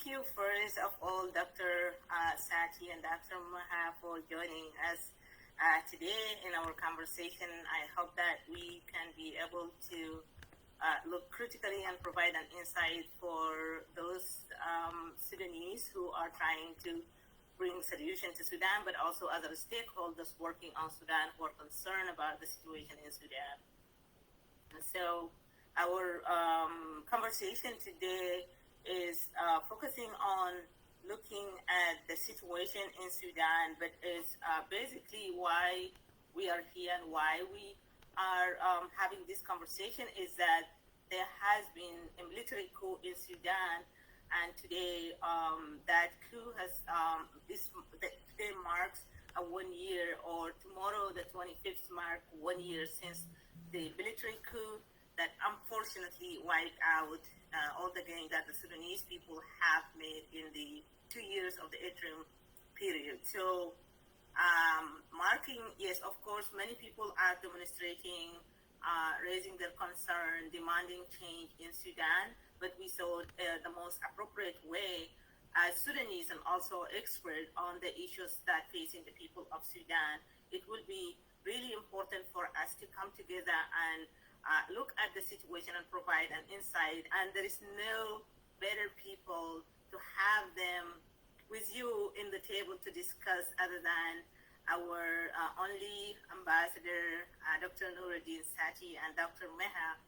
thank you first of all, Dr. Satti and Dr. Maha, for joining us today in our conversation. I hope that we can be able to look critically and provide an insight for those Sudanese who are trying to bring solution to Sudan, but also other stakeholders working on Sudan who are concerned about the situation in Sudan. And so our conversation today is focusing on looking at the situation in Sudan, but is basically why we are here and why we are having this conversation is that there has been a military coup in Sudan, and today that coup has today marks a 1 year, or tomorrow the 25th mark 1 year since the military coup that unfortunately wiped out all the gain that the Sudanese people have made in the 2 years of the interim period. So marking, yes, of course, many people are demonstrating, raising their concern, demanding change in Sudan, but we saw the most appropriate way as Sudanese and also expert on the issues that facing the people of Sudan. It will be really important for us to come together and look at the situation and provide an insight. And there is no better people to have them with you in the table to discuss other than our only ambassador, Dr. Nureldin Satti and Dr. Maha,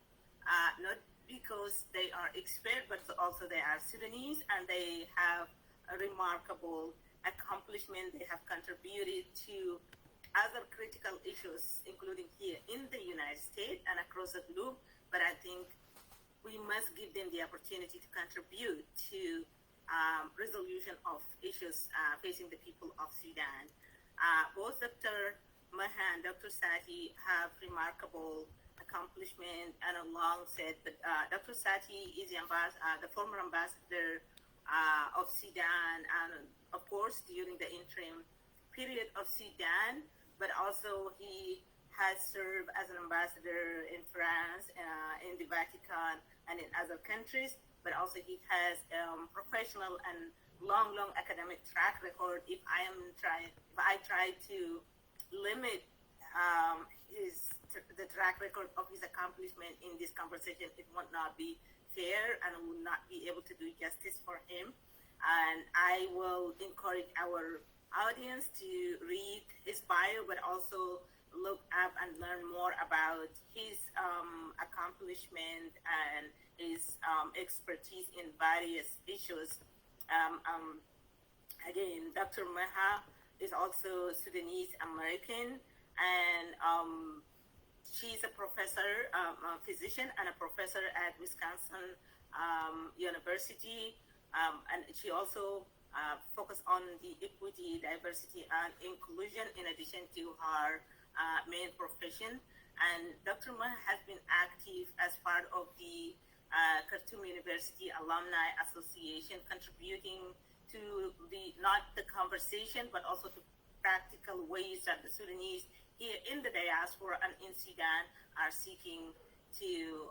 not because they are experts, but also they are Sudanese and they have a remarkable accomplishment. They have contributed to other critical issues, including here in the United States and across the globe. But I think we must give them the opportunity to contribute to resolution of issues facing the people of Sudan. Both Dr. Maha and Dr. Satti have remarkable accomplishment and a long set, but Dr. Satti is the former ambassador of Sudan, and of course during the interim period of Sudan, but also he has served as an ambassador in France, in the Vatican, and in other countries. But also he has professional and long academic track record. If I try to limit the track record of his accomplishment in this conversation, it would not be fair and would not be able to do justice for him. And I will encourage our audience to read his bio, but also look up and learn more about his accomplishment and his expertise in various issues. Again, Dr. Maha is also Sudanese American, and she's a professor, a physician, and a professor at Wisconsin University, and she also focus on the equity, diversity, and inclusion in addition to her main profession. And Dr. Maha has been active as part of the Khartoum University Alumni Association, contributing to not the conversation, but also to practical ways that the Sudanese here in the diaspora and in Sudan are seeking to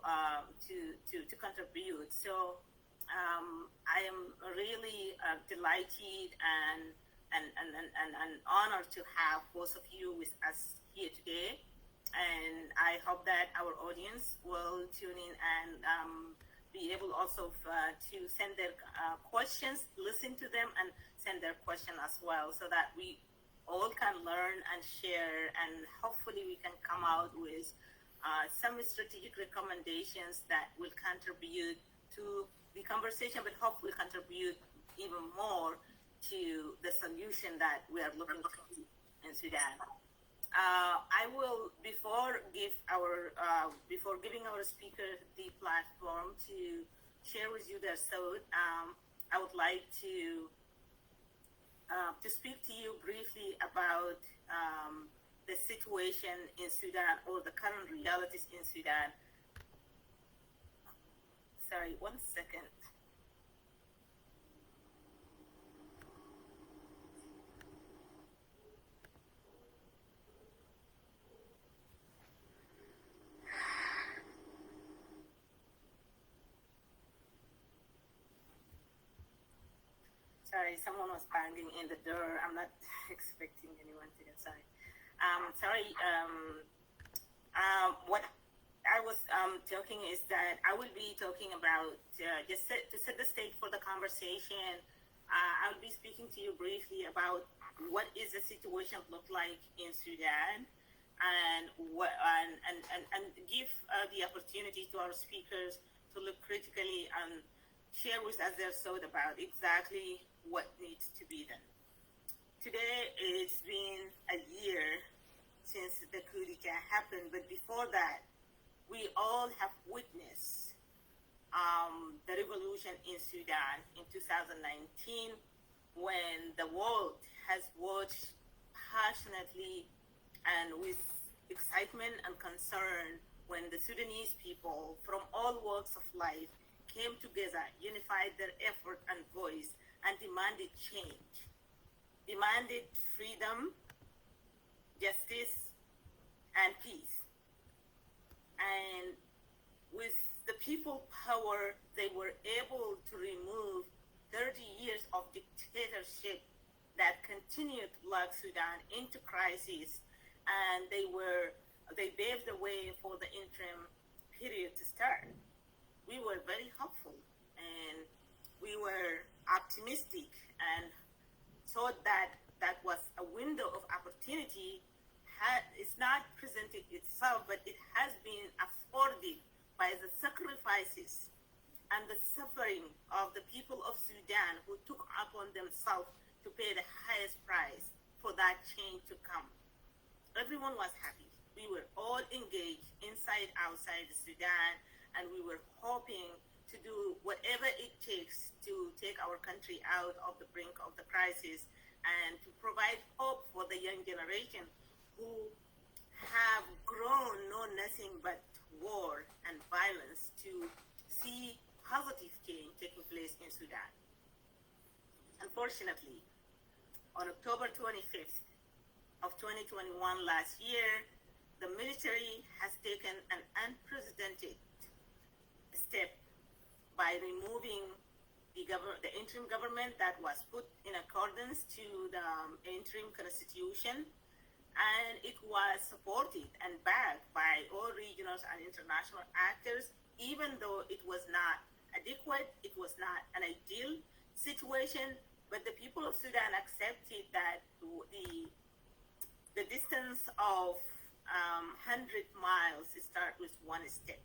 contribute. So I am really delighted and honored to have both of you with us here today. And I hope that our audience will tune in and be able also to send their questions, listen to them, and send their question as well, so that we all can learn and share, and hopefully we can come out with some strategic recommendations that will contribute to the conversation, but hopefully contribute even more to the solution that we are looking for in Sudan. I will, before giving our speaker the platform to share with you their thought, I would like to speak to you briefly about the situation in Sudan, or the current realities in Sudan. Sorry, 1 second. Sorry, someone was banging in the door. I'm not expecting anyone to get sorry. Sorry. What I was talking is that I will be talking about to set the stage for the conversation. I'll be speaking to you briefly about what is the situation look like in Sudan, and give the opportunity to our speakers to look critically and share with us their thought about exactly what needs to be done. Today, it's been a year since the coup d'etat happened, but before that, we all have witnessed the revolution in Sudan in 2019, when the world has watched passionately and with excitement and concern when the Sudanese people from all walks of life came together, unified their effort and voice, and demanded change, demanded freedom, justice, and peace. And with the people power, they were able to remove 30 years of dictatorship that continued to lock Sudan into crisis, and they paved the way for the interim period to start. We were very hopeful, and we were optimistic, and thought that that was a window of opportunity. It's not presented itself, but it has been afforded by the sacrifices and the suffering of the people of Sudan, who took upon themselves to pay the highest price for that change to come. Everyone was happy. We were all engaged inside, outside Sudan, and we were hoping to do whatever it takes to take our country out of the brink of the crisis and to provide hope for the young generation who have grown know nothing but war and violence to see positive change taking place in Sudan. Unfortunately, on October 25th of 2021 last year, the military has taken an unprecedented step by removing the interim government that was put in accordance to the interim constitution, and it was supported and backed by all regional and international actors, even though it was not adequate, it was not an ideal situation, but the people of Sudan accepted that the distance of 100 miles start with one step.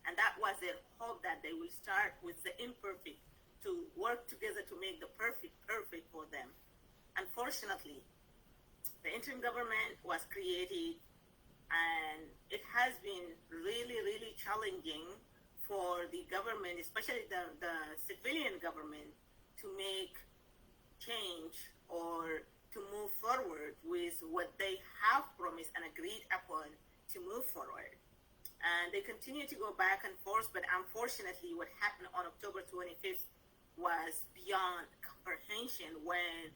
And that was their hope, that they will start with the imperfect to work together to make the perfect for them. Unfortunately, the interim government was created, and it has been really, really challenging for the government, especially the civilian government, to make change or to move forward with what they have promised and agreed upon to move forward. And they continue to go back and forth, but unfortunately what happened on October 25th was beyond comprehension, when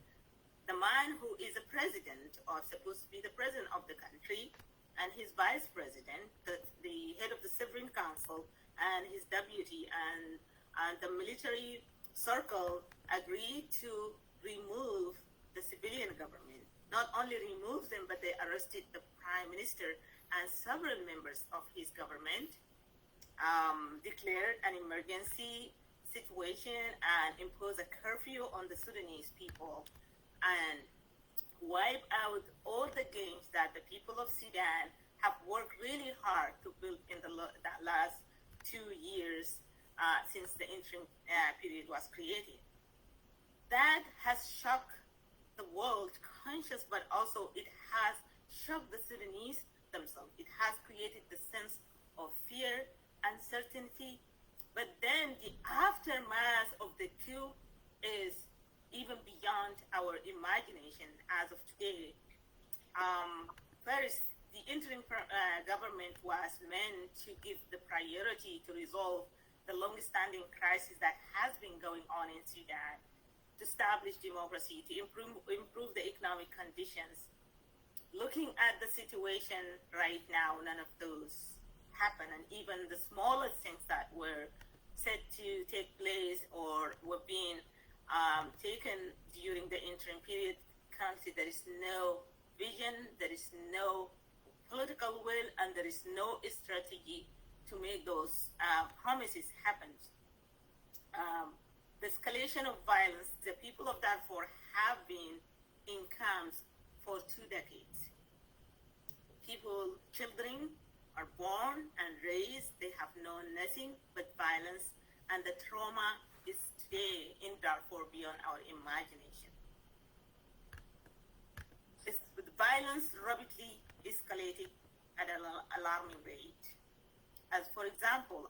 the man who is the president, or supposed to be the president of the country, and his vice president, the head of the Sovereign Council, and his deputy, and the military circle agreed to remove the civilian government. Not only remove them, but they arrested the prime minister and several members of his government, declared an emergency situation, and imposed a curfew on the Sudanese people, and wipe out all the gains that the people of Sudan have worked really hard to build in that last 2 years since the interim period was created. That has shocked the world conscious, but also it has shocked the Sudanese themselves. It has created the sense of fear, uncertainty, but then the aftermath of the coup is even beyond our imagination as of today. First, the interim government was meant to give the priority to resolve the long-standing crisis that has been going on in Sudan, to establish democracy, to improve the economic conditions. Looking at the situation right now, none of those happen, and even the smallest things that were said to take place or were being taken during the interim period. Currently, there is no vision, there is no political will, and there is no strategy to make those promises happen. The escalation of violence, the people of Darfur have been in camps for 2 decades. People, children are born and raised, they have known nothing but violence, and the trauma is today in Darfur beyond our imagination. The violence rapidly escalated at an alarming rate. As for example,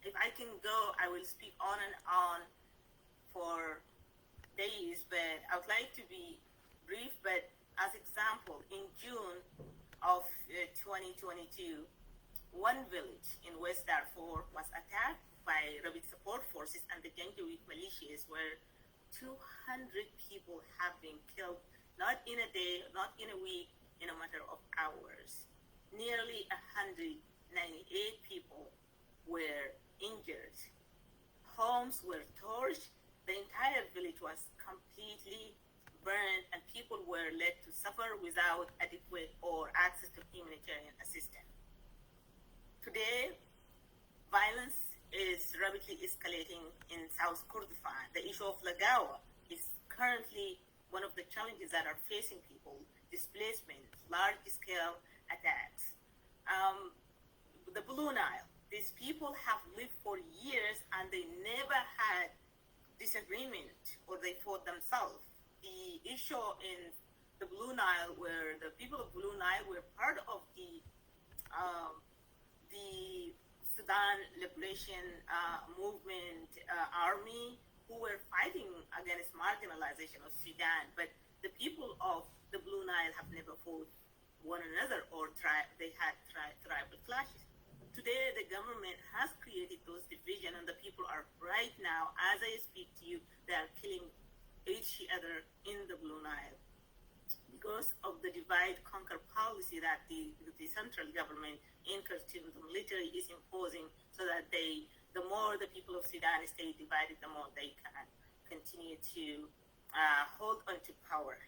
if I can go, I will speak on and on for days, but I would like to be brief. But as example, in June of 2022, one village in West Darfur was attacked by Rapid Support Forces and the Janjaweed militias, where 200 people have been killed, not in a day, not in a week, in a matter of hours. Nearly 198 people were injured. Homes were torched. The entire village was completely burned, and people were led to suffer without adequate or access to humanitarian assistance. Today, violence is rapidly escalating in South Kordofan. The issue of Lagawa is currently one of the challenges that are facing people: displacement, large-scale attacks. The Blue Nile. These people have lived for years and they never had disagreement, or they fought themselves. The issue in the Blue Nile, where the people of Blue Nile were part of the Sudan Liberation Movement army, who were fighting against marginalization of Sudan, but the people of the Blue Nile have never fought one another, or they had tribal clashes. Today, the government has created those divisions, and the people are right now, as I speak to you, they are killing each other in the Blue Nile because of the divide-conquer policy that the central government in Khartoum, the military, is imposing, so that the more the people of Sudan stay divided, the more they can continue to hold on to power.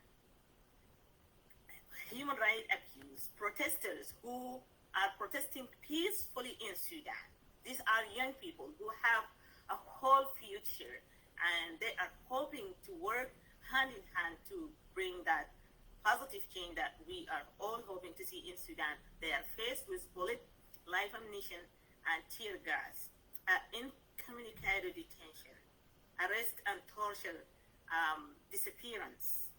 Human rights abuse, protesters who are protesting peacefully in Sudan. These are young people who have a whole future, and they are hoping to work hand in hand to bring that positive change that we are all hoping to see in Sudan. They are faced with bullet, live ammunition, and tear gas, incommunicado detention, arrest and torture, disappearance,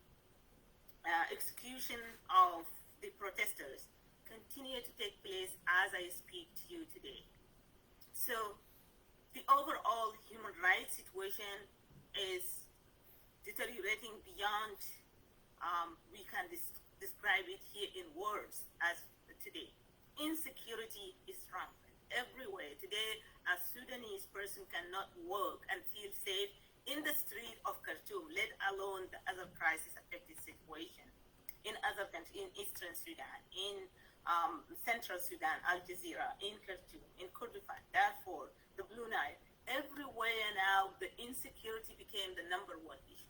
execution of the protesters continue to take place as I speak to you today. So the overall human rights situation is deteriorating beyond we can describe it here in words as today. Insecurity is rampant everywhere. Today, a Sudanese person cannot work and feel safe in the street of Khartoum, let alone the other crisis-affected situation in other countries, in Eastern Sudan, in Central Sudan, Al Jazeera, in Khartoum, in Kordofan, Darfur, the Blue Nile. Everywhere now, the insecurity became the #1 issue.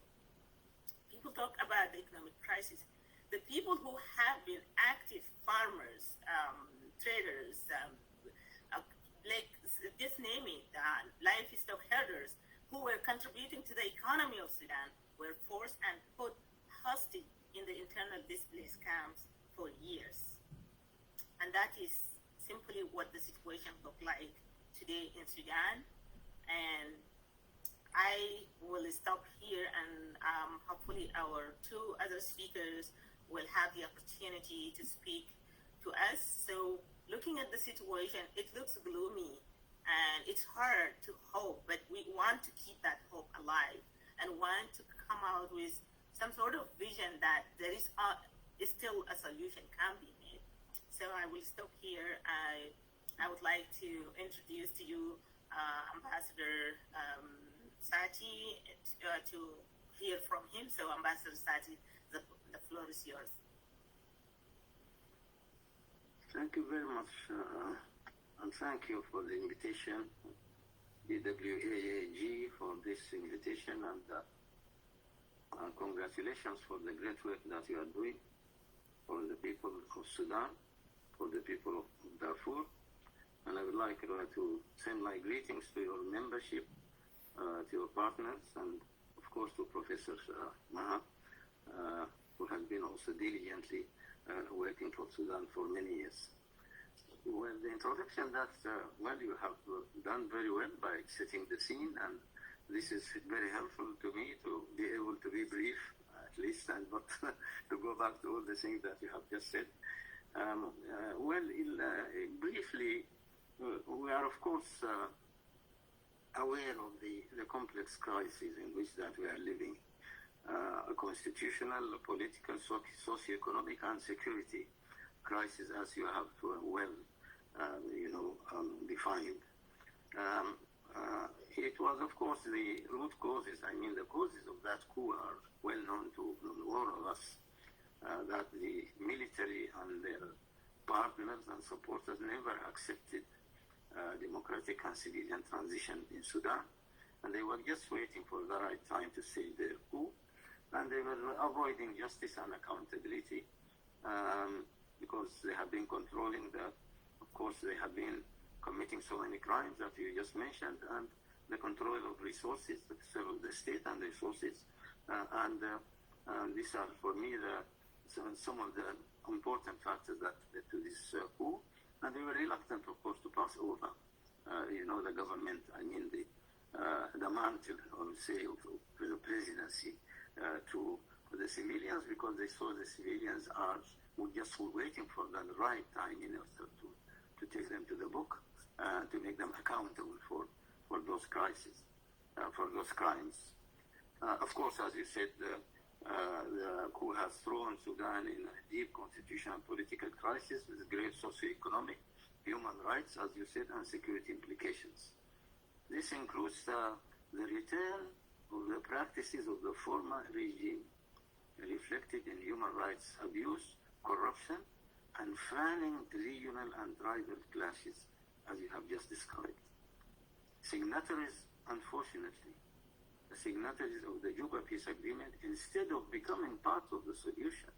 People talk about the economic crisis. The people who have been active farmers, traders, like just name it, livestock herders, who were contributing to the economy of Sudan, were forced and put hostage in the internal displaced camps for years. And that is simply what the situation looked like today in Sudan. And I will stop here, and hopefully our two other speakers will have the opportunity to speak to us. So looking at the situation, it looks gloomy and it's hard to hope, but we want to keep that hope alive and want to come out with some sort of vision that there is still a solution can be made. So I will stop here. I would like to introduce to you Ambassador Satti to hear from him. So Ambassador Satti, the floor is yours. Thank you very much, and thank you for the invitation, the WAAG, for this invitation, and congratulations for the great work that you are doing for the people of Sudan, for the people of Darfur. And I would like to send my greetings to your membership, to your partners, and of course to Professor Maha, who has been also diligently working for Sudan for many years. Well, the introduction that, you have done very well by setting the scene, and this is very helpful to me to be able to be brief, at least, and not to go back to all the things that you have just said. Briefly, we are, of course, aware of the complex crisis in which that we are living, a constitutional, political, socio-economic, and security crisis, as you have defined. It was, of course, the root causes. I mean, the causes of that coup are well known to all of us. That the military and their partners and supporters never accepted democratic and civilian transition in Sudan, and they were just waiting for the right time to say their coup, and they were avoiding justice and accountability because they have been controlling of course, they have been committing so many crimes that you just mentioned, and the control of resources, the state and resources, and these are, for me, some of the important factors that led to this coup, and they were reluctant, of course, to pass over, the government, the mantle, I would say, of the presidency to the civilians, because they saw the civilians were just waiting for the right time in order to take them to the book, to make them accountable for those crises, for those crimes. Of course, as you said, the coup has thrown Sudan in a deep constitutional and political crisis with great socio-economic, human rights, as you said, and security implications. This includes the return of the practices of the former regime, reflected in human rights abuse, corruption, and fanning regional and tribal clashes, as you have just described. Signatories, unfortunately, the signatories of the Juba Peace Agreement, instead of becoming part of the solution,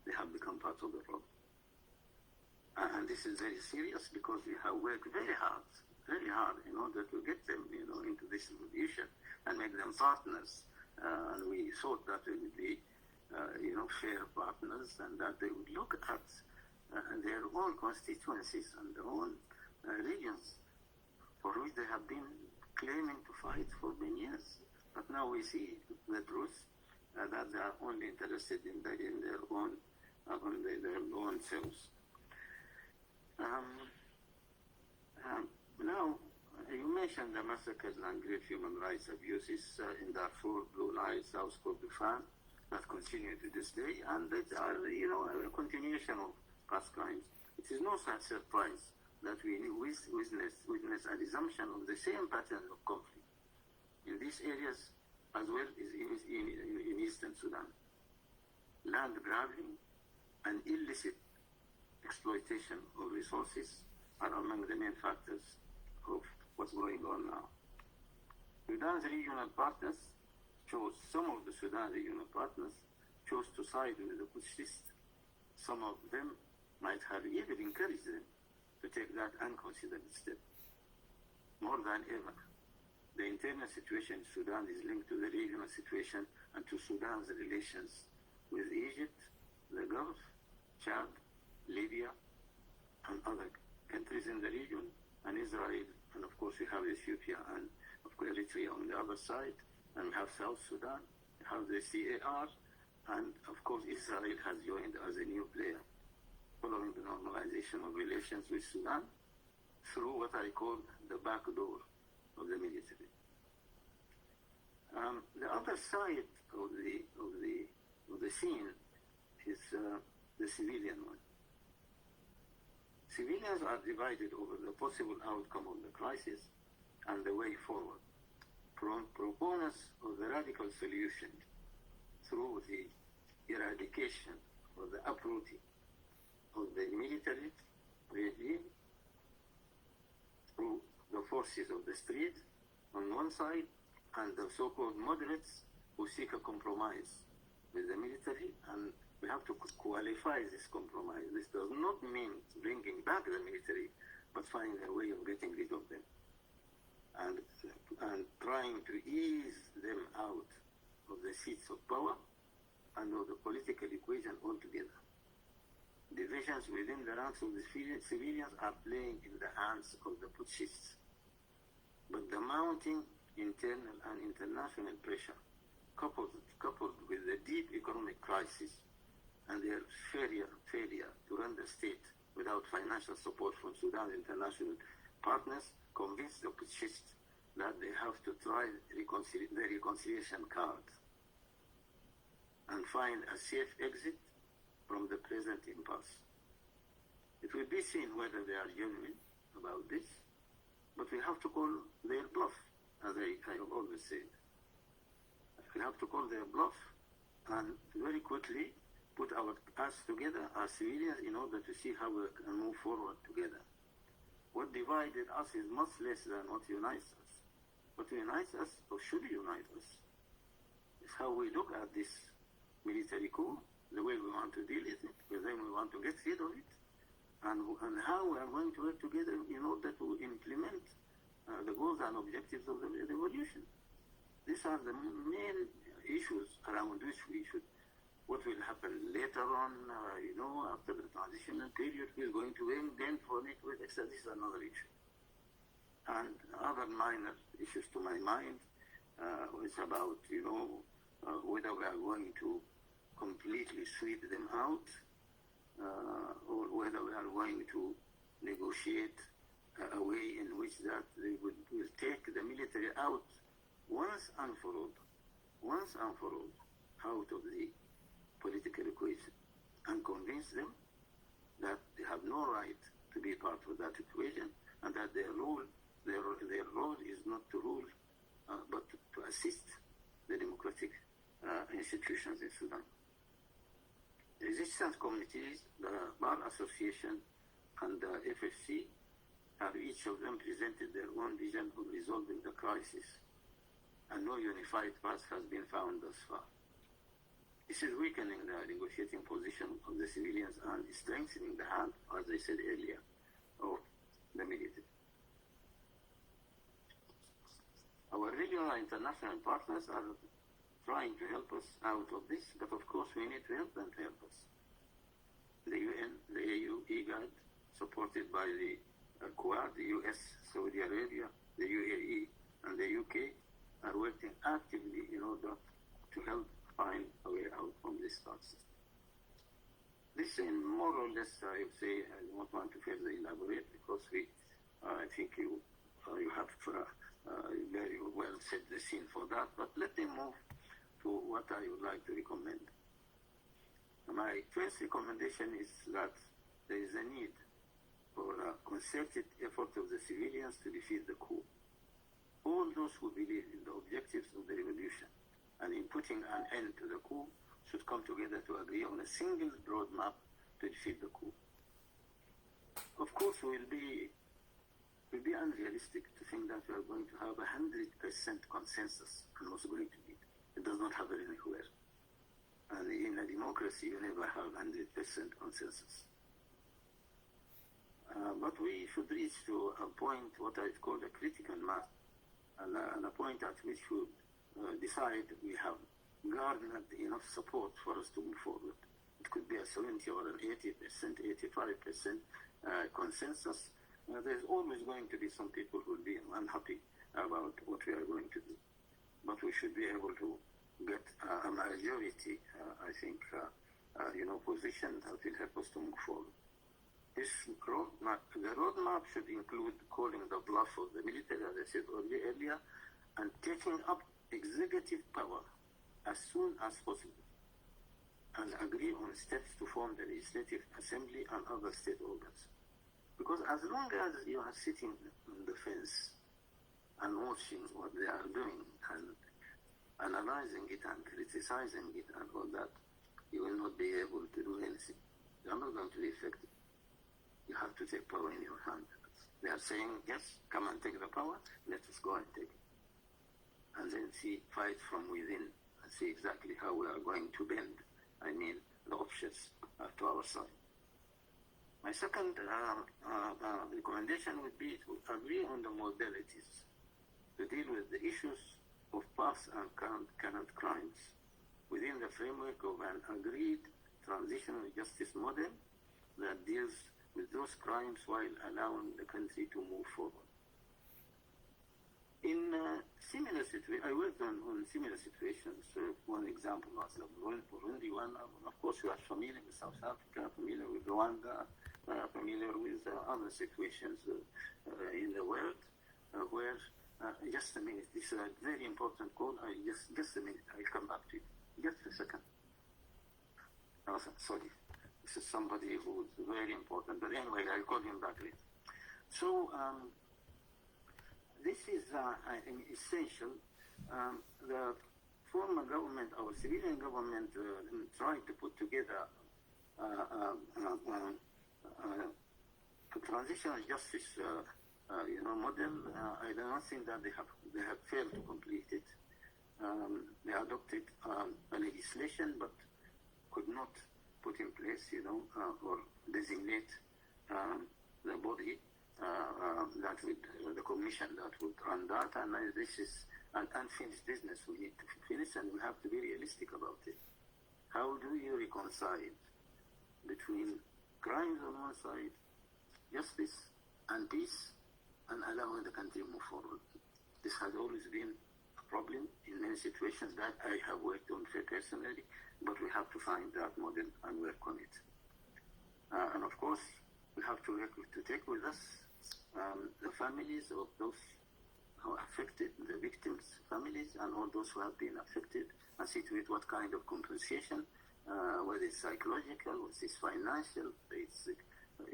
they have become part of the problem. And this is very serious, because we have worked very hard in order to get them, into this solution and make them partners. And we thought that they would be, fair partners, and that they would look at their own constituencies and their own regions, for which they have been claiming to fight for many years. But now we see the truth, that they are only interested in their own selves. Now, you mentioned the massacres and great human rights abuses in Darfur, Blue Nile, South Kordofan, that continue to this day, and that are, a continuation of past crimes. It is no such surprise that we witness a resumption of the same pattern of conflict in these areas, as well as in eastern Sudan. Land grabbing and illicit exploitation of resources are among the main factors of what's going on now. Sudan's regional partners some of the Sudan regional partners chose to side with the Qudsists. Some of them might have even encouraged them to take that unconsidered step. More than ever, the internal situation in Sudan is linked to the regional situation and to Sudan's relations with Egypt, the Gulf, Chad, Libya, and other countries in the region, and Israel, and of course we have Ethiopia and of course Eritrea on the other side, and we have South Sudan, we have the CAR, and of course Israel has joined as a new player, following the normalization of relations with Sudan through what I call the back door of the military. The other side of the scene is the civilian one. Civilians are divided over the possible outcome of the crisis and the way forward. Proponents of the radical solution through the eradication or the uprooting of the military regime through the forces of the street on one side, and the so-called moderates who seek a compromise with the military, and we have to qualify this compromise. This does not mean bringing back the military, but finding a way of getting rid of them and trying to ease them out of the seats of power and of the political equation altogether. Divisions within the ranks of the civilians are playing in the hands of the putschists. But the mounting internal and international pressure, coupled with the deep economic crisis and their failure to run the state without financial support from Sudan's international partners, convinced the putschists that they have to try the reconciliation card and find a safe exit from the present impasse. It will be seen whether they are genuine about this, but we have to call their bluff, as I have always said. We have to call their bluff and very quickly put us together as civilians in order to see how we can move forward together. What divided us is much less than what unites us. What unites us, or should unite us, is how we look at this military coup, the way we want to deal with it, the way we want to get rid of it, and how we are going to work together in order to implement the goals and objectives of the revolution. These are the main issues around which we should, what will happen later on, after the transitional period, who is going to win, then for network, etc. This is another issue. And other minor issues to my mind is about, whether we are going to completely sweep them out or whether we are going to negotiate a way in which that they will take the military out once and for all out of the political equation and convince them that they have no right to be part of that equation and that their role is not to rule but to assist the democratic institutions in Sudan. Resistance committees, the Bar Association and the FFC have each of them presented their own vision of resolving the crisis, and no unified path has been found thus far. This is weakening the negotiating position of the civilians and strengthening the hand, as I said earlier, of the military. Our regional and international partners are trying to help us out of this, but of course we need to help them to help us. The UN, the AU, IGAD, supported by the Quad, the US, Saudi Arabia, the UAE, and the UK, are working actively in order to help find a way out from this crisis. This, in more or less, I would say, I don't want to further elaborate because I think you have very well set the scene for that. But let me move to what I would like to recommend. My first recommendation is that there is a need for a concerted effort of the civilians to defeat the coup. All those who believe in the objectives of the revolution and in putting an end to the coup should come together to agree on a single roadmap to defeat the coup. Of course, it will be unrealistic to think that we are going to have 100% consensus on what's going to be. It does not happen anywhere. And in a democracy, you never have 100% consensus. But we should reach to a point, what I call a critical mass, and a point at which we decide we have garnered enough support for us to move forward. It could be a 70 or an 80%, 85% consensus. There's always going to be some people who will be unhappy about what we are going to do. But we should be able to get a majority, I think, position that will help us to move forward. The roadmap should include calling the bluff of the military, as I said earlier, and taking up executive power as soon as possible, and agree on steps to form the legislative assembly and other state organs. Because as long as you are sitting on the fence and watching what they are doing and analyzing it and criticizing it and all that, you will not be able to do anything. You are not going to be effective. You have to take power in your hand. They are saying, yes, come and take the power, let us go and take it. And then fight from within and see exactly how we are going to bend, the options to our side. My second recommendation would be to agree on the modalities to deal with the issues of past and current crimes within the framework of an agreed transitional justice model that deals with those crimes while allowing the country to move forward. In similar situations, I worked on similar situations. One example was the Burundi one. Of course, you are familiar with South Africa, familiar with Rwanda, familiar with other situations in the world where, just a minute, this is a very important call. Just a minute, I'll come back to you. Just a second. Oh, sorry. This is somebody who is very important, but anyway, I'll call him back later. So, this is essential. The former government, our civilian government, tried to put together a transitional justice model. I don't think that they have failed to complete it. They adopted a legislation, but could not put in place, or designate the body that would, the commission that would run that, and this is an unfinished business. We need to finish, and we have to be realistic about it. How do you reconcile between crimes on one side, justice and peace, and allowing the country move forward? This has always been a problem in many situations that I have worked on personally, but we have to find that model and work on it. And of course, we have to take with us the families of those who are affected, the victims' families, and all those who have been affected, and see to it what kind of compensation, whether it's psychological, whether it's financial, whether it's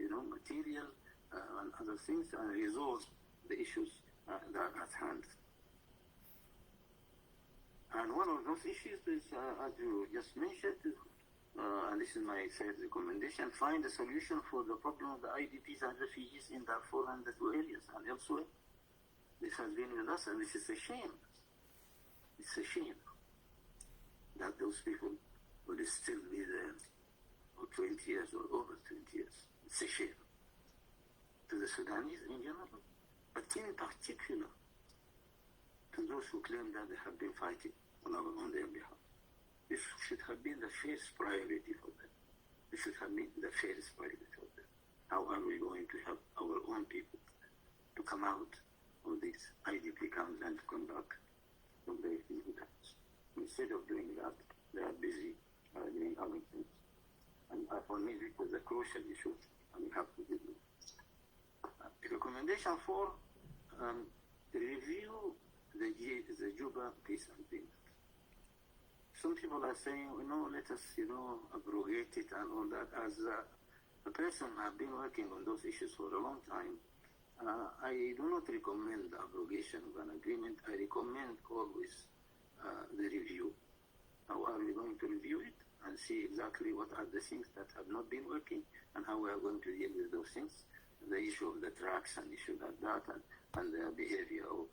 material, and other things, and resolve the issues that are at hand. And one of those issues is, as you just mentioned, and this is my third recommendation, find a solution for the problem of the IDPs and refugees in Darfur and the two areas and elsewhere. This has been with us, and this is a shame. It's a shame that those people would still be there for 20 years or over 20 years. It's a shame to the Sudanese in general, but in particular to those who claim that they have been fighting on their behalf. This should have been the first priority for them. This should have been the first priority for them. How are we going to help our own people to come out of these IDP camps and to come back from their camps? Instead of doing that, they are busy doing other things. And for me, this was a crucial issue, and we have to deal with it. Recommendation 4, review the Juba peace agreement. Some people are saying, let us, abrogate it and all that. As a person who have been working on those issues for a long time, I do not recommend the abrogation of an agreement. I recommend always the review. How are we going to review it and see exactly what are the things that have not been working and how we are going to deal with those things? The issue of the tracks and issues like that, and the behavior of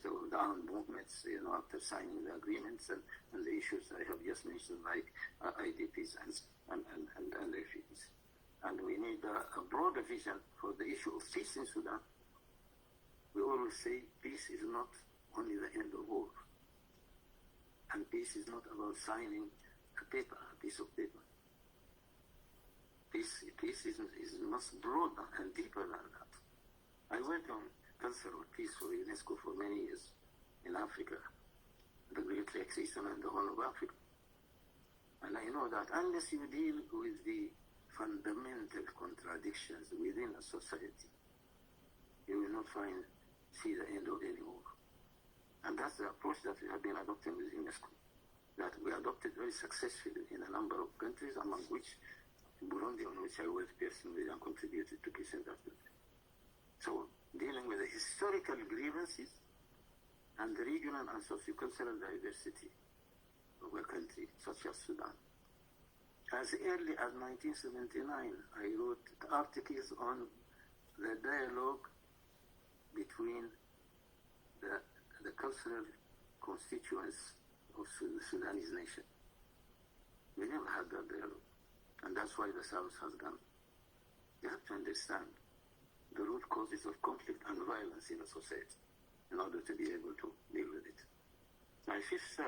the armed movements, after signing the agreements, and the issues I have just mentioned, like IDPs and refugees. And we need a broader vision for the issue of peace in Sudan. We always say peace is not only the end of war. And peace is not about signing a piece of paper. Peace is much broader and deeper than that. I worked on cultural peace for UNESCO for many years in Africa, the Great Lakes Eastern and the Horn of Africa. And I know that unless you deal with the fundamental contradictions within a society, you will not see the end of any war. And that's the approach that we have been adopting with UNESCO, that we adopted very successfully in a number of countries, among which Burundi, on which I worked personally and contributed to peace in that country. So, dealing with the historical grievances and the regional and sociocultural diversity of a country such as Sudan. As early as 1979, I wrote articles on the dialogue between the cultural constituents of the Sudanese nation. We never had that dialogue. And that's why the South has gone. You have to understand the root causes of conflict and violence in a society in order to be able to deal with it. My fifth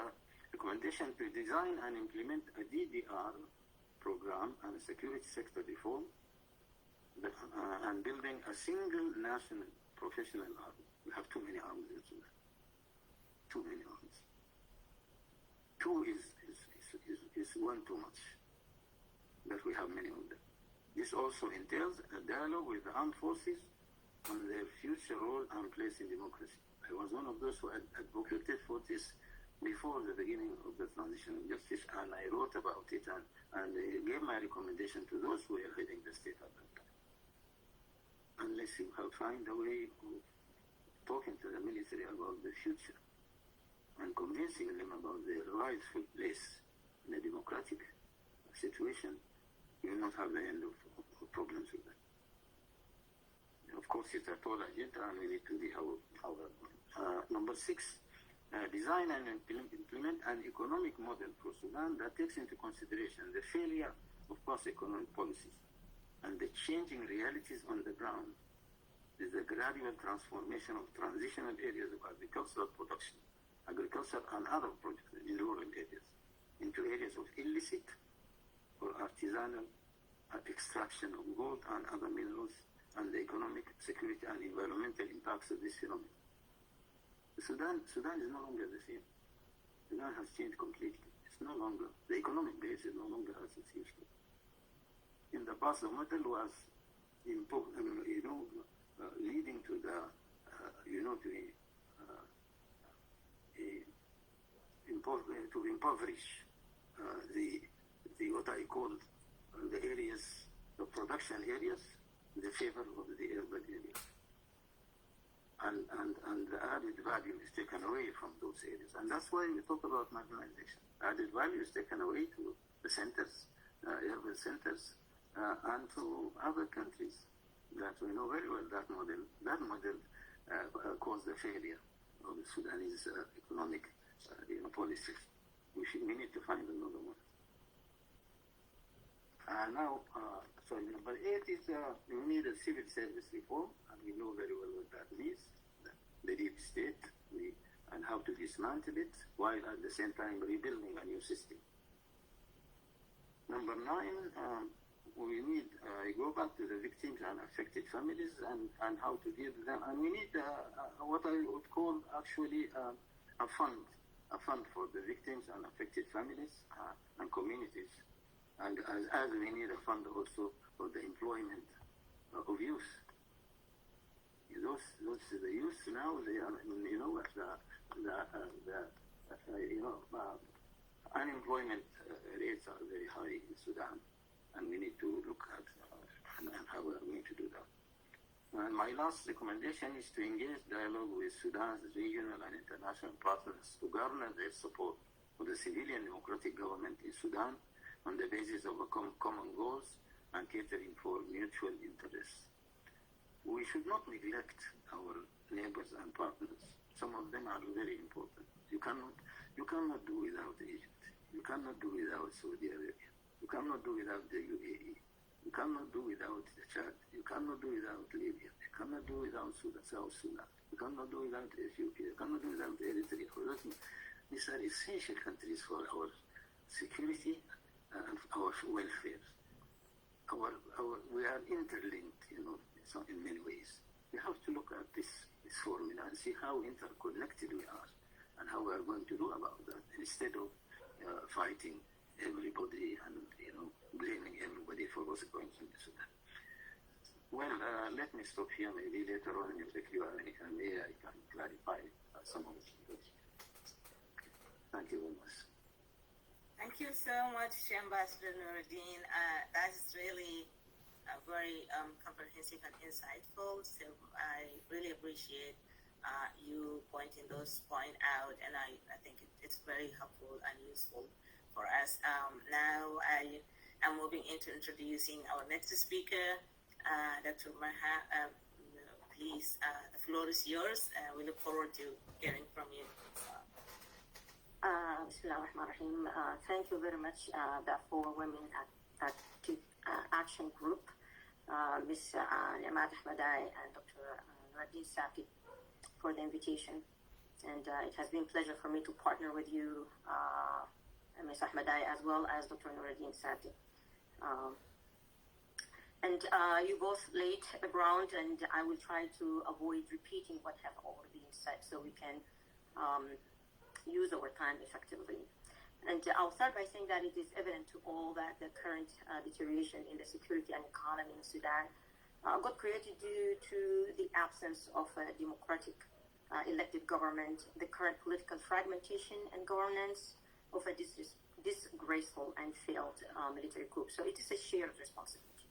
recommendation, to design and implement a DDR program and a security sector reform and building a single national professional army. We have too many armies in Sudan. Too many armies. Two is one too much, but we have many of them. This also entails a dialogue with the armed forces on their future role and place in democracy. I was one of those who advocated for this before the beginning of the transitional justice, and I wrote about it and gave my recommendation to those who were heading the state at that time. Unless you have find a way of talking to the military about the future and convincing them about their rightful place in a democratic situation, you will not have the end of problems with that. Of course, it's a tall agenda, and we need to see how that goes. Number 6, design and implement an economic model for Sudan that takes into consideration the failure of past economic policies and the changing realities on the ground. Is the gradual transformation of transitional areas of agricultural production, agriculture and other projects in rural areas into areas of illicit or artisanal extraction of gold and other minerals, and the economic, security and environmental impacts of this phenomenon. Sudan is no longer the same. Sudan has changed completely. It's no longer, the economic base is no longer as it used to. In the past, the model was leading to the, to impoverish the what I call the areas, the production areas, in the favor of the urban areas. And the added value is taken away from those areas. And that's why we talk about marginalization. Added value is taken away to the centers, urban centers, and to other countries that we know very well that model caused the failure of the Sudanese economic policies. We need to find another one. Number 8 is we need a civil service reform, and we know very well what that means, the deep state, and how to dismantle it, while at the same time rebuilding a new system. Number 9, we need go back to the victims and affected families and how to deal with them. And we need what I would call actually a fund for the victims and affected families and communities. And as we need a fund also for the employment of youth. Those the youth now, they are, unemployment rates are very high in Sudan, and we need to look at how we are going to do that. And my last recommendation is to engage dialogue with Sudan's regional and international partners to garner their support for the civilian democratic government in Sudan on the basis of common goals and catering for mutual interests. We should not neglect our neighbors and partners. Some of them are very important. You cannot do without Egypt. You cannot do without Saudi Arabia. You cannot do without the UAE. You cannot do without Chad. You cannot do without Libya. You cannot do without South Sudan. You cannot do without Ethiopia. You cannot do without Eritrea. These are essential countries for our security and our welfare. We are interlinked, in many ways. We have to look at this formula and see how interconnected we are and how we are going to do about that, instead of fighting everybody and blaming everybody for what's going on in Sudan. Well, let me stop here. Maybe later on, if you have any idea, I can clarify some of it. Thank you very much. Thank you so much, Ambassador Nureldin. That's really very comprehensive and insightful. So I really appreciate you pointing those points out, and I think it's very helpful and useful for us. Now I am moving into introducing our next speaker, Dr. Maha. Please, the floor is yours. We look forward to hearing from you. Bismillah ar-Rahman ar-Rahim. Thank you very much, Darfur Women Active Action Group, Ms. Niemat Ahmadi and Dr. Nureldin Satti for the invitation. And it has been a pleasure for me to partner with you, Ms. Ahmadi, as well as Dr. Nureldin Satti. You both laid the ground, and I will try to avoid repeating what have already been said so we can use our time effectively. And I'll start by saying that it is evident to all that the current deterioration in the security and economy in Sudan got created due to the absence of a democratic elected government, the current political fragmentation and governance of a disgraceful and failed military coup. So it is a shared responsibility.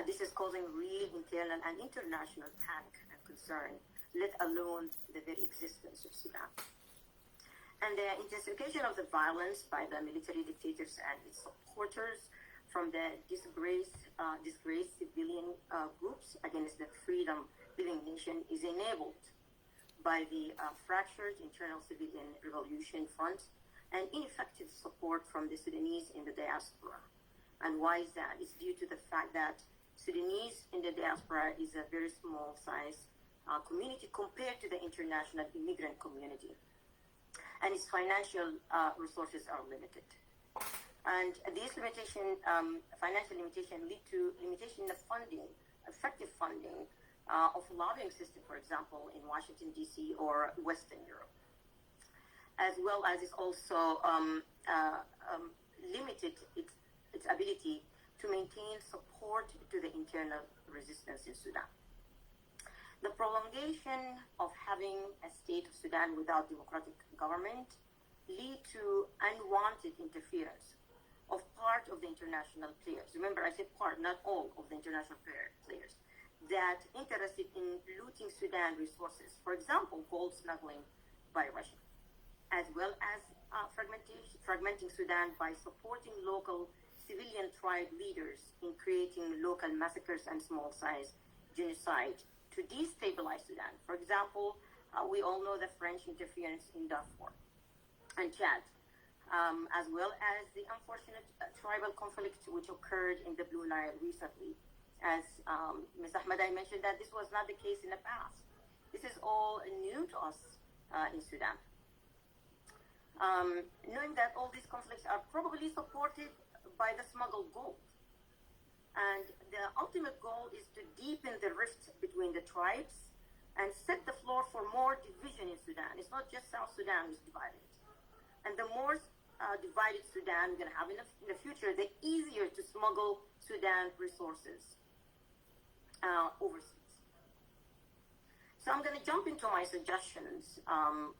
This is causing real internal and international panic and concern, let alone the very existence of Sudan. And the intensification of the violence by the military dictators and its supporters from the disgraced civilian groups against the freedom-living nation is enabled by the fractured internal civilian revolution front and ineffective support from the Sudanese in the diaspora. And why is that? It's due to the fact that Sudanese in the diaspora is a very small size community compared to the international immigrant community. And its financial resources are limited. And these financial limitations lead to limitation of funding, effective funding of lobbying system, for example, in Washington, D.C. or Western Europe. As well as it's also limited its ability to maintain support to the internal resistance in Sudan. The prolongation of having a state of Sudan without democratic government lead to unwanted interference of part of the international players. Remember, I said part, not all of the international players that interested in looting Sudan resources. For example, gold smuggling by Russia, as well as fragmenting Sudan by supporting local civilian tribe leaders in creating local massacres and small-size genocide to destabilize Sudan. For example, we all know the French interference in Darfur and Chad, as well as the unfortunate tribal conflict which occurred in the Blue Nile recently. As Ms. Ahmadi mentioned, that this was not the case in the past. This is all new to us in Sudan. Knowing that all these conflicts are probably supported by the smuggled gold. And the ultimate goal is to deepen the rift between the tribes and set the floor for more division in Sudan. It's not just South Sudan is divided. And the more divided Sudan we're going to have in the future, the easier to smuggle Sudan resources overseas. So I'm going to jump into my suggestions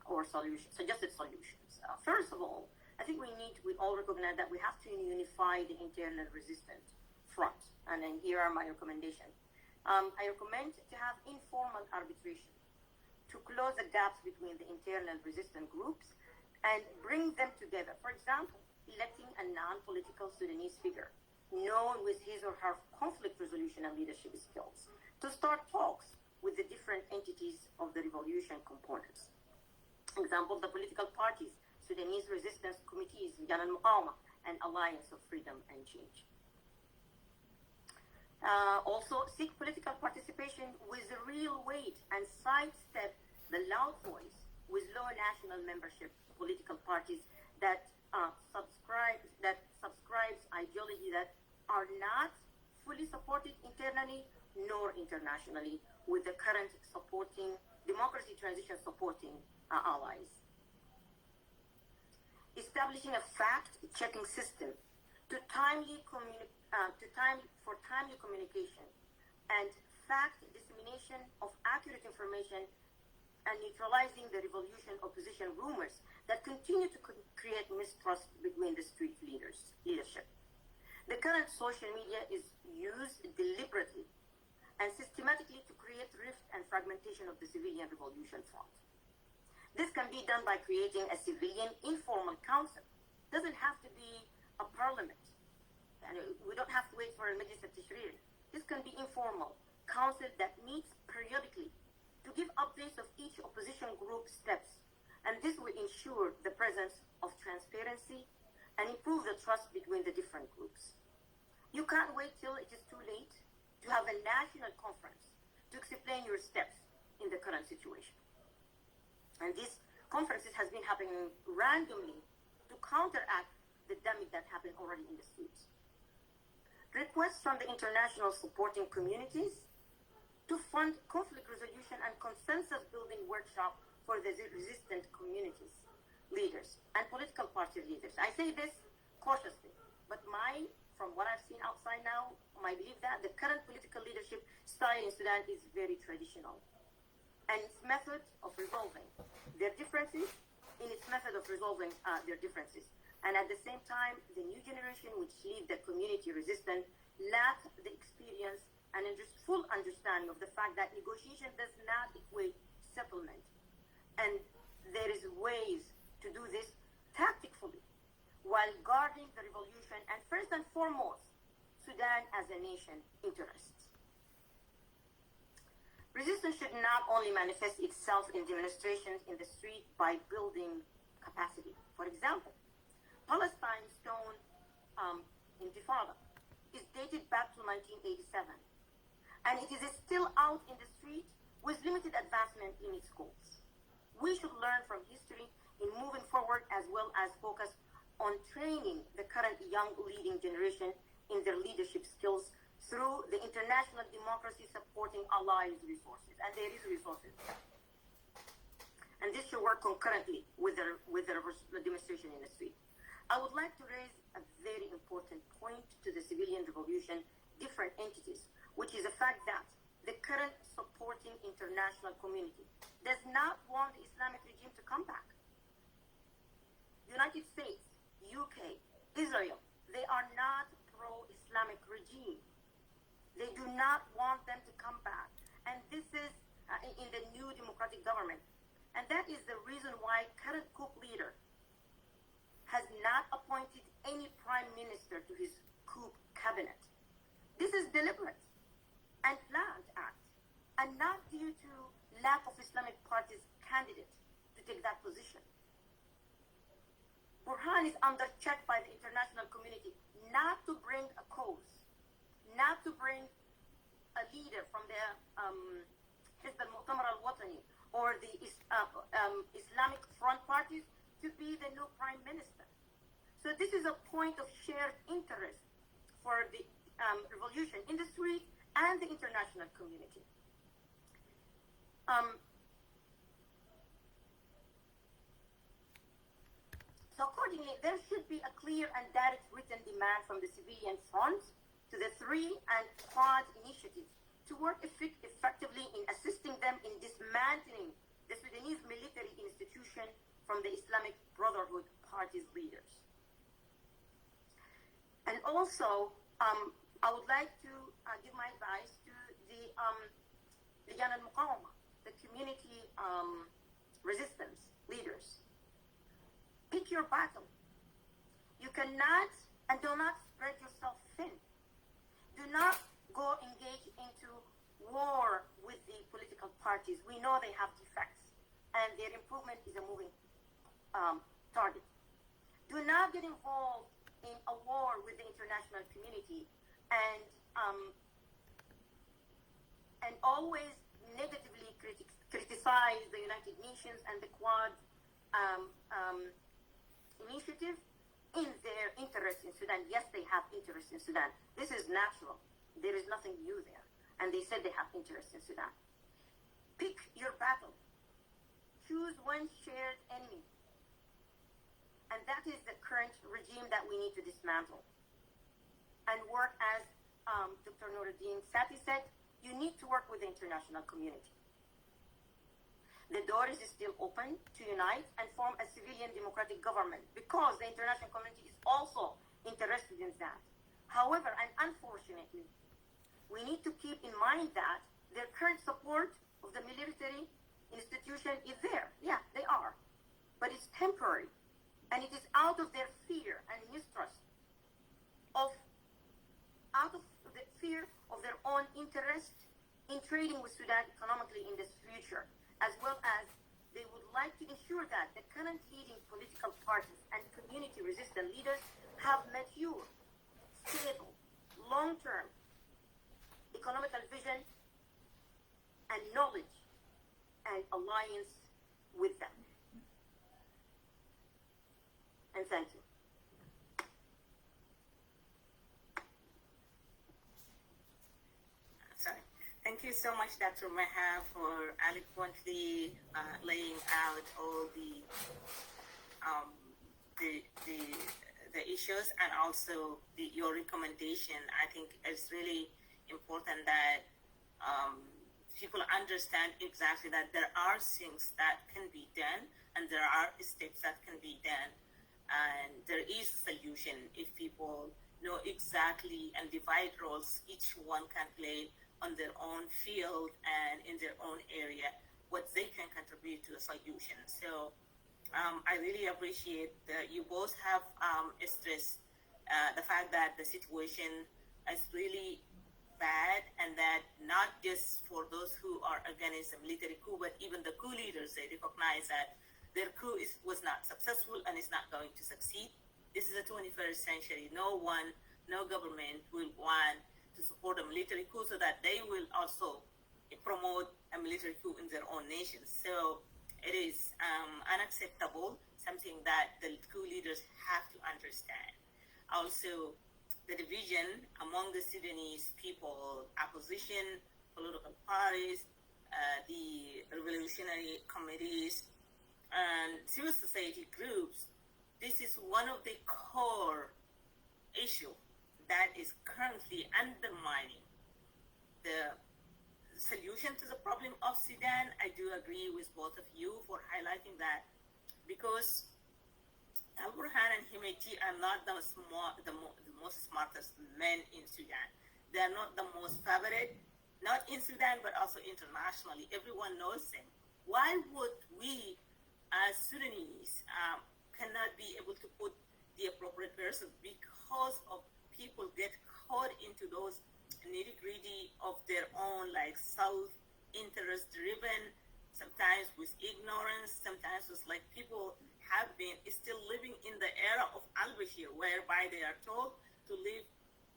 or suggested solutions. First of all, I think we all recognize that we have to unify the internal resistance front. And then here are my recommendations. I recommend to have informal arbitration to close the gaps between the internal resistant groups and bring them together. For example, electing a non-political Sudanese figure known with his or her conflict resolution and leadership skills to start talks with the different entities of the revolution components. Example, the political parties, Sudanese resistance committees, Al-Muqawma, and Alliance of Freedom and Change. Also, seek political participation with real weight and sidestep the loud voice with low national membership political parties that subscribes ideology that are not fully supported internally nor internationally with the current supporting democracy transition supporting allies. Establishing a fact-checking system for timely communication and fact dissemination of accurate information and neutralizing the revolution opposition rumors that continue to create mistrust between the street leadership. The current social media is used deliberately and systematically to create rift and fragmentation of the civilian revolution front. This can be done by creating a civilian informal council. It doesn't have to be a parliament. And we don't have to wait for a Majlis al-Tashrir. This can be informal council that meets periodically to give updates of each opposition group's steps And this will ensure the presence of transparency and improve the trust between the different groups. You can't wait till it is too late to have a national conference to explain your steps in the current situation. And these conferences has been happening randomly to counteract the damage that happened already in the streets. Requests from the international supporting communities to fund conflict resolution and consensus building workshop for the resistant communities, leaders, and political party leaders. I say this cautiously, but from what I've seen outside now, my belief that the current political leadership style in Sudan is very traditional. And its method of resolving their differences, And at the same time, the new generation which lead the community resistant lack the experience and full understanding of the fact that negotiation does not equate settlement. And there is ways to do this tactfully while guarding the revolution and first and foremost, Sudan as a nation interests. Resistance should not only manifest itself in demonstrations in the street by building capacity. For example, Palestine's stone intifada is dated back to 1987, and it is still out in the street with limited advancement in its goals. We should learn from history in moving forward as well as focus on training the current young leading generation in their leadership skills through the international democracy supporting allies resources, and there is resources. And this should work concurrently with the demonstration in the street. I would like to raise a very important point to the civilian revolution, different entities, which is the fact that the current supporting international community does not want the Islamic regime to come back. United States, UK, Israel, they are not pro-Islamic regime. They do not want them to come back. And this is in the new democratic government. And that is the reason why current Coup leader has not appointed any prime minister to his Coup cabinet. This is deliberate and planned act, and not due to lack of Islamic parties candidate to take that position. Burhan is under check by the international community not to bring a cause, not to bring a leader from the Hizb al-Mu'tamar al-Watani or the Islamic Front parties to be the new prime minister. So this is a point of shared interest for the revolution in the street and the international community. So accordingly, there should be a clear and direct written demand from the civilian front to the 3 and Quad initiatives to work effectively in assisting them in dismantling the Sudanese military institution from the Islamic Brotherhood party's leaders. And also, I would like to give my advice to the Lijan al-Muqawama, the community resistance leaders. Pick your battle. You cannot and do not spread yourself thin. Do not go engage into war with the political parties. We know they have defects, and their improvement is a moving target. Do not get involved in a war with the international community and always negatively criticize the United Nations and the Quad initiative in their interest in Sudan. Yes, they have interest in Sudan. This is natural. There is nothing new there. And they said they have interest in Sudan. Pick your battle. Choose one shared enemy. And that is the current regime that we need to dismantle. And work as Dr. Nureldin Satti said, you need to work with the international community. The door is still open to unite and form a civilian democratic government because the international community is also interested in that. However, and unfortunately, we need to keep in mind that their current support of the military institution is there. Yeah, they are. But it's temporary. And it is out of their fear and mistrust out of the fear of their own interest in trading with Sudan economically in the future, as well as they would like to ensure that the current leading political parties and community-resistant leaders have mature, stable, long-term economical vision and knowledge and alliance with them. And thank you. Sorry. Thank you so much, Dr. Maha, for eloquently laying out all the issues and also your recommendation. I think it's really important that people understand exactly that there are things that can be done and there are steps that can be done, and there is a solution if people know exactly and divide roles each one can play on their own field and in their own area, what they can contribute to a solution. So I really appreciate that you both have stressed the fact that the situation is really bad, and that not just for those who are against a military coup, but even the coup leaders, they recognize that their coup was not successful and is not going to succeed. This is the 21st century. No one, no government will want to support a military coup so that they will also promote a military coup in their own nations. So it is unacceptable, something that the coup leaders have to understand. Also, the division among the Sudanese people, opposition, political parties, the revolutionary committees, and civil society groups, this is one of the core issues that is currently undermining the solution to the problem of Sudan. I do agree with both of you for highlighting that, because Al-Burhan and Himeti are not the most smartest men in Sudan. They are not the most favored, not in Sudan, but also internationally. Everyone knows them. Why would we, as Sudanese, cannot be able to put the appropriate person because of people get caught into those nitty-gritty of their own, like self-interest driven, sometimes with ignorance, sometimes with like people have been still living in the era of al-Bashir, whereby they are told to live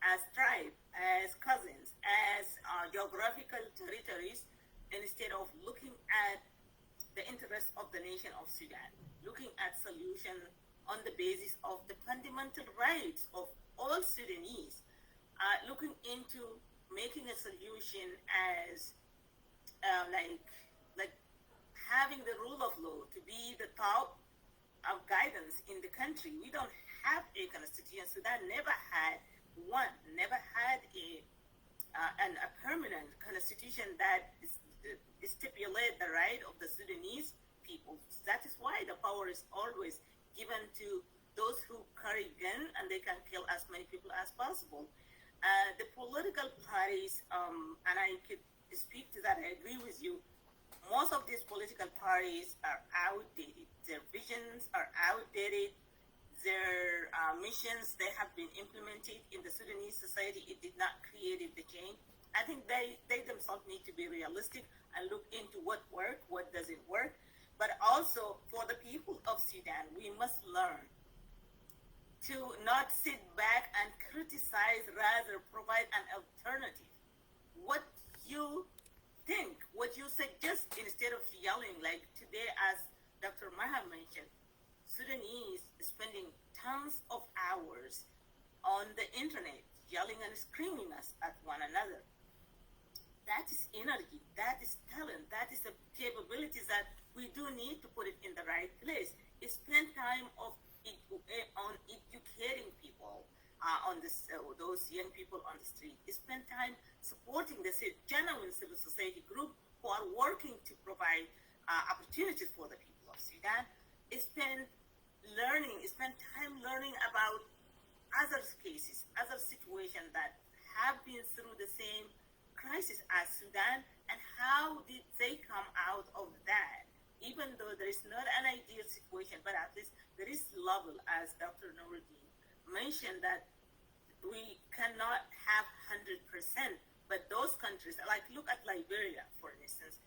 as tribe, as cousins, as geographical territories, instead of looking at the interests of the nation of Sudan, looking at solution on the basis of the fundamental rights of all Sudanese, looking into making a solution as like having the rule of law to be the top of guidance in the country. We don't have a constitution. Sudan never had one, never had a permanent constitution that stipulate the right of the Sudanese people. That is why the power is always given to those who carry gun and they can kill as many people as possible. The political parties, and I could speak to that, I agree with you, most of these political parties are outdated. Their visions are outdated. Their missions, they have been implemented in the Sudanese society. It did not create the change. I think they themselves need to be realistic and look into what works, what doesn't work. But also for the people of Sudan, we must learn to not sit back and criticize, rather provide an alternative. What you think, what you suggest, instead of yelling, like today, as Dr. Maha mentioned, Sudanese spending tons of hours on the internet, yelling and screaming at one another. That is energy, that is talent, that is the capabilities that we do need to put it in the right place. Spend time on educating people, on those young people on the street. Spend time supporting the genuine civil society group who are working to provide opportunities for the people of Sudan. Spend time learning about other cases, other situations that have been through the same crisis as Sudan, and how did they come out of that? Even though there is not an ideal situation, but at least there is level, as Dr. Nureldin mentioned, that we cannot have 100%, but those countries, like look at Liberia, for instance.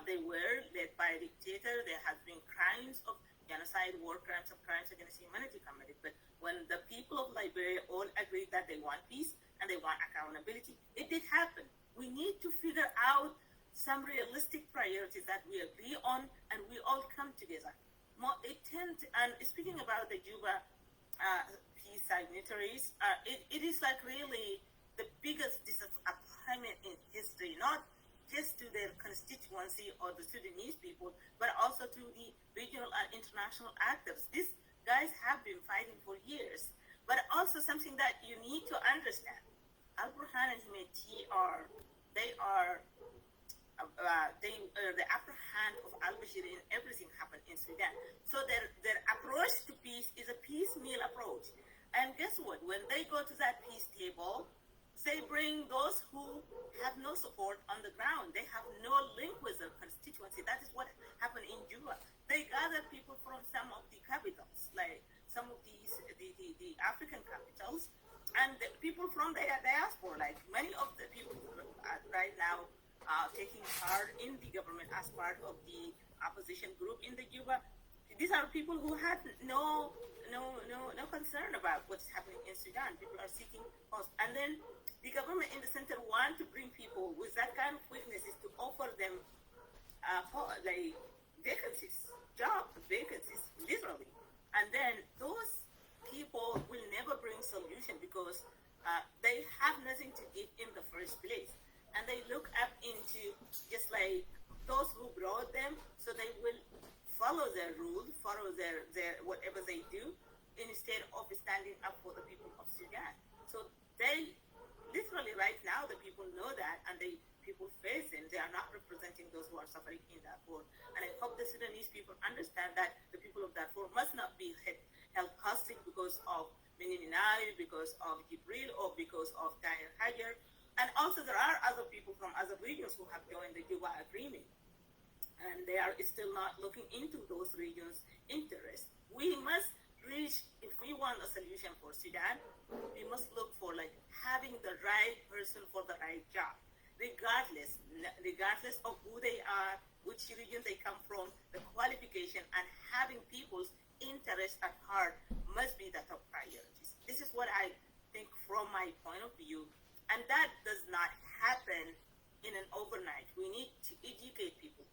They were led by a dictator. There has been crimes of genocide, war crimes, of crimes against humanity committed. But when the people of Liberia all agreed that they want peace and they want accountability, it did happen. We need to figure out some realistic priorities that we agree on and we all come together. And speaking about the Juba peace signatories, it is like really the biggest disappointment in history, not just to their constituency or the Sudanese people, but also to the regional and international actors. These guys have been fighting for years. But also something that you need to understand, Al-Burhan and Himeti they are the upper hand of al-Bashir in everything happened in Sudan. So their approach to peace is a piecemeal approach. And guess what? When they go to that peace table, they bring those who have no support on the ground. They have no link with their constituency. That is what happened in Juba. They gather people from some of the capitals, like some of the African capitals, and the people from the diaspora, like many of the people right now taking part in the government as part of the opposition group in the Juba. These are people who had no concern about what's happening in Sudan. People are seeking posts. And then the government in the center want to bring people with that kind of weaknesses to offer them like vacancies, job vacancies, literally. And then those people will never bring solution because they have nothing to give in the first place. And they look up into just like those who brought them, so they will follow their rules, follow their whatever they do, instead of standing up for the people of Sudan. So they literally right now the people know that, and people face them. They are not representing those who are suffering in Darfur. And I hope the Sudanese people understand that the people of Darfur must not be held hostage because of Mininawi, because of Jibril, or because of Tahir Hajar. And also there are other people from other regions who have joined the Juba agreement. And they are still not looking into those regions' interests. We must reach, if we want a solution for Sudan, we must look for like having the right person for the right job, regardless of who they are, which region they come from, the qualification, and having people's interests at heart must be the top priorities. This is what I think from my point of view. And that does not happen in an overnight. We need to educate people.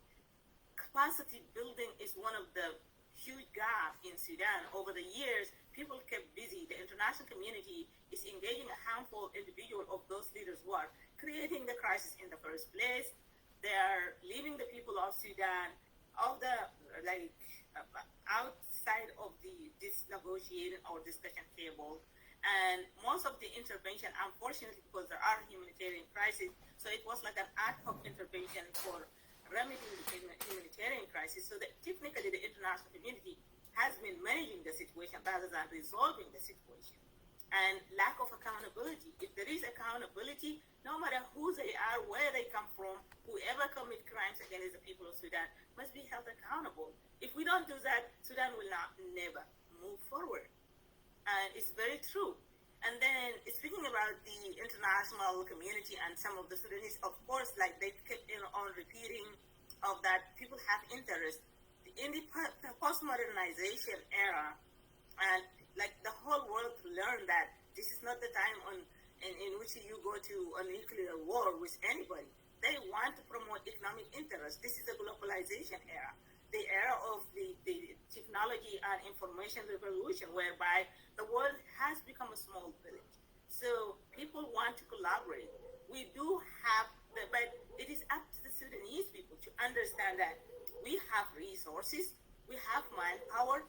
Capacity building is one of the huge gaps in Sudan. Over the years, people kept busy. The international community is engaging a handful of individuals of those leaders who are creating the crisis in the first place. They are leaving the people of Sudan outside of this negotiating or discussion table. And most of the intervention, unfortunately, because there are humanitarian crises, so it was like an ad hoc intervention for remedying the humanitarian crisis. So that technically the international community has been managing the situation rather than resolving the situation. And lack of accountability. If there is accountability, no matter who they are, where they come from, whoever commit crimes against the people of Sudan must be held accountable. If we don't do that, Sudan will never move forward. And it's very true. And then speaking about the international community and some of the Sudanese, of course, like they kept on repeating of that people have interest in the post-modernization era, and like the whole world learned that this is not the time in which you go to a nuclear war with anybody. They want to promote economic interest. This is a globalization era. The era of the technology and information revolution, whereby the world has become a small village. So people want to collaborate. We do have, but it is up to the Sudanese people to understand that we have resources, we have manpower,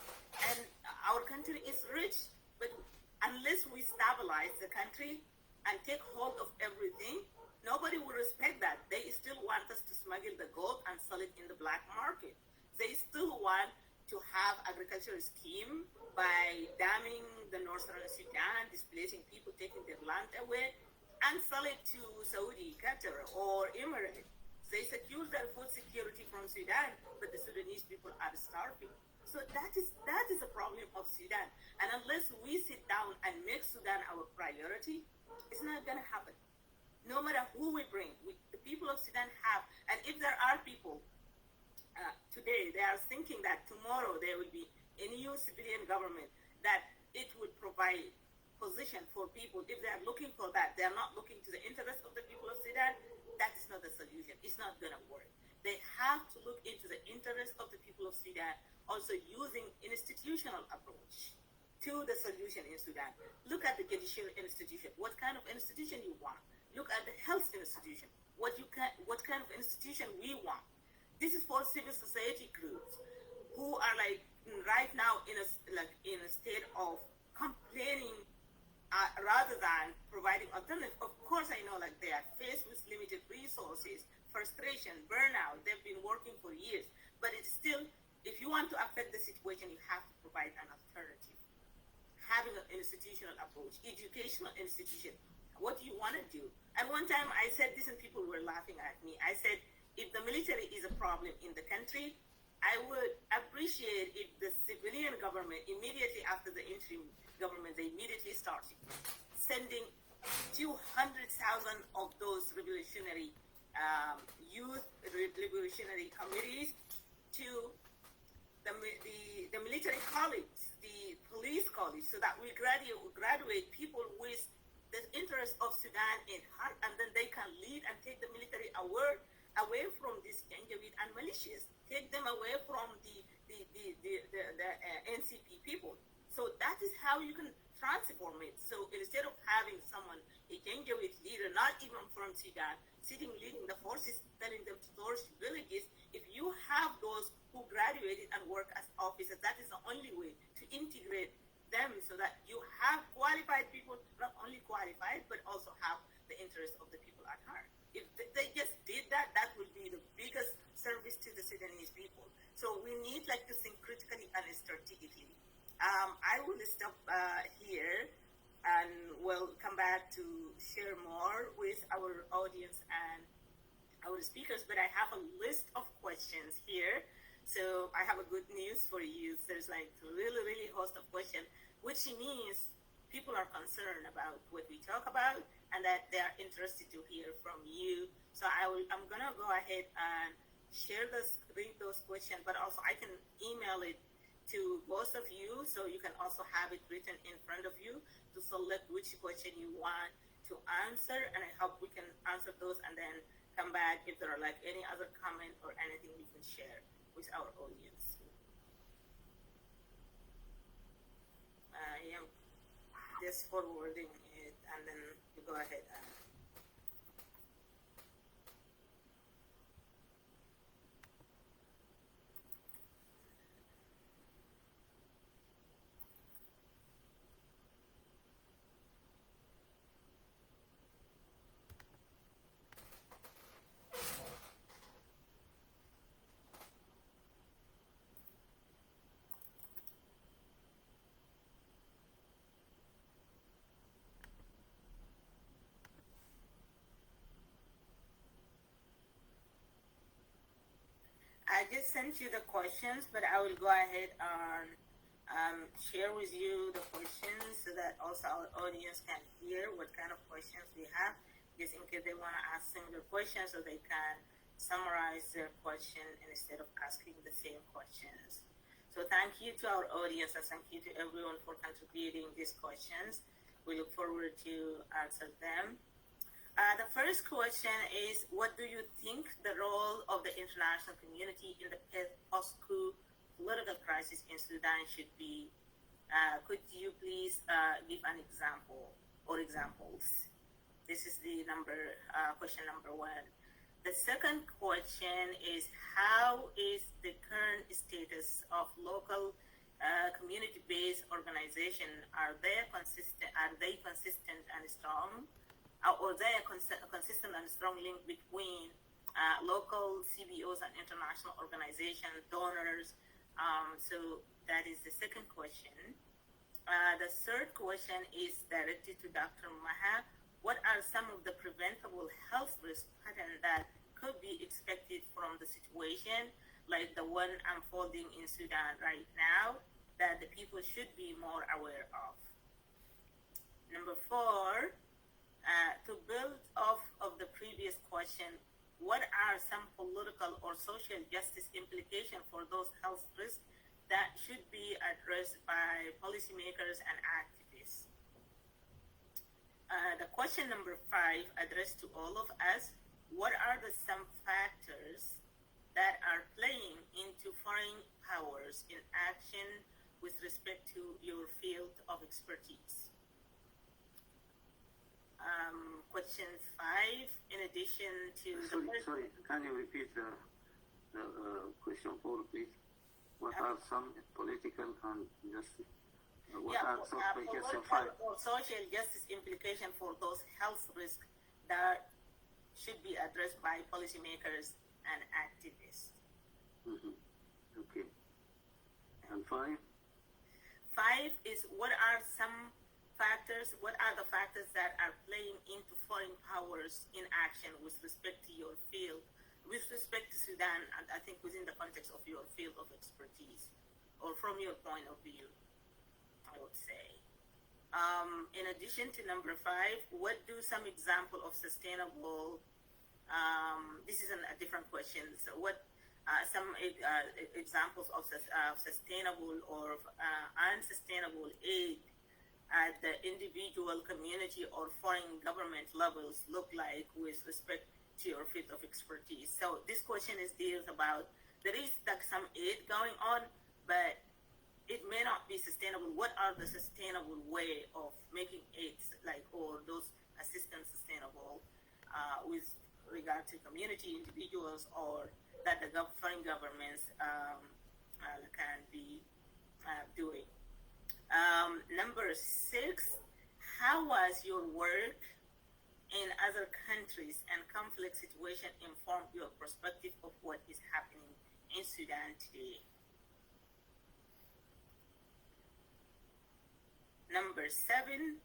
and our country is rich. But unless we stabilize the country and take hold of everything, nobody will respect that. They still want us to smuggle the gold and sell it in the black market. They still want to have agricultural scheme by damming the northern Sudan, displacing people, taking their land away, and sell it to Saudi, Qatar, or Emirates. They secure their food security from Sudan, but the Sudanese people are starving. So that is a problem of Sudan. And unless we sit down and make Sudan our priority, it's not going to happen. no matter who we bring, the people of Sudan have, and if there are people today, they are thinking that tomorrow there will be a new civilian government, that it would provide position for people. If they are looking for that, they are not looking to the interest of the people of Sudan, that is not the solution. It's not going to work. They have to look into the interest of the people of Sudan, also using institutional approach to the solution in Sudan. Look at the judicial institution. What kind of institution you want? Look at the health institution. What kind of institution we want? This is for civil society groups who are like right now in a state of complaining rather than providing alternatives. Of course, I know like they are faced with limited resources, frustration, burnout. They've been working for years, but it's still, if you want to affect the situation, you have to provide an alternative. Having an institutional approach, educational institution. What do you want to do? And one time I said this and people were laughing at me. I said, if the military is a problem in the country, I would appreciate if the civilian government, immediately after the interim government, they immediately started sending 200,000 of those revolutionary youth, revolutionary committees to the military college, the police college, so that we graduate people with the interest of Sudan in heart, and then they can lead and take the military away from these Janjaweed and militias, take them away from the NCP people. So that is how you can transform it. So instead of having someone, a Janjaweed leader, not even from Sudan, sitting leading the forces, telling them to torch villages, if you have those who graduated and work as officers, that is the only way to integrate them so that you have qualified people, not only qualified, but also have the interest of the people at heart. If they just did that, that would be the biggest service to the Sudanese people. So we need like to think critically and strategically. I will stop here and we'll come back to share more with our audience and our speakers, but I have a list of questions here. So I have a good news for you. There's like really host of questions, which means people are concerned about what we talk about and that they are interested to hear from you. So I'm gonna go ahead and read those questions, but also I can email it to both of you, so you can also have it written in front of you to select which question you want to answer, and I hope we can answer those and then come back if there are like any other comment or anything we can share with our audience. I am just forwarding it, and then you go ahead and I just sent you the questions, but I will go ahead and share with you the questions so that also our audience can hear what kind of questions we have, just in case they want to ask similar questions so they can summarize their question instead of asking the same questions. So thank you to our audience and thank you to everyone for contributing these questions. We look forward to answer them. The first question is, what do you think the role of the international community in the post-coup political crisis in Sudan should be? Could you please give an example or examples? This is the question number one. The second question is, how is the current status of local community-based organization? Are they consistent and strong? Or there a consistent and strong link between local CBOs and international organizations, donors? So that is the second question. The third question is directed to Dr. Maha. What are some of the preventable health risk patterns that could be expected from the situation, like the one unfolding in Sudan right now, that the people should be more aware of? Number four, to build off question, what are some political or social justice implications for those health risks that should be addressed by policymakers and activists? The question number 5, addressed to all of us, what are some factors that are playing into foreign powers in action with respect to your field of expertise? Question 5, in addition to Sorry, can you repeat the question 4, please? What are some political and justice? What are some political or social justice implications for those health risks that should be addressed by policymakers and activists? Okay. And 5? 5 is what are the factors that are playing into foreign powers in action with respect to your field, with respect to Sudan, and I think within the context of your field of expertise, or from your point of view, I would say. In addition to number 5, what do some example of sustainable, this is a different question, so what some examples of sustainable or unsustainable aid at the individual, community, or foreign government levels look like with respect to your field of expertise? So this question deals about, there is like some aid going on, but it may not be sustainable. What are the sustainable way of making aid, like, or those assistance sustainable with regard to community, individuals, or that the foreign governments can be doing? Number 6, how was your work in other countries and conflict situation inform your perspective of what is happening in Sudan today? Number 7,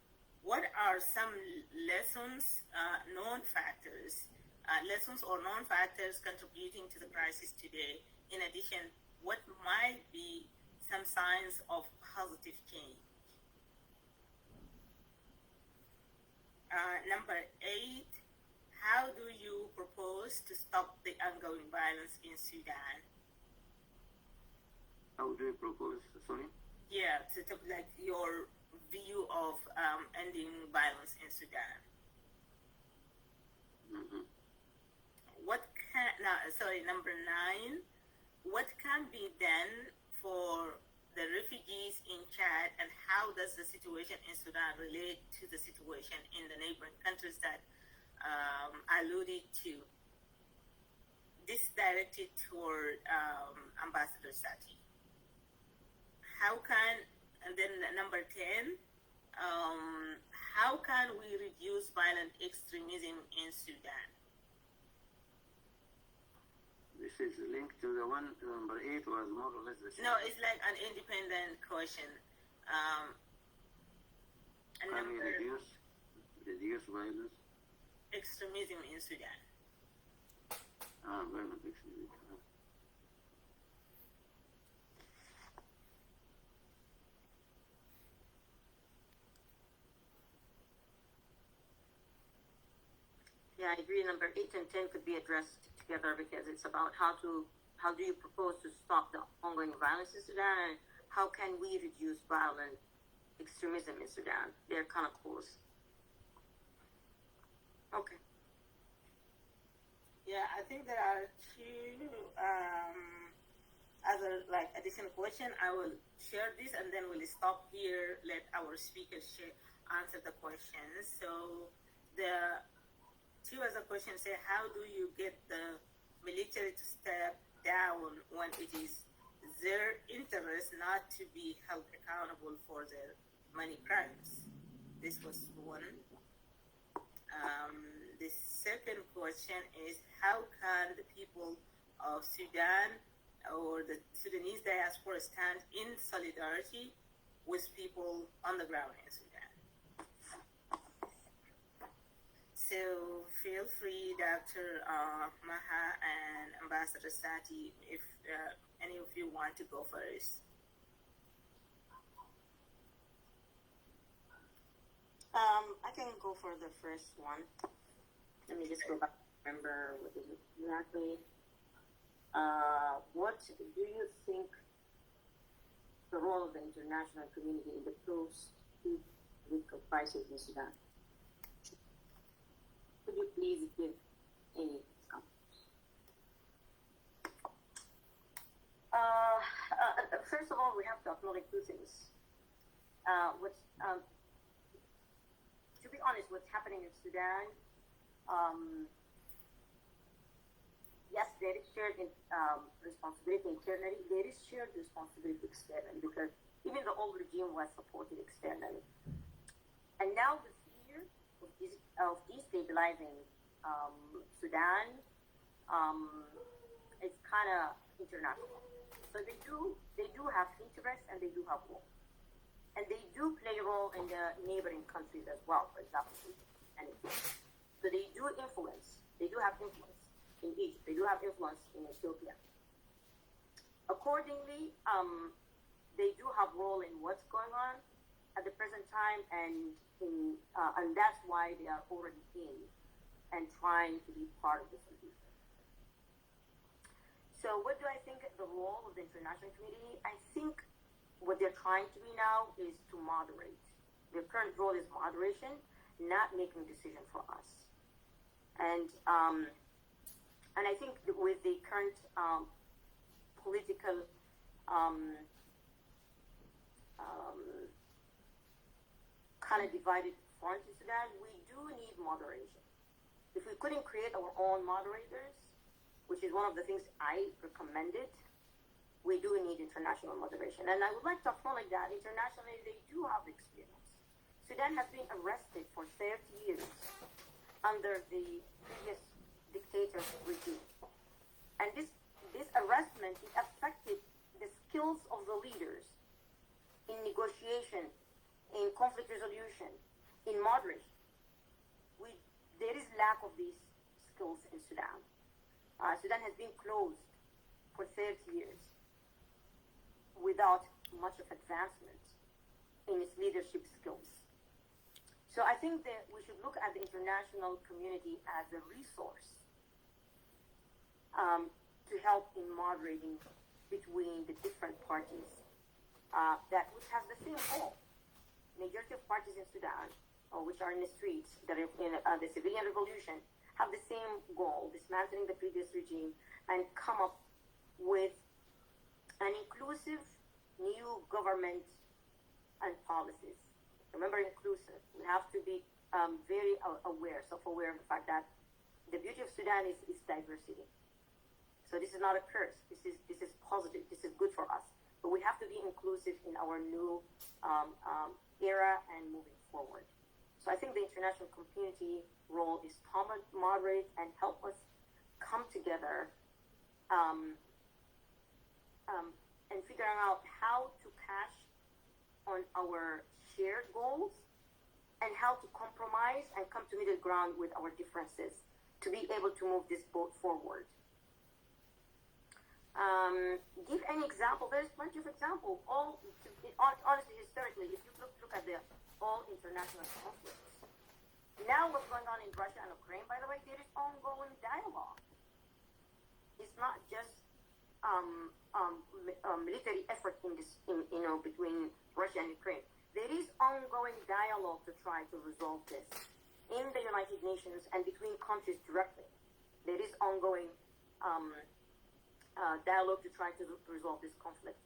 what are some lessons, known factors, lessons or known factors contributing to the crisis today? In addition, what might be some signs of positive change? Number 8, how do you propose to stop the ongoing violence in Sudan? How do you propose, sorry? Yeah, to like your view of ending violence in Sudan. Number 9, what can be done for the refugees in Chad, and how does the situation in Sudan relate to the situation in the neighboring countries that alluded to? This directed toward Ambassador Satti. And then number 10, how can we reduce violent extremism in Sudan? This is linked to the one, number 8 was more or less the same. No, it's like an independent question. Can we reduce violence? Extremism in Sudan. Violent extremism. Yeah, I agree. Number 8 and 10 could be addressed together because it's about how do you propose to stop the ongoing violence in Sudan, and how can we reduce violent extremism in Sudan? They're kind of close. Okay. Yeah, I think there are 2 other additional questions. I will share this and then we'll stop here, let our speakers answer the questions. So the 2 other questions say, how do you get the military to step down when it is their interest not to be held accountable for their money crimes? This was one. The second question is, how can the people of Sudan or the Sudanese diaspora stand in solidarity with people on the ground in Sudan? So feel free, Dr. Maha and Ambassador Satti, if any of you want to go first. I can go for the first one. Let me just go back to remember what is it exactly. What do you think the role of the international community in the post-political crisis in Sudan? Could you please give any examples? First of all, we have to acknowledge two things. To be honest, what's happening in Sudan, yes, there is shared responsibility internally. There is shared responsibility externally because even the old regime was supported externally. And now the fear of destabilizing Sudan is kind of international. So they do have interests and they do have role. And they do play a role in the neighboring countries as well, for example. So they do influence. They do have influence in Egypt. They do have influence in Ethiopia. Accordingly, they do have role in what's going on at the present time, and that's why they are already in and trying to be part of the solution. So what do I think the role of the international community? I think what they're trying to be now is to moderate. Their current role is moderation, not making decision for us. And I think with the current political kind of divided front in Sudan, we do need moderation. If we couldn't create our own moderators, which is one of the things I recommended, we do need international moderation. And I would like to acknowledge that internationally they do have experience. Sudan has been arrested for 30 years under the previous dictator's regime. And this arrestment, it affected the skills of the leaders in negotiation, in conflict resolution, in moderation. There is lack of these skills in Sudan. Sudan has been closed for 30 years without much of advancement in its leadership skills. So I think that we should look at the international community as a resource to help in moderating between the different parties which has the same goal. Majority of parties in Sudan, which are in the streets, that are in the civilian revolution, have the same goal, dismantling the previous regime and come up with an inclusive new government and policies. Remember, inclusive. We have to be very self-aware of the fact that the beauty of Sudan is diversity. So this is not a curse. This is positive. This is good for us. But we have to be inclusive in our new era and moving forward. So I think the international community role is to moderate and help us come together and figuring out how to cash on our shared goals and how to compromise and come to middle ground with our differences to be able to move this boat forward. Give any example. There's plenty of examples. Honestly, historically, if you look at all international conflicts, now what's going on in Russia and Ukraine, by the way, there is ongoing dialogue. It's not just military effort between Russia and Ukraine. There is ongoing dialogue to try to resolve this in the United Nations and between countries directly. There is ongoing dialogue to try to resolve this conflict.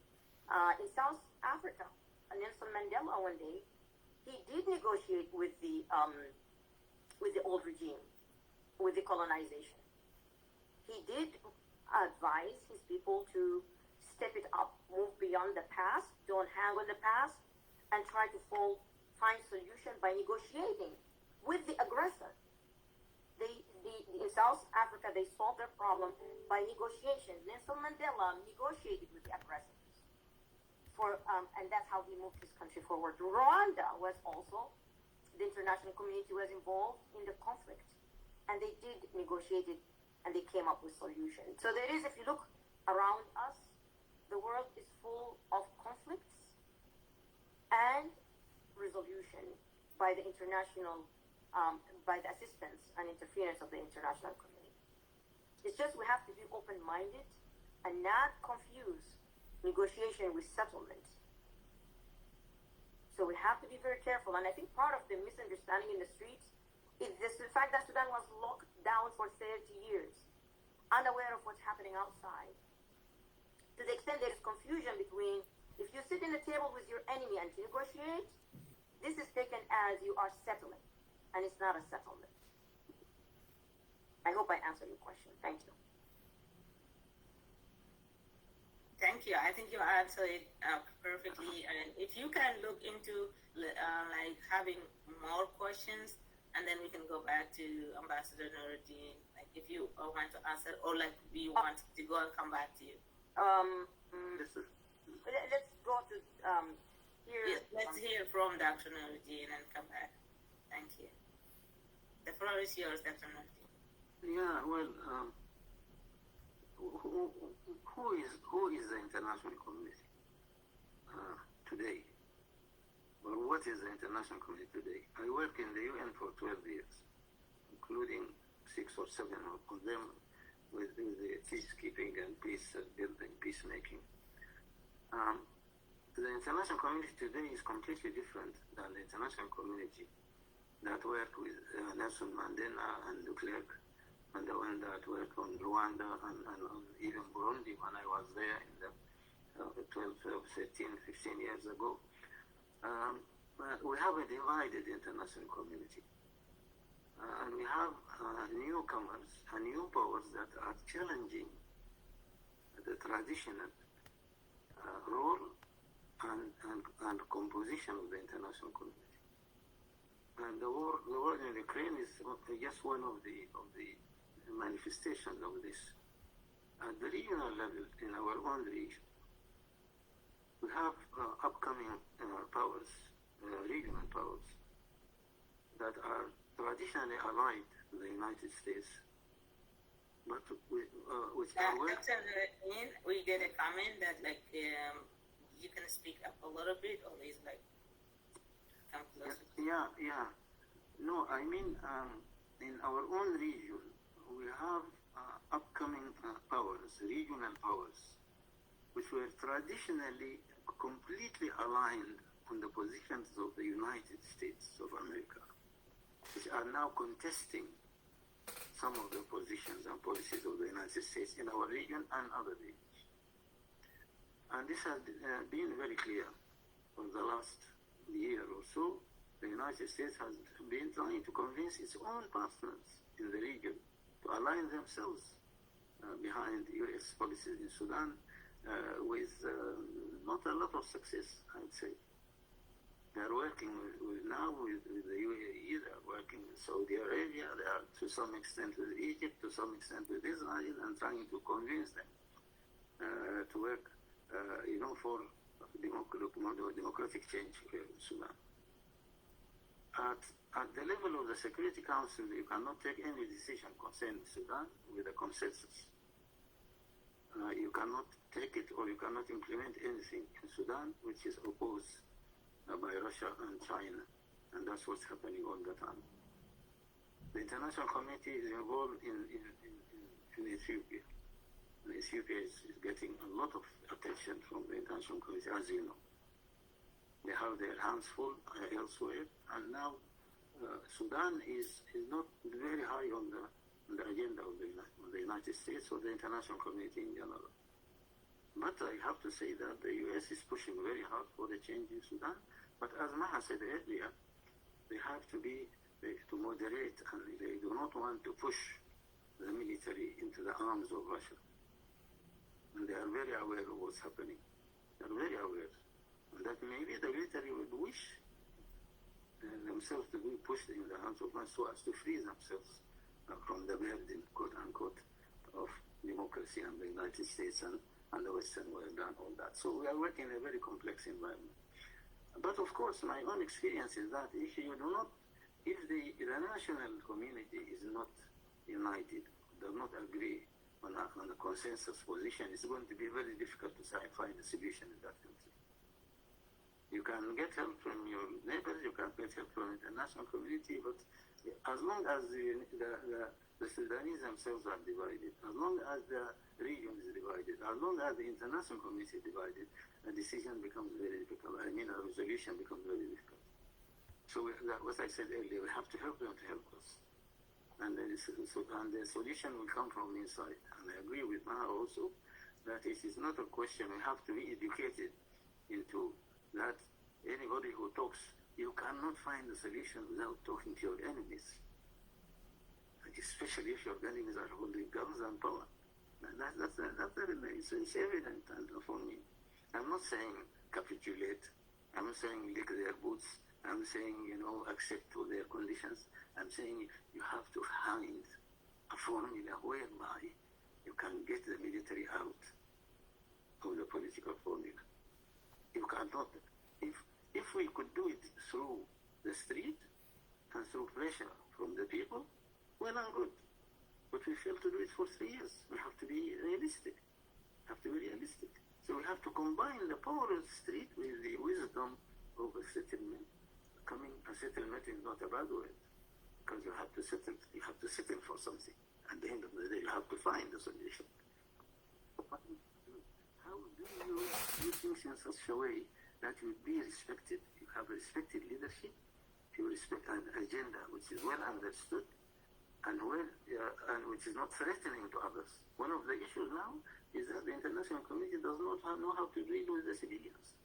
In South Africa, Nelson Mandela one day, he did negotiate with the old regime, with the colonization. He did advise his people to step it up, move beyond the past, don't hang on the past, and try to find solution by negotiating with the aggressor. In South Africa, they solved their problem by negotiation. Nelson Mandela negotiated with the aggressors, and that's how he moved his country forward. Rwanda was also, the international community was involved in the conflict, and they did negotiate it, and they came up with solutions. So there is, if you look around us, the world is full of conflicts and resolution by the international, by the assistance and interference of the international community. It's just we have to be open-minded and not confuse negotiation with settlement. So we have to be very careful. And I think part of the misunderstanding in the streets is the fact that Sudan was locked down for 30 years, unaware of what's happening outside. To the extent there is confusion between, if you sit in a table with your enemy and negotiate, this is taken as you are settling, and it's not a settlement. I hope I answered your question. Thank you. Thank you. I think you answered it perfectly. And if you can look into like having more questions, and then we can go back to Ambassador Nureldin. Like if you want to answer, or like we want to go and come back to you. Let's go to here. Yes, let's hear from Dr. Nureldin and come back. Thank you. The floor is yours, Dr. Nureldin. Yeah, well, who is the international community today? Or what is the international community today? I work in the UN for 12 years, including 6 or 7 of them with the peacekeeping and peace building, peacemaking. The international community today is completely different than the international community that worked with Nelson Mandela and de Klerk, and the one that worked on Rwanda and even Burundi when I was there in the 12, 13, 15 years ago. We have a divided international community. And we have newcomers and new powers that are challenging the traditional role and composition of the international community. And the war in Ukraine is just one of the manifestations of this. At the regional level, in our own region, we have upcoming powers, regional powers, that are traditionally allied to the United States, but which are Dr. Nureldin, we get a comment that like you can speak up a little bit, or is like come closer. Yeah. No, I mean in our own region we have upcoming powers, regional powers, which were traditionally completely aligned on the positions of the United States of America, which are now contesting some of the positions and policies of the United States in our region and other regions. And this has been very clear for the last year or so. The United States has been trying to convince its own partners in the region to align themselves behind U.S. policies in Sudan with not a lot of success, I'd say. They are working now with the UAE, they are working with Saudi Arabia, they are to some extent with Egypt, to some extent with Israel, and trying to convince them to work, for democratic change in Sudan. At the level of the Security Council, you cannot take any decision concerning Sudan with a consensus. You cannot take it, or you cannot implement anything in Sudan which is opposed by Russia and China, and that's what's happening all the time. The international community is involved in Ethiopia. And Ethiopia is getting a lot of attention from the international community, as you know. They have their hands full elsewhere, and now Sudan is not very high on the agenda of the United States or the international community in general. But I have to say that the U.S. is pushing very hard for the change in Sudan. But as Maha said earlier, they have to moderate, and they do not want to push the military into the arms of Russia. And they are very aware of what's happening. They are very aware. And that maybe the military would wish themselves to be pushed in the hands of Russia so as to free themselves from the burden, quote unquote, of democracy and the United States and the Western world and all that. So we are working in a very complex environment. But of course, my own experience is that if the international community is not united, does not agree on a consensus position, it's going to be very difficult to find a solution in that country. You can get help from your neighbors, you can get help from the international community, but as long as the Sudanese themselves are divided, as long as the region is divided, as long as the international community is divided, a decision becomes very difficult. I mean, a resolution becomes very difficult. So what I said earlier, we have to help them to help us. And the solution will come from inside. And I agree with Maha also that it is not a question, we have to be educated into that. Anybody who talks, you cannot find a solution without talking to your enemies. Especially if your enemies are holding guns and power. That's it's evident for me. I'm not saying capitulate. I'm not saying lick their boots. I'm saying, accept to their conditions. I'm saying you have to find a formula whereby you can get the military out of the political formula. You cannot. If we could do it through the street and through pressure from the people, well and good. But we failed to do it for 3 years. We have to be realistic. So we have to combine the power of the street with the wisdom of a settlement. A settlement is not a bad word, because you have to settle for something. At the end of the day, you have to find a solution. How do you do things in such a way that you would be respected? You have respected leadership, you respect an agenda which is well understood, and which is not threatening to others. One of the issues now is that the international community does not know how to deal with the civilians.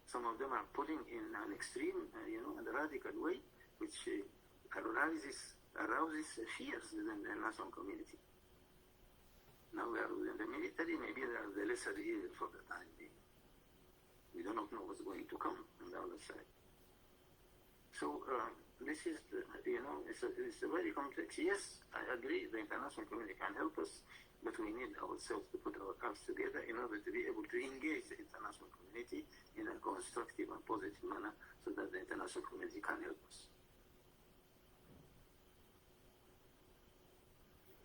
Some of them are putting in an extreme, and radical way, which arouses fears within the international community. Now we are within the military, maybe they are the lesser evil for the time being. We do not know what's going to come on the other side. So this is, it's a very complex. Yes, I agree, the international community can help us, but we need ourselves to put our hearts together in order to be able to engage the international community in a constructive and positive manner so that the international community can help us.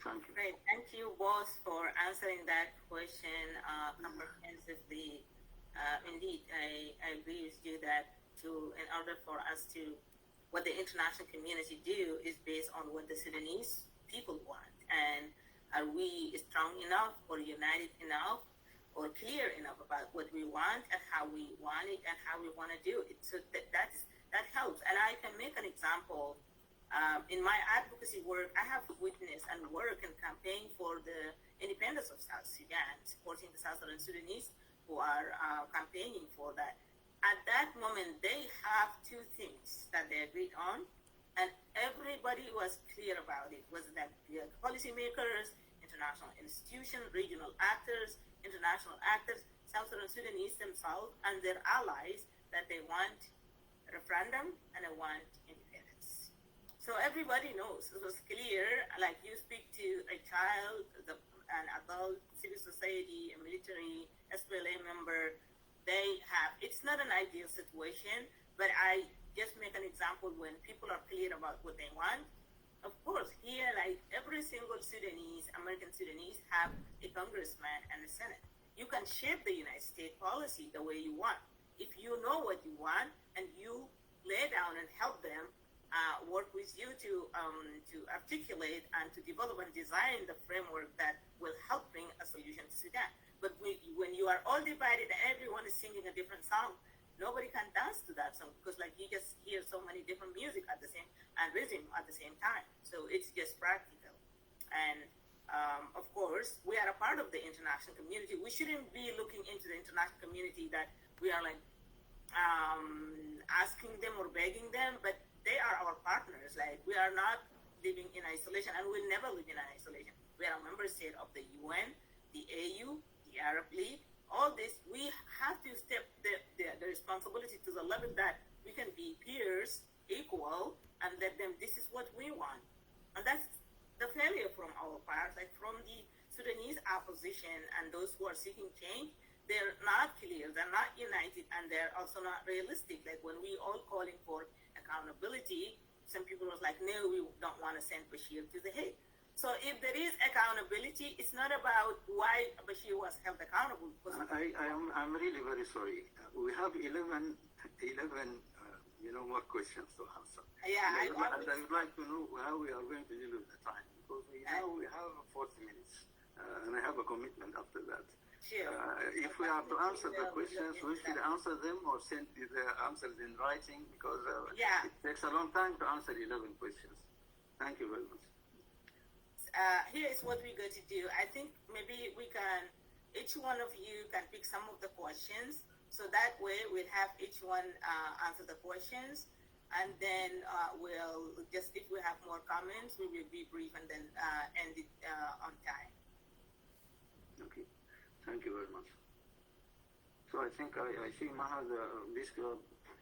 Thank you. Great. Thank you both for answering that question comprehensively. Indeed, I agree with you that in order for us to, what the international community do is based on what the Sudanese people want. And are we strong enough or united enough or clear enough about what we want and how we want it and how we want to do it? So that helps. And I can make an example. In my advocacy work, I have witnessed and worked and campaigned for the independence of South Sudan, supporting the South Sudanese who are campaigning for that. At that moment, they have two things that they agreed on, and everybody was clear about it. Was that the policymakers, international institutions, regional actors, international actors, South Sudanese themselves, and their allies, that they want a referendum and they want independence. So everybody knows. It was clear, like you speak to a child, an adult, civil society, a military, SPLA member, it's not an ideal situation, but I just make an example when people are clear about what they want. Of course, here, like every single Sudanese, American Sudanese, have a congressman and a Senate. You can shape the United States policy the way you want. If you know what you want and you lay down and help them work with you to articulate and to develop and design the framework that will help bring a solution to Sudan. But when you are all divided and everyone is singing a different song, nobody can dance to that song because you just hear so many different music at the same and rhythm at the same time. So it's just practical. And of course, we are a part of the international community. We shouldn't be looking into the international community that we are asking them or begging them, but they are our partners. We are not living in isolation, and we'll never live in isolation. We are a member state of the UN, the AU, the Arab League. All this, we have to step the responsibility to the level that we can be peers, equal, and let them, this is what we want. And that's the failure from our part, from the Sudanese opposition and those who are seeking change. They're not clear, they're not united, and they're also not realistic. When we all calling for accountability, some people was no, we don't want to send Bashir to the Hague. So if there is accountability, it's not about why Bashir was held accountable. I'm really very sorry. We have 11 more questions to answer. Yeah, I would like to know how we are going to deal with the time, because we have 40 minutes, and I have a commitment after that. Sure. If we are to answer the questions, we should answer them or send the answers in writing, because it takes a long time to answer 11 questions. Thank you very much. Here is what we're going to do. I think maybe each one of you can pick some of the questions. So that way we'll have each one answer the questions, and then we'll just, if we have more comments, we will be brief and then end it on time. Okay, thank you very much. So I think I see Maha, this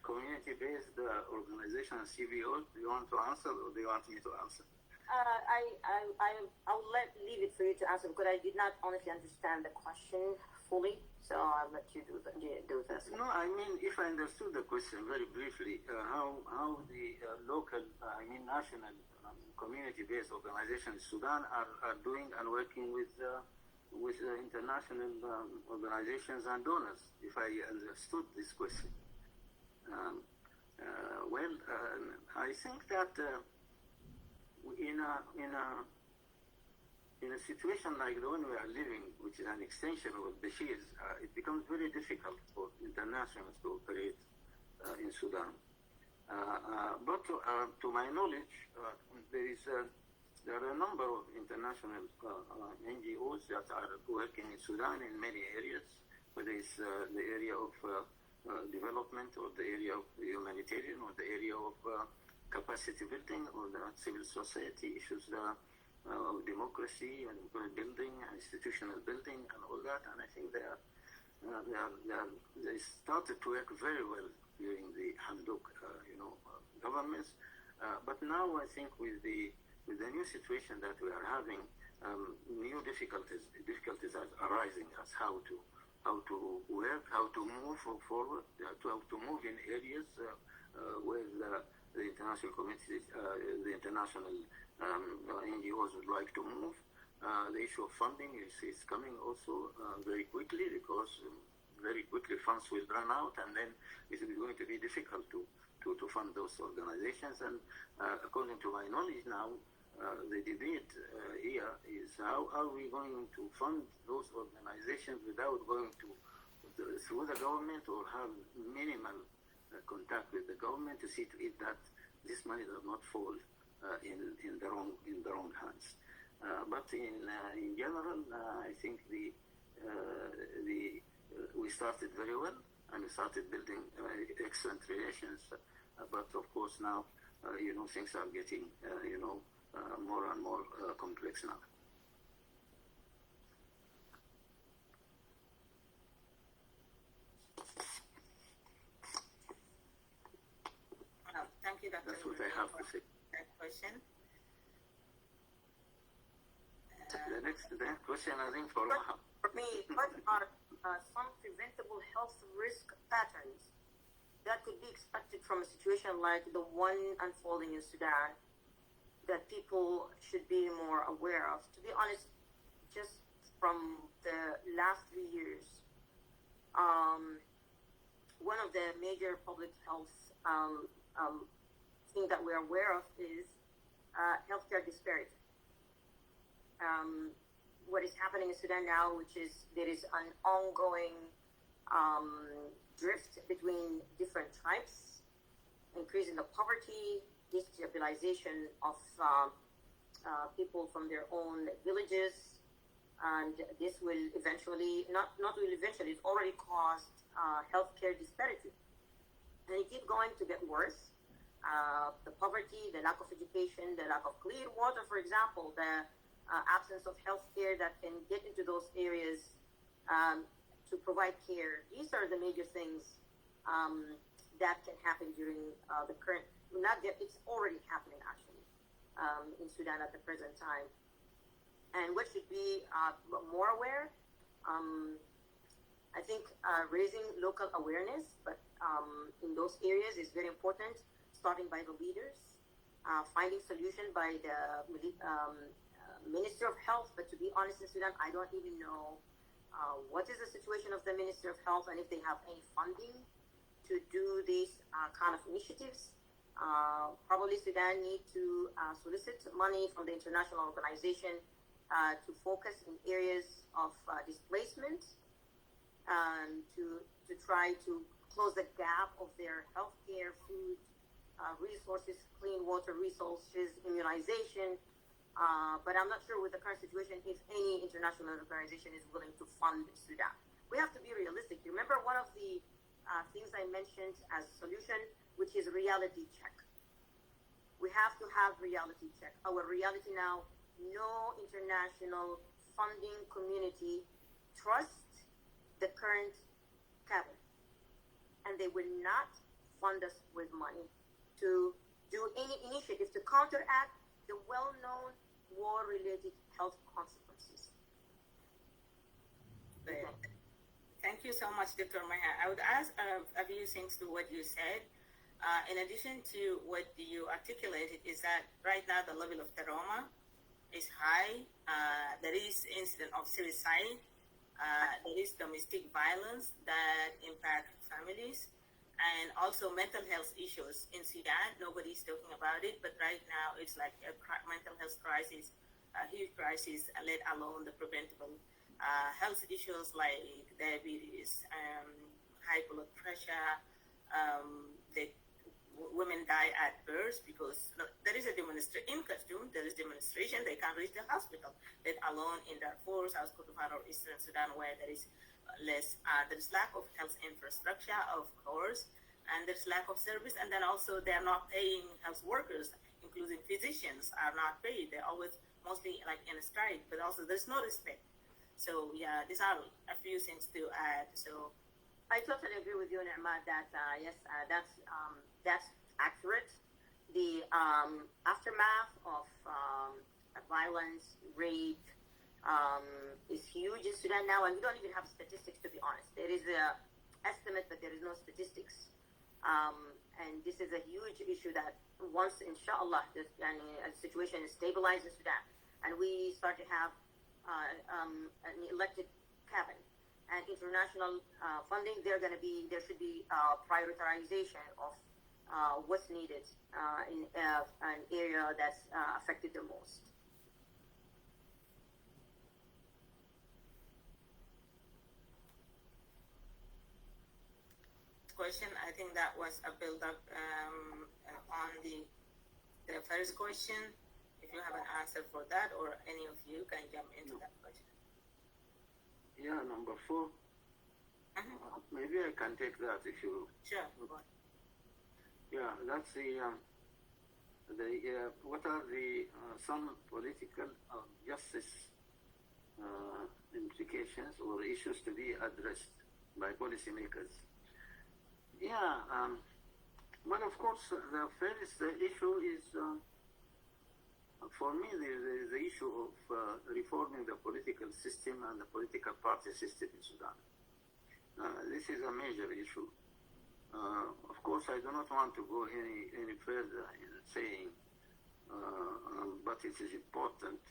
community-based organization, CBO, do you want to answer or do you want me to answer? I would leave it for you to answer, because I did not honestly understand the question fully. So I'll let you do this. No, I mean, if I understood the question very briefly, how the local, national community-based organizations in Sudan are doing and working with international organizations and donors, if I understood this question. I think that in a situation like the one we are living, which is an extension of Bashir's, it becomes very difficult for internationals to operate in Sudan. But to my knowledge, there are a number of international NGOs that are working in Sudan in many areas, whether it's the area of development, or the area of humanitarian, or the area of capacity building, or the civil society issues, of democracy and building, institutional building, and all that. And I think they started to work very well during the Hamdok, governments. But now I think with the new situation that we are having, new difficulties are arising as how to work, how to move forward, how to move in areas where the international communities, the international NGOs would like to move. The issue of funding is coming also very quickly, because very quickly funds will run out, and then it is going to be difficult to fund those organizations. And according to my knowledge now, the debate here is how are we going to fund those organizations without going through the government, or have minimal contact with the government, to see to it that this money does not fall in the wrong hands. But in general, I think we started very well, and we started building excellent relations. But of course now, things are getting more and more complex now. Thank you, Dr. That's what I have to say. That question. The next question, I think, for Maha. For me, what are some preventable health risk patterns that could be expected from a situation like the one unfolding in Sudan that people should be more aware of? To be honest, just from the last 3 years, one of the major public health thing that we're aware of is healthcare disparity. What is happening in Sudan now, which is there is an ongoing drift between different tribes, increase in the poverty, destabilization of people from their own villages, and this will eventually, it's already caused healthcare disparity. And it keeps going to get worse. The poverty, the lack of education, the lack of clean water, for example, the absence of healthcare that can get into those areas to provide care. These are the major things that can happen during the current, it's already happening actually in Sudan at the present time. And what should be more aware? I think raising local awareness, but in those areas is very important, starting by the leaders, finding solution by the Minister of Health. But to be honest, in Sudan, I don't even know what is the situation of the Minister of Health, and if they have any funding to do these kind of initiatives. Probably Sudan need to solicit money from the international organization to focus in areas of displacement, to try to close the gap of their healthcare, food, resources, clean water resources, immunization. But I'm not sure with the current situation if any international organization is willing to fund Sudan. We have to be realistic. Remember one of the things I mentioned as solution, which is reality check. We have to have reality check. Our reality now, no international funding community trusts the current cabinet, and they will not fund us with money to do any initiative to counteract the well-known war-related health consequences. Thank you so much, Dr. Maha. I would ask a few things to what you said. In addition to what you articulated, is that right now the level of trauma is high. There is incident of suicide. There is domestic violence that impact families, and also mental health issues in Sudan. Nobody's talking about it, but right now it's like a mental health crisis, a huge crisis, let alone the preventable health issues like diabetes, high blood pressure. The women die at birth because there is a demonstration in Khartoum. There is demonstration. They can't reach the hospital. Let alone in Darfur, South Kordofan, or Eastern Sudan, where there is less. There is lack of health infrastructure, of course, and there's lack of service. And then also they are not paying health workers, including physicians, are not paid. They're always mostly like in a strike. But also there's no respect. So yeah, these are a few things to add. So I totally agree with you, Niemat, that yes, that's accurate. The aftermath of violence, rape, is huge in Sudan now, and we don't even have statistics, to be honest. There is an estimate, but there is no statistics. And this is a huge issue that once, inshallah, the situation is stabilized in Sudan, and we start to have an elected cabinet and international funding, there should be prioritization of what's needed in an area that's affected the most. Question, I think that was a build-up on the first question. If you have an answer for that, or any of you can jump into that question. Yeah, number 4. Maybe I can take that if you. Sure. Yeah, that's what are the some political justice implications or issues to be addressed by policymakers? Yeah, well, of course, the first issue is, for me, the issue of reforming the political system and the political party system in Sudan. This is a major issue. Of course, I do not want to go any further in saying, but it is important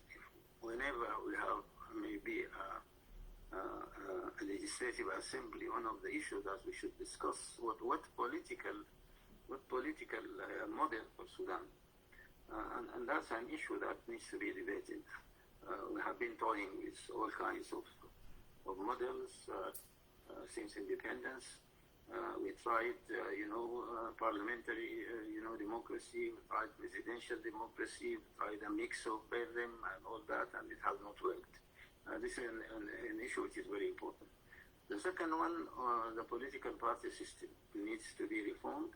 whenever we have maybe a legislative assembly, one of the issues that we should discuss what political model for Sudan, and that's an issue that needs to be debated. We have been toying with all kinds of models since independence. We tried, parliamentary, democracy. We tried presidential democracy. We tried a mix of them and all that, and it has not worked. This is an issue which is very important. The second one, the political party system needs to be reformed.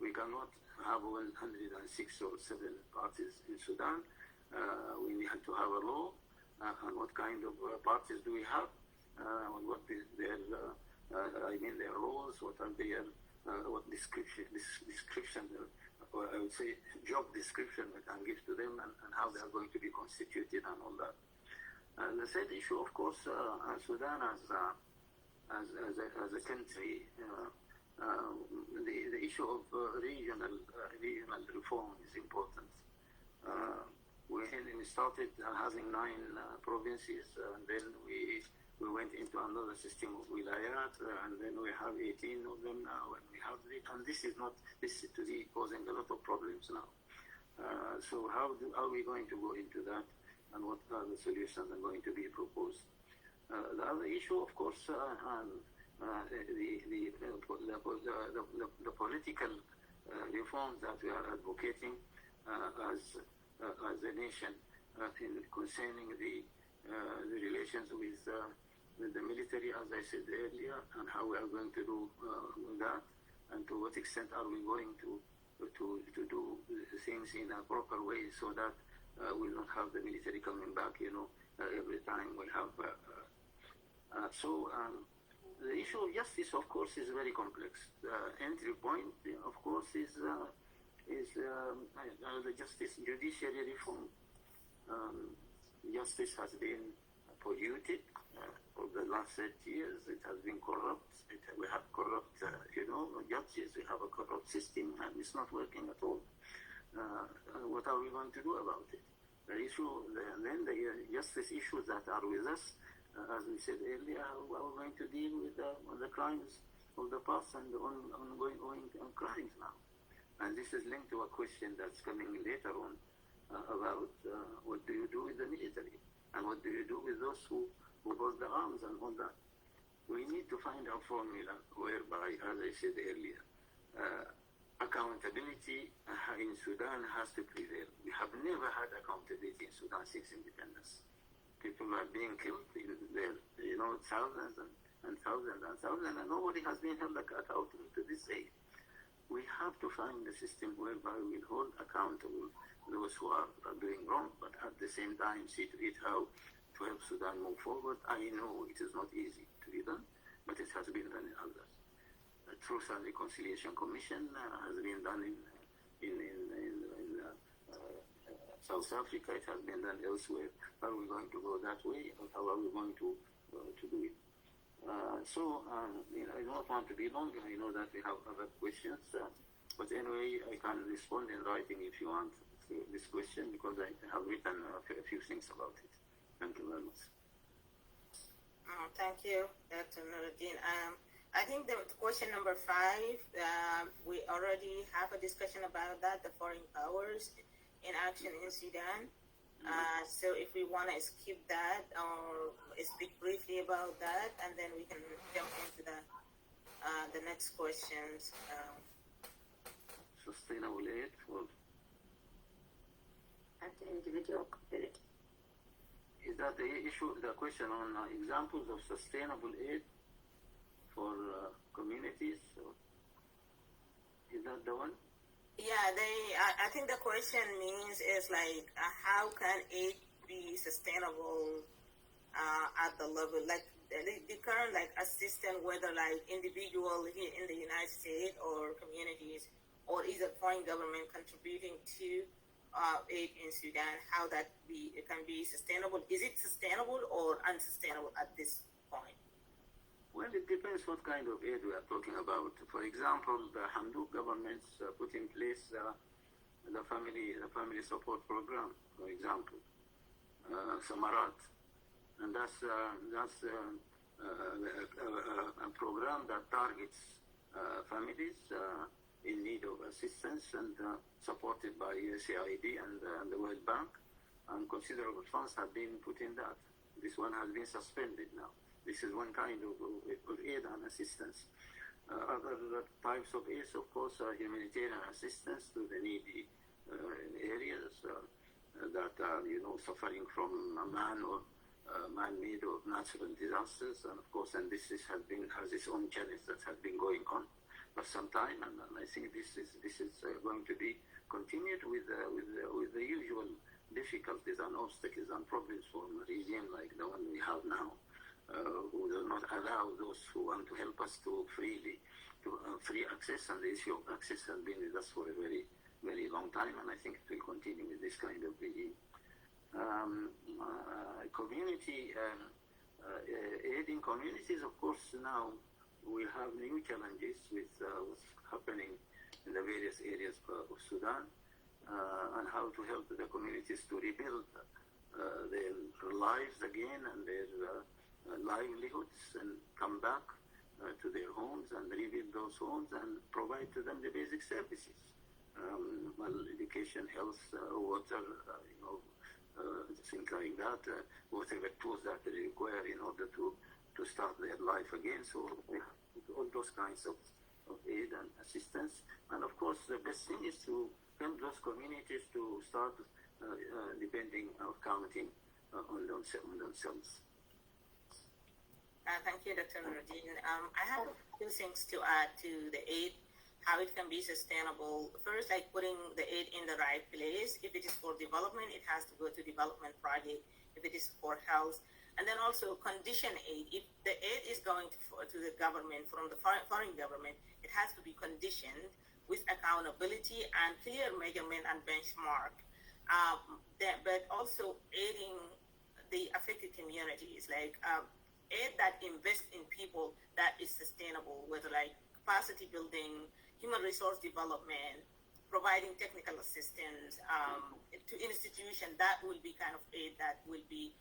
We cannot have 106 or 7 parties in Sudan. We need to have a law. And what kind of parties do we have? What is their, their roles? What are their, what description, or I would say job description we can give to them, and how they are going to be constituted and all that. And the third issue, of course, Sudan as a country, the issue of regional reform is important. We started having 9 provinces, and then we we went into another system of wilayat, and then we have 18 of them now, and we have and this is causing a lot of problems now. So how are we going to go into that, and what are the solutions are going to be proposed? The other issue, of course, the political reforms that we are advocating as a nation concerning the relations with the military, as I said earlier, and how we are going to do that, and to what extent are we going to do things in a proper way, so that we'll not have the military coming back, every time we have. The issue of justice, of course, is very complex. The entry point, of course, is the judiciary reform. Justice has been polluted for the last 30 years. It has been corrupt. We have corrupt, judges. We have a corrupt system, and it's not working at all. What are we going to do about it? The justice issues that are with us, as we said earlier, we are going to deal with the crimes of the past and the ongoing crimes now. And this is linked to a question that's coming later on about what do you do with the military, and what do you do with those who hold the arms and all that. We need to find a formula whereby, as I said earlier, accountability in Sudan has to prevail. We have never had accountability in Sudan since independence. People are being killed in there, thousands and thousands and thousands, and nobody has been held accountable to this day. We have to find a system whereby we hold accountable those who are doing wrong, but at the same time see to it how to help Sudan move forward. I know it is not easy to be done, but it has been done in others. The Truth and Reconciliation Commission has been done in South Africa. It has been done elsewhere. Are we going to go that way, or how are we going to do it? I don't want to be long. I know that we have other questions, but anyway, I can respond in writing if you want to this question, because I have written a few things about it. Thank you very much. Thank you, Dr. Nureldin. I think the question number 5, we already have a discussion about that, the foreign powers in action in Sudan. So if we want to skip that or speak briefly about that, and then we can jump into the next questions. Sustainable aid for at the individual community. Is that the issue, the question on examples of sustainable aid for communities? Is that the one? Yeah, I think the question means is like, how can aid be sustainable at the level, like the current assistance, whether individual here in the United States or communities, or is a foreign government contributing to aid in Sudan, how that it can be sustainable? Is it sustainable or unsustainable at this point? Well, it depends what kind of aid we are talking about. For example, the Hamdouk governments put in place the family support program, for example, Samarat, and that's a program that targets families in need of assistance, and supported by USAID and the World Bank, and considerable funds have been put in that. This one has been suspended now. This is one kind of aid and assistance. Other types of aid, of course, are humanitarian assistance to the needy areas that are, suffering from man-made or natural disasters, and of course, and this has its own challenge that has been going on for some time, and I think this is going to be continued with the usual difficulties and obstacles and problems for a regime like the one we have now. Who will not allow those who want to help us to free access, and the issue of access has been with us for a very, very long time, and I think it will continue with this kind of regime. Community aiding communities, of course, now we have new challenges with what's happening in the various areas of Sudan, and how to help the communities to rebuild their lives again, and their livelihoods and come back to their homes and rebuild those homes and provide to them the basic services. Well, education, health, water, things like that, whatever tools that they require in order to start their life again. So all those kinds of aid and assistance. And of course, the best thing is to help those communities to start depending or counting on themselves. Thank you, Dr. Nureldin. I have a few things to add to the aid, how it can be sustainable. First, like putting the aid in the right place. If it is for development, it has to go to development project. If it is for health, and then also condition aid. If the aid is going to the government from the foreign government, it has to be conditioned with accountability and clear measurement and benchmark. But also aiding the affected communities, like aid that invests in people that is sustainable, whether like capacity building, human resource development, providing technical assistance to institutions. That will be kind of aid that will be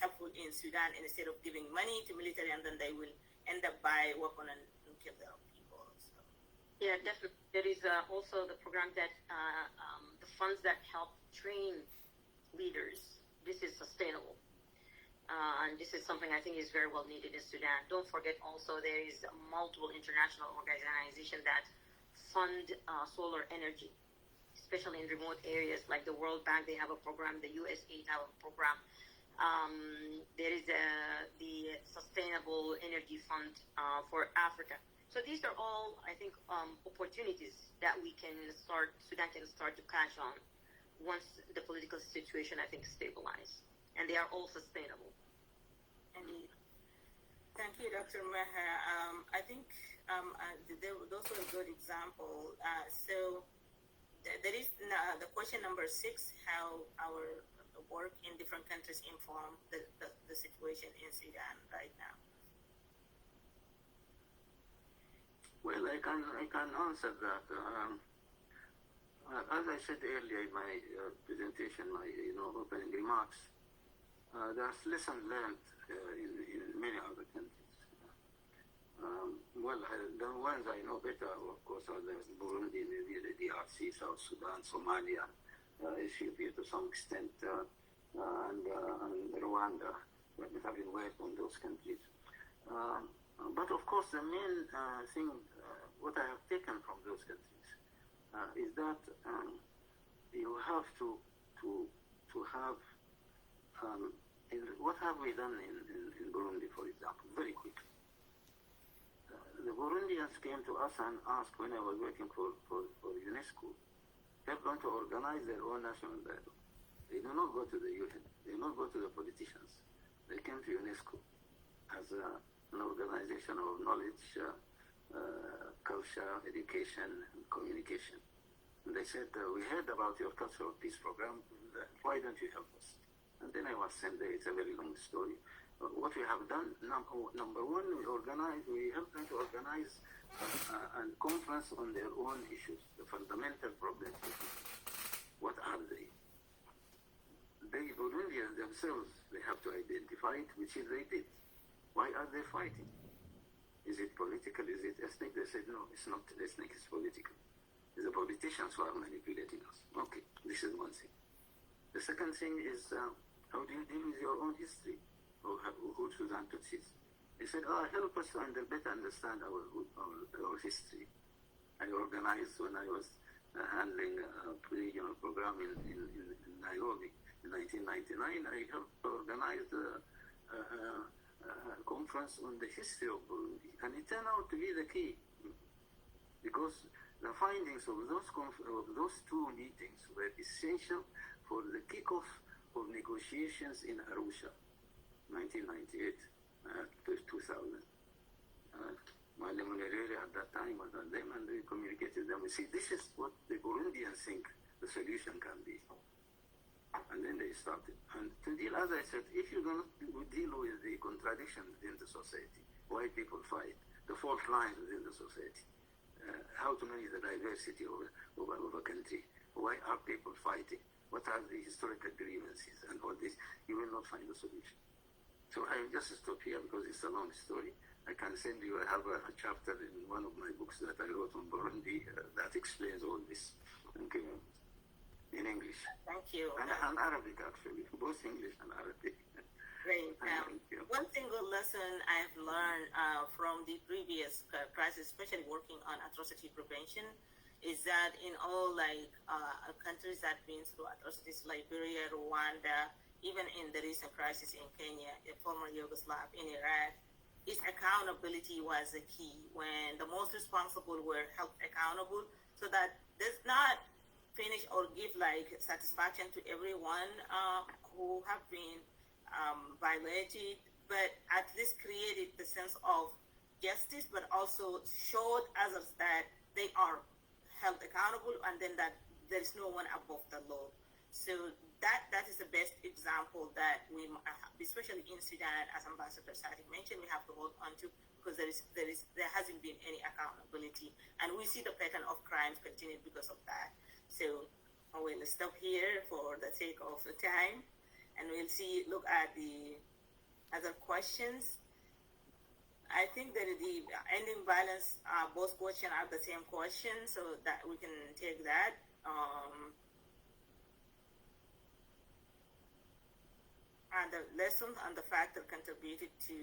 helpful in Sudan, instead of giving money to military and then they will end up buy weapon and kill their own people. So. Yeah, definitely. There is also the program that the funds that help train leaders. This is sustainable. And this is something I think is very well needed in Sudan. Don't forget also there is multiple international organizations that fund solar energy, especially in remote areas like the World Bank. They have a program, the USAID have a program. There is the Sustainable Energy Fund for Africa. So these are all, I think, opportunities that Sudan can start to catch on once the political situation, I think, stabilizes. And they are all sustainable. Indeed. Thank you, Dr. Maha. I think those were a good example. So there is the question number 6, how our work in different countries inform the situation in Sudan right now. Well, I can answer that. As I said earlier in my presentation, my opening remarks, there's lessons learned in many other countries. Well, the ones I know better, of course, are Burundi, maybe the DRC, South Sudan, Somalia, Ethiopia to some extent, and Rwanda, having worked on those countries. But of course, the main thing, what I have taken from those countries, is that you have to have what have we done in Burundi, for example, very quickly. The Burundians came to us and asked, when I was working for UNESCO, help them to organize their own national dialogue. They do not go to the UN. They do not go to the politicians. They came to UNESCO as an organization of knowledge, culture, education, and communication. And they said, we heard about your cultural peace program. Why don't you help us? And then I was sent there. It's a very long story. What we have done, number one, we helped them to organize a conference on their own issues, the fundamental problems. What are they? They, Burundians themselves, they have to identify it, which is they did. Why are they fighting? Is it political? Is it ethnic? They said, no, it's not ethnic, it's political. It's the politicians who are manipulating us. Okay, this is one thing. The second thing is, how do you deal with your own history? Or Sudan Tutsis? They said, help us to better understand our history. I organized, when I was handling a regional program in Nairobi in 1999, I helped organize a conference on the history of Burundi. And it turned out to be the key, because the findings of those two meetings were essential for the kickoff of negotiations in Arusha, 1998 to 2000. Mahamed at that time was on them, and we communicated them. We see, this is what the Burundians think the solution can be. And then they started. And to deal, as I said, if you don't deal with the contradictions within the society, why people fight, the fault lines within the society, how to manage the diversity of a country, why are people fighting, what are the historical grievances, and all this, you will not find a solution. So I will just stop here because it's a long story. I can send you, I have a chapter in one of my books that I wrote on Burundi that explains all this. Okay. In English. Thank you. And Arabic, actually, both English and Arabic. Great. One single lesson I've learned from the previous crisis, especially working on atrocity prevention, is that in all countries that have been through atrocities, Liberia, Rwanda, even in the recent crisis in Kenya, the former Yugoslavia, in Iraq, is accountability was the key. When the most responsible were held accountable, so that does not finish or give satisfaction to everyone who have been violated, but at least created the sense of justice, but also showed others that they are held accountable, and then that there is no one above the law. So that is the best example that we, especially in Sudan, as Ambassador Satti mentioned, we have to hold on to, because there hasn't been any accountability, and we see the pattern of crimes continue because of that. So I will stop here for the sake of the time, and we'll look at the other questions. I think that the ending violence, both questions are the same question, so that we can take that. And the lesson and the factor contributed to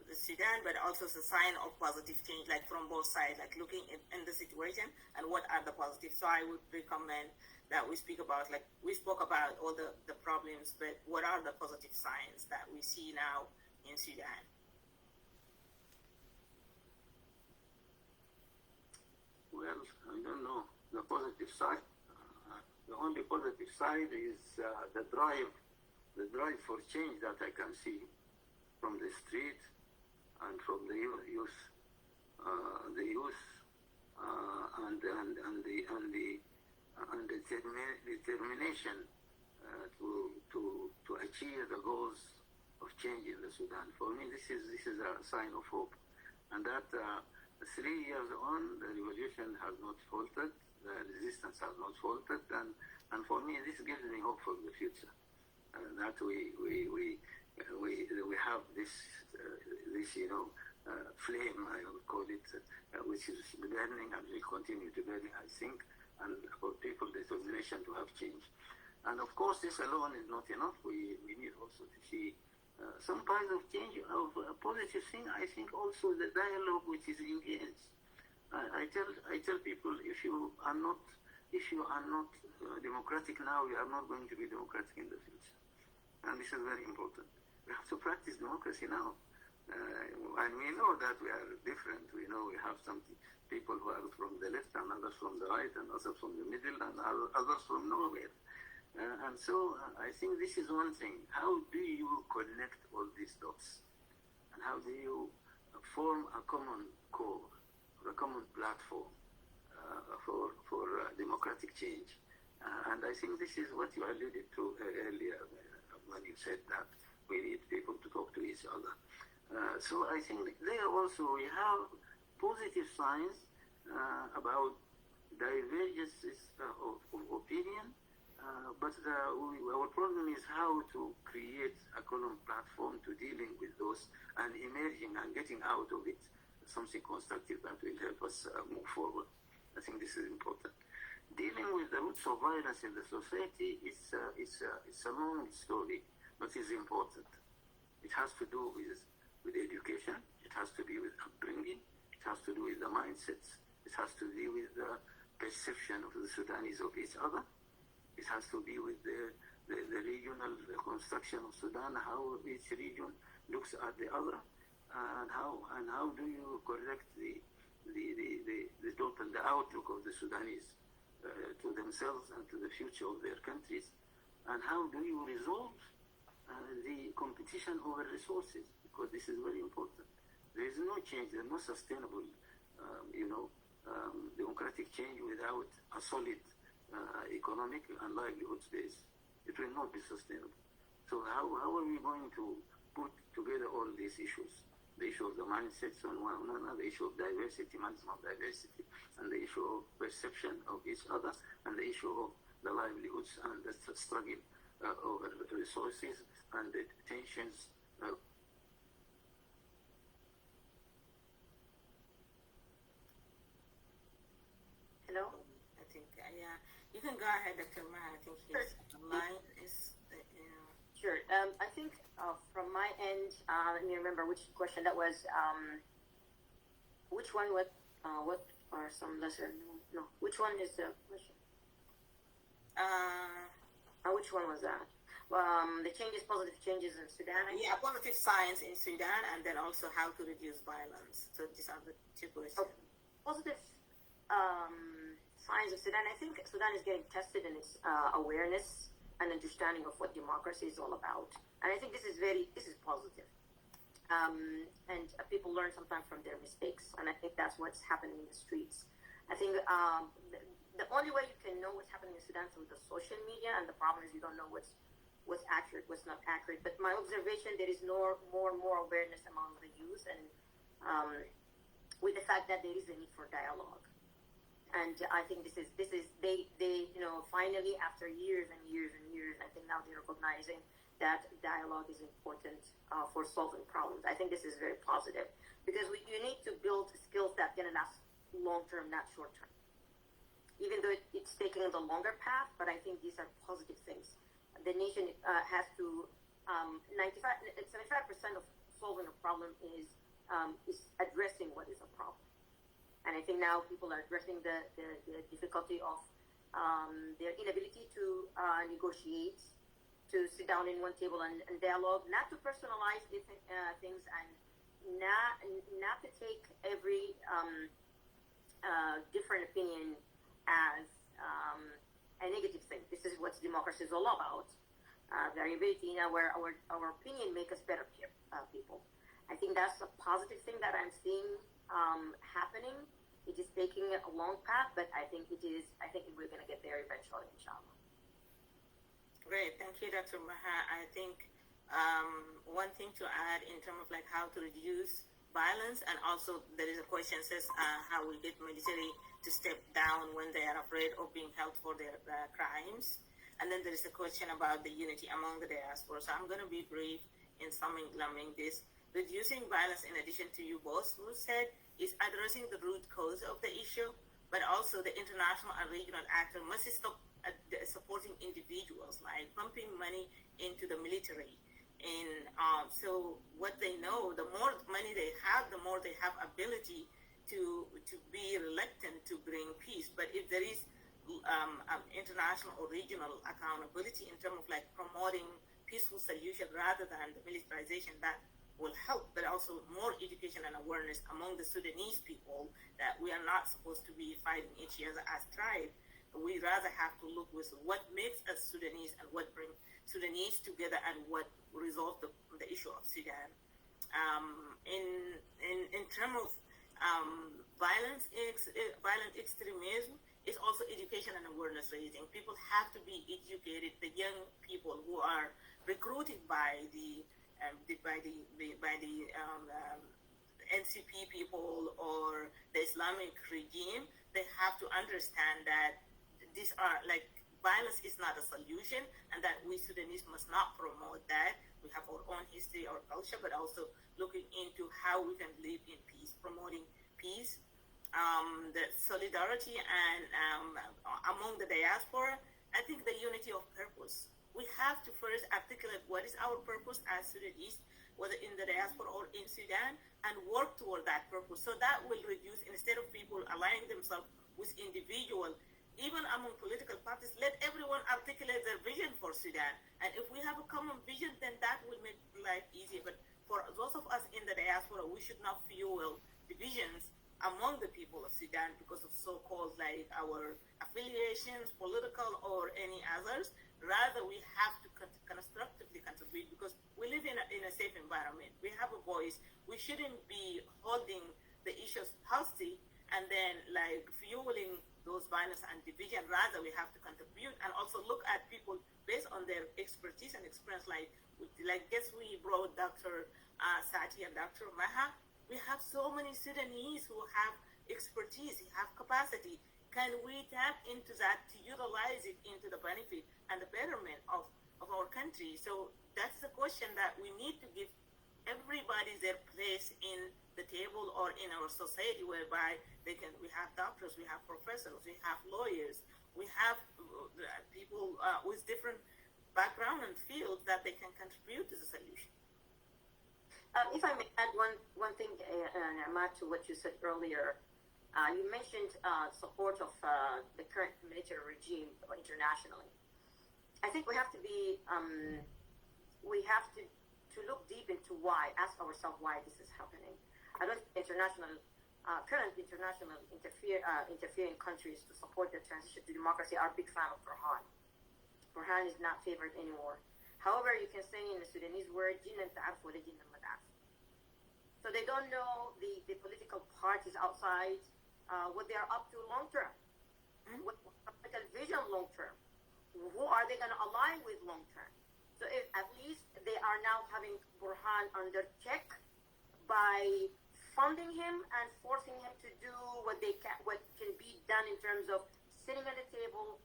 the Sudan, but also it's a sign of positive change, from both sides, looking in the situation and what are the positives. So I would recommend that we speak about, we spoke about all the problems, but what are the positive signs that we see now in Sudan? Well, I don't know. The positive side, the only positive side is the drive for change that I can see from the street and from the youth, and the determination to achieve the goals of change in the Sudan. For me, this is a sign of hope, and that 3 years on, the revolution has not faltered, the resistance has not faltered, and for me, this gives me hope for the future. That we have this flame, I would call it, which is burning and will continue to burn, I think, and for people determination to have change. And of course, this alone is not enough. We need also to see some kind of change, of a positive thing. I think also the dialogue which is engaged. I tell people, if you are not democratic now, you are not going to be democratic in the future. And this is very important. We have to practice democracy now. And we know that we are different. We know we have some people who are from the left and others from the right and others from the middle and others from nowhere. And so I think this is one thing. How do you connect all these dots? And how do you form a common core, a common platform for democratic change? And I think this is what you alluded to earlier when you said that we need people to talk to each other. So I think there also we have positive signs about divergences of opinion, but our problem is how to create a common platform to dealing with those and emerging and getting out of it something constructive that will help us move forward. I think this is important. Dealing with the roots of violence in the society is a long story, but it's important. It has to do with education. It has to do with upbringing. It has to do with the mindsets. It has to do with the perception of the Sudanese of each other. It has to be with the regional construction of Sudan, how each region looks at the other, and how do you correct the total, the outlook of the Sudanese to themselves and to the future of their countries, and how do you resolve the competition over resources, because this is very important. There is no change, there is no sustainable, democratic change without a solid economic and livelihood base. It will not be sustainable. So how are we going to put together all these issues? The issue of the mindsets on one another, the issue of diversity, management of diversity, and the issue of perception of each other, and the issue of the livelihoods and the struggle over resources and the tensions You can go ahead, Dr. Maha. I think his line is. Sure. I think from my end, let me remember which question that was. Which one? What are some lesser? No. Which one is the question? Which one was that? The positive changes in Sudan. Yeah, positive signs in Sudan, and then also how to reduce violence. So these are the two questions. Positive signs of Sudan. I think Sudan is getting tested in its awareness and understanding of what democracy is all about, and I think this is positive. And people learn sometimes from their mistakes, and I think that's what's happening in the streets. I think the only way you can know what's happening in Sudan through the social media, and the problem is you don't know what's accurate, what's not accurate. But my observation, there is more and more awareness among the youth, and with the fact that there is a need for dialogue. And I think this is they finally, after years and years and years, I think now they're recognizing that dialogue is important for solving problems. I think this is very positive, because you need to build skills that can last long term, not short term. Even though it's taking the longer path, but I think these are positive things. The nation has to 75% of solving a problem is addressing what is a problem. And I think now people are addressing the difficulty of their inability to negotiate, to sit down in one table and dialogue, not to personalize things, and not to take every different opinion as a negative thing. This is what democracy is all about. Variability in our opinion make us better people. I think that's a positive thing that I'm seeing happening. It is taking a long path, but I think we're going to get there eventually, inshallah. Great, thank you, Dr. Maha. I think one thing to add in terms of like how to reduce violence, and also there is a question says how we get military to step down when they are afraid of being held for their crimes. And then there is a question about the unity among the diaspora. So I'm going to be brief in summing this. Reducing violence, in addition to you both who said, is addressing the root cause of the issue, but also the international and regional actor must stop supporting individuals, like pumping money into the military. And so what they know, the more money they have, the more they have ability to be reluctant to bring peace. But if there is international or regional accountability in terms of like promoting peaceful solution rather than the militarization, that will help. But also more education and awareness among the Sudanese people that we are not supposed to be fighting each other as tribe. We rather have to look with what makes us Sudanese and what brings Sudanese together and what resolve the issue of Sudan. In terms of violent extremism, it's also education and awareness raising. People have to be educated. The young people who are recruited by the NCP people or the Islamic regime, they have to understand that these are like violence is not a solution, and that we Sudanese must not promote that. We have our own history, our culture, but also looking into how we can live in peace, promoting peace, the solidarity, and among the diaspora. I think the unity of purpose. We have to first articulate what is our purpose as Sudanese, whether in the diaspora or in Sudan, and work toward that purpose. So that will reduce, instead of people aligning themselves with individual, even among political parties, let everyone articulate their vision for Sudan. And if we have a common vision, then that will make life easier. But for those of us in the diaspora, we should not fuel divisions among the people of Sudan because of so-called like our affiliations, political or any others. Rather, we have to constructively contribute because we live in a safe environment. We have a voice. We shouldn't be holding the issues hostage and then like fueling those violence and division. Rather, we have to contribute and also look at people based on their expertise and experience. Like guess we brought Dr. Satti and Dr. Maha. We have so many Sudanese who have expertise, have capacity. Can we tap into that to utilize it into the benefit and the betterment of our country? So that's the question that we need to give everybody their place in the table or in our society, whereby we have doctors, we have professors, we have lawyers, we have people with different background and fields that they can contribute to the solution. If I may add one thing, Niemat, to what you said earlier, you mentioned support of the current military regime internationally. I think we have to be, we have to look deep into why, ask ourselves why this is happening. I don't think current international interfering countries to support the transition to democracy are a big fan of Burhan. Burhan is not favored anymore. However, you can say in the Sudanese word, "Jinnan ta'arf wa la jinnan ma ta'arf." So they don't know the political parties outside, what they are up to long term, what political vision long term, who are they going to align with long term. So if at least they are now having Burhan under check by funding him and forcing him to do what can be done in terms of sitting at the table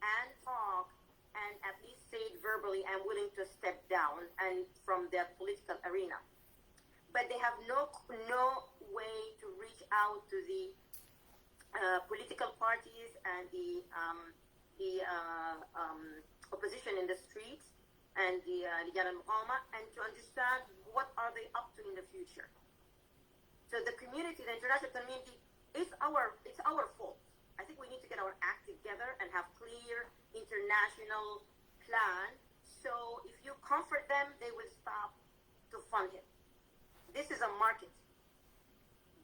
and talk and at least say it verbally and willing to step down and from the political arena. But they have no way to reach out to the political parties and the opposition in the streets and the Rijal al-Muqawama, and to understand what are they up to in the future. So the community, the international community, it's our fault. I think we need to get our act together and have clear international plan. So if you comfort them, they will stop to fund him. This is a market.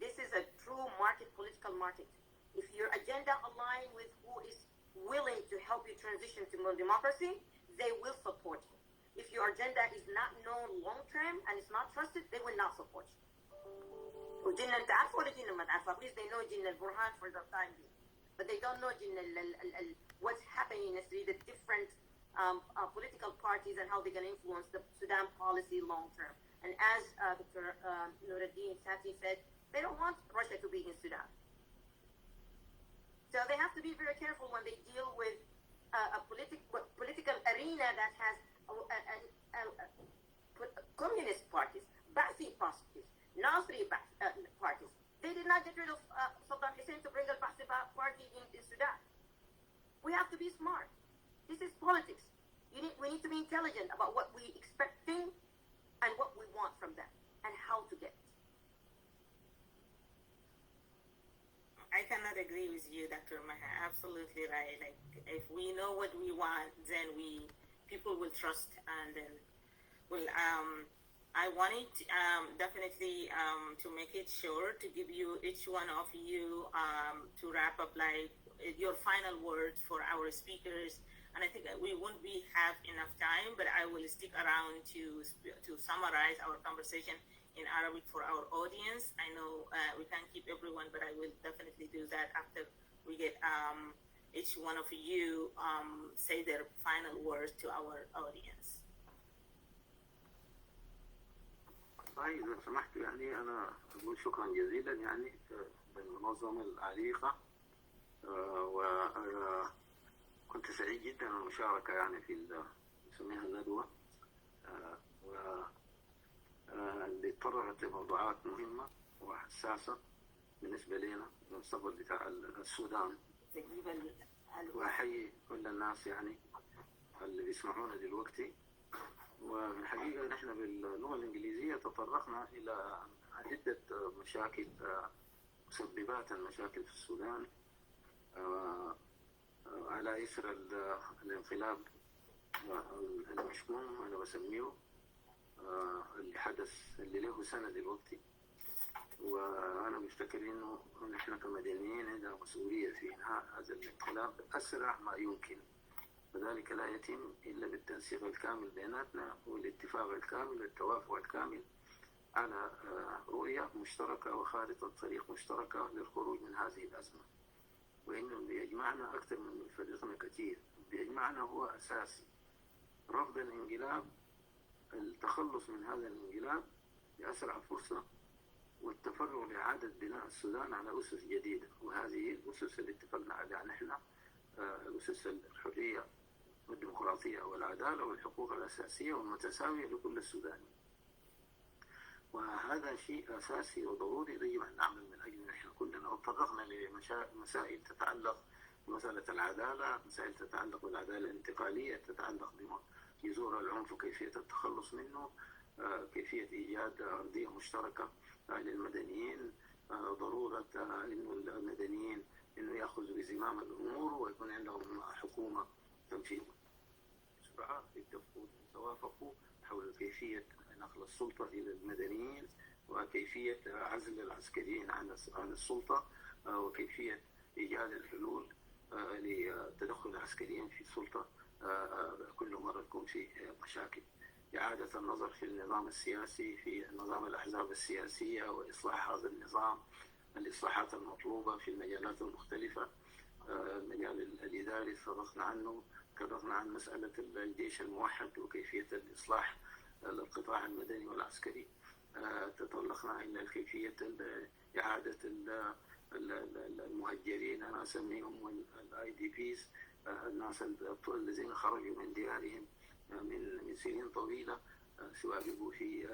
This is a true market, political market. If your agenda aligns with who is willing to help you transition to more democracy, they will support you. If your agenda is not known long term and is not trusted, they will not support you. At least they know Jinn al-Burhan for the time being. But they don't know what's happening in the street, the different political parties and how they're going to influence the Sudan policy long term. And as Dr. Nureldin Satti said, they don't want Russia to be in Sudan. So they have to be very careful when they deal with a political arena that has communist parties, Ba'athi parties, Nasri parties. They did not get rid of Saddam Hussein to bring al-Ba'athi party in Sudan. We have to be smart. This is politics. We need to be intelligent about what we expecting and what we want from them and how to get it. I cannot agree with you, Dr. Maha. Absolutely right. Like, if we know what we want, then people will trust, and then I wanted definitely to make it sure to give you, each one of you, to wrap up like your final words for our speakers. And I think that we won't have enough time, but I will stick around to summarize our conversation in Arabic for our audience. I know we can't keep everyone, but I will definitely do that after we get each one of you say their final words to our audience. طيب لو سمحتوا يعني أنا أقول شكرا جزيلا يعني للمنظمة العريقة، وكنت سعيد جدا بالمشاركة يعني في نسميها الندوة، اللي تطرقت لموضوعات مهمة وحساسة بالنسبة لنا المستقبل بتاع السودان. وأحيي كل الناس يعني اللي بيسمعونا دلوقتي. وفي الحقيقة نحن باللغة الإنجليزية تطرقنا إلى عدة مشاكل، مسببات المشاكل في السودان على إثر الانقلاب المشؤوم أنا بسميه اللي حدث، اللي له سنة دلوقتي. وأنا مفتكر إنه نحن كمدنيين عندنا مسؤولية في إنهاء هذا الانقلاب أسرع ما يمكن، وذلك لا يتم إلا بالتنسيق الكامل بيناتنا والاتفاق الكامل والتوافق الكامل على رؤية مشتركة وخارطة طريق مشتركة للخروج من هذه الأزمة. وإنه اللي يجمعنا أكثر من يفرقنا كثير، اللي يجمعنا هو أساسي رفض الانقلاب، التخلص من هذا الانقلاب بأسرع فرصة، والتفرغ لإعادة بناء السودان على أسس جديدة. وهذه الأسس اللي اتفقنا عليها نحن، أسس الحرية والديمقراطية والعدالة والحقوق الأساسية والمتساوية لكل السوداني. وهذا شيء أساسي وضروري يجب أن نعمل من أجل نحن كلنا. وتطرقنا لمسائل تتعلق مسألة العدالة، مسائل تتعلق بالعدالة الانتقالية، تتعلق بجذور العنف وكيفية التخلص منه، كيفية إيجاد أرضية مشتركة للمدنيين، ضرورة إنه المدنيين إنه يأخذوا بزمام الأمور ويكون عندهم حكومة تنفيذ بسرعة، يتوافقوا حول كيفية نقل السلطة إلى المدنيين وكيفية عزل العسكريين عن السلطة وكيفية إيجاد الحلول لتدخل العسكريين في السلطة كل مرة تكون في مشاكل. إعادة النظر في النظام السياسي، في نظام الأحزاب السياسية وإصلاح هذا النظام، الإصلاحات المطلوبة في المجالات المختلفة. المجال الإداري تطرقنا عنه، تكلمنا عن مسألة الجيش الموحد وكيفية الإصلاح للقطاع المدني والعسكري. تطرقنا إلى كيفية إعادة المهجرين، أنا أسميهم IDPs، الناس الذين خرجوا من ديارهم من سنين طويلة، سواء بقوا في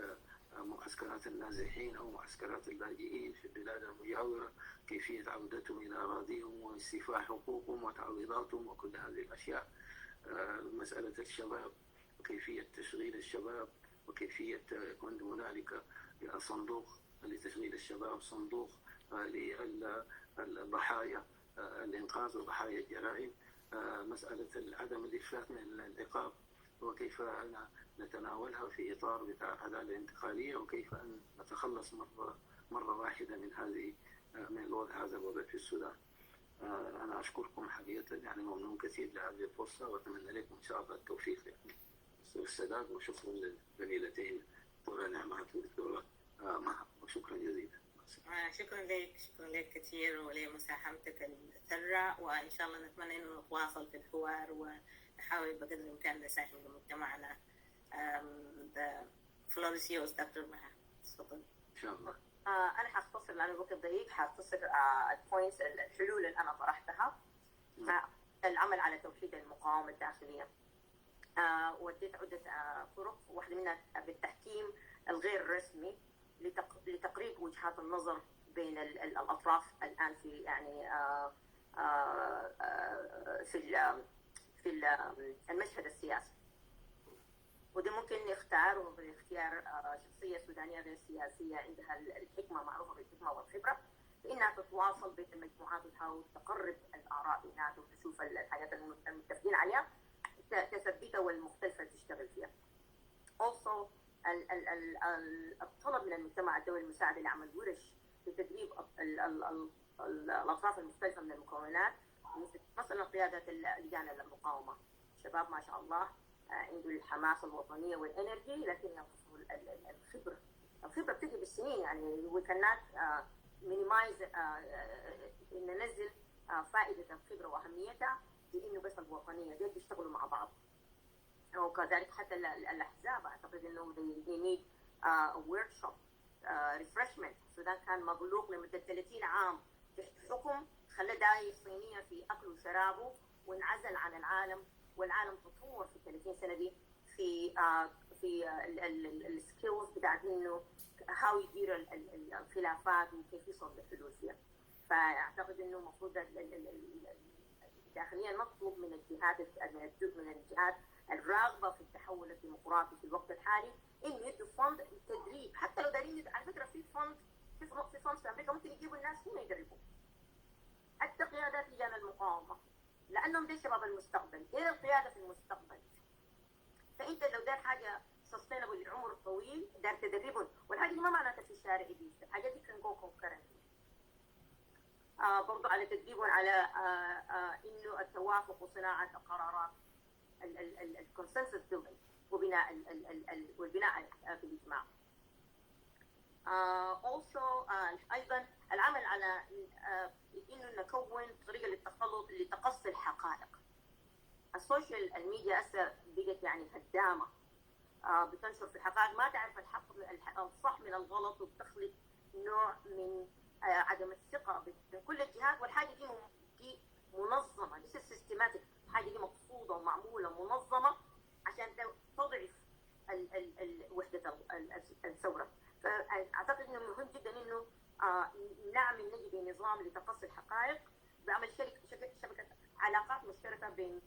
معسكرات النازحين أو معسكرات اللاجئين في البلاد المجاورة، كيفية عودتهم إلى أراضيهم واستيفاء حقوقهم وتعويضاتهم وكل هذه الأشياء. مسألة الشباب وكيفية تشغيل الشباب وكيفية يكون هنالك صندوق لتشغيل الشباب، صندوق للضحايا الإنقاذ وضحايا الجرائم. مسألة عدم الإفلات من العقاب وكيف نتناولها في إطار بتاع العدالة الانتقالية، وكيف أن نتخلص مرة واحدة من هذا الوضع في السودان. أنا أشكركم حقيقة، يعني ممنون كثير لهذه الفرصة، وأتمنى لكم إن شاء الله التوفيق يعني والسداد، وشكرا للزميلتين دكتورة نعمات ودكتورة مها، وشكرا جزيلا. شكرا لك كثير ولمساهمتك الثرة، وإن شاء الله نتمنى إنه نتواصل في الحوار ونحاول بقدر الإمكان نساهم بمجتمعنا. The floor is yours, Dr. Maha. تفضل. إن شاء الله. أنا حختصر لأن الوقت ضيق، حختصر البوينتس الحلول اللي أنا طرحتها. العمل على توحيد المقاومة الداخلية. وديت عدة طرق، واحدة منها بالتحكيم الغير رسمي لتقريب وجهات النظر بين الأطراف الآن في يعني في المشهد السياسي. ودي ممكن نختار باختيار شخصية سودانية غير سياسية عندها الحكمة، معروفة بالحكمة والخبرة، فإنها تتواصل بين المجموعات وتحاول تقرب الآراء بيناتهم وتشوف الحاجات المتفقين عليها تثبتها والمختلفة تشتغل فيها. Also الطلب من المجتمع الدولي المساعدة لعمل ورش لتدريب الأطراف المختلفة من المكونات، مثلا قيادة لجان المقاومة. شباب ما شاء الله عنده الحماس الوطنية والإنرجي، لكن ينقصه الخبرة بتجي بالسنين. يعني we cannot minimize ننزل فائدة الخبرة وأهميتها بإنه بس الوطنية دي بيشتغلوا مع بعض. وكذلك حتى الأحزاب أعتقد إنه they need workshop refreshment. السودان كان مغلوق لمدة 30 عام تحت حكم خلى داير صينية في أكله وشرابه وانعزل عن العالم، والعالم تطور في 30 سنة دي في السكيلز بتاعت إنه how يدير الخلافات وكيف يصل لحلول فيها. فأعتقد إنه المفروض داخليا مطلوب من الجهات الراغبة في التحول الديمقراطي في الوقت الحالي إنه يدوا فند للتدريب. حتى لو دارين، على فكرة في فند في أمريكا ممكن يجيبوا الناس هنا يدربوا، حتى قيادات لجان المقاومة، لأنهم دي شباب المستقبل، هي القيادة في المستقبل. فأنت لو دار حاجة sustainable للعمر الطويل دار تدربهم، والحاجة دي ما معناتها في الشارع دي، الحاجة دي can go concurrently. برضو على تدريبهم على إنه التوافق وصناعة القرارات الكونسنسس بيلدينج والبناء في الإجماع. also أيضا العمل على إنه نكون طريقة لتقصي الحقائق. السوشيال الميديا هسه بقت يعني هدامة، بتنشر في الحقائق، ما تعرف الصح من الغلط، وبتخلق نوع من عدم الثقة بين كل الجهات. والحاجة دي منظمة، دي سيستماتيك، الحاجة دي مقصودة ومعمولة منظمة عشان تضعف وحدة الثورة. فأعتقد إنه مهم جدا إنه نعمل نجد نظام لتقصي الحقائق بعمل شبكة علاقات مشتركه بين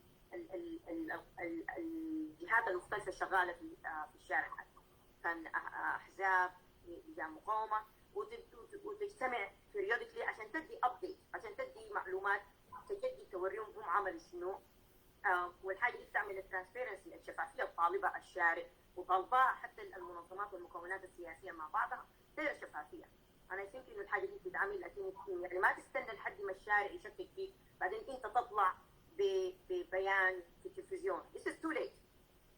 الجهات المختلفه الشغاله في الشارع. كان احزاب، لجان مقاومه، وتجتمع periodically عشان تدي ابديت، عشان تدي معلومات تجدي توريهم هم عملوا شنو. والحاجه دي بتعمل الترانسبيرنسي، الشفافيه الطالبه الشارع، وطالباها حتى المنظمات والمكونات السياسيه مع بعضها دايره شفافيه. انا يمكن انه الحاجه دي بتتعمل، لكن يعني ما تستنى لحد ما الشارع يشكك فيك بعدين انت تطلع ببيان في التلفزيون. This is too late.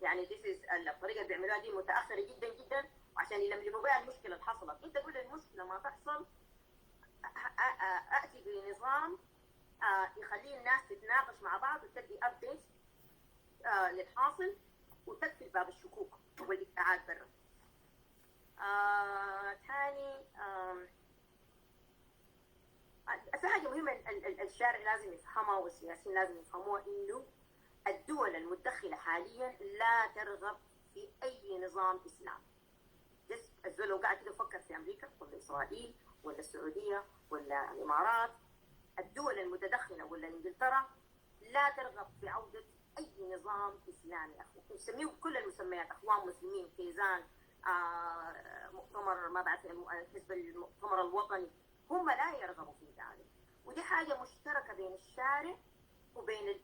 يعني this is الطريقه اللي بيعملوها دي متاخره جدا جدا عشان يلملموا بها المشكله اللي حصلت. انت قول المشكله ما تحصل، اتي بنظام يخلي الناس تتناقش مع بعض وتدي ابديت للحاصل وتقفل باب الشكوك والادعاءات برا. ثاني في حاجه مهمه الشارع لازم يفهمها والسياسيين لازم يفهموها، انه الدول المتدخله حاليا لا ترغب في اي نظام اسلامي. الزول لو قاعد كده يفكر في امريكا ولا اسرائيل ولا السعوديه ولا الامارات، الدول المتدخله ولا انجلترا لا ترغب في عوده اي نظام اسلامي. نسميه بكل المسميات، اخوان مسلمين، كيزان، مؤتمر ما بعرف حزب المؤتمر الوطني، هم لا يرغبوا في ذلك. ودي حاجه مشتركه بين الشارع وبين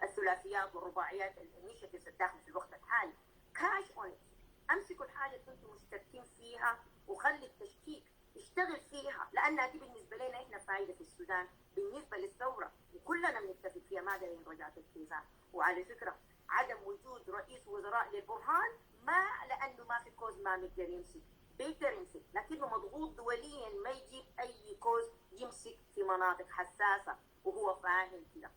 الثلاثيات والرباعيات الانيشيتيفز الداخل في الوقت الحالي. كاش اون، امسكوا الحاجه اللي انتم مشتركين فيها وخلي التشكيك يشتغل فيها، لانها دي بالنسبه لنا احنا فائده في السودان بالنسبه للثوره وكلنا بنتفق فيها ما دايرين رجعه الكيزان. وعلى فكره عدم وجود رئيس وزراء للبرهان ما لانه ما في كوز ما بيقدر يمسك، بيقدر يمسك، لكنه مضغوط دوليا ما يجيب اي كوز يمسك في مناطق حساسه وهو فاهم كده.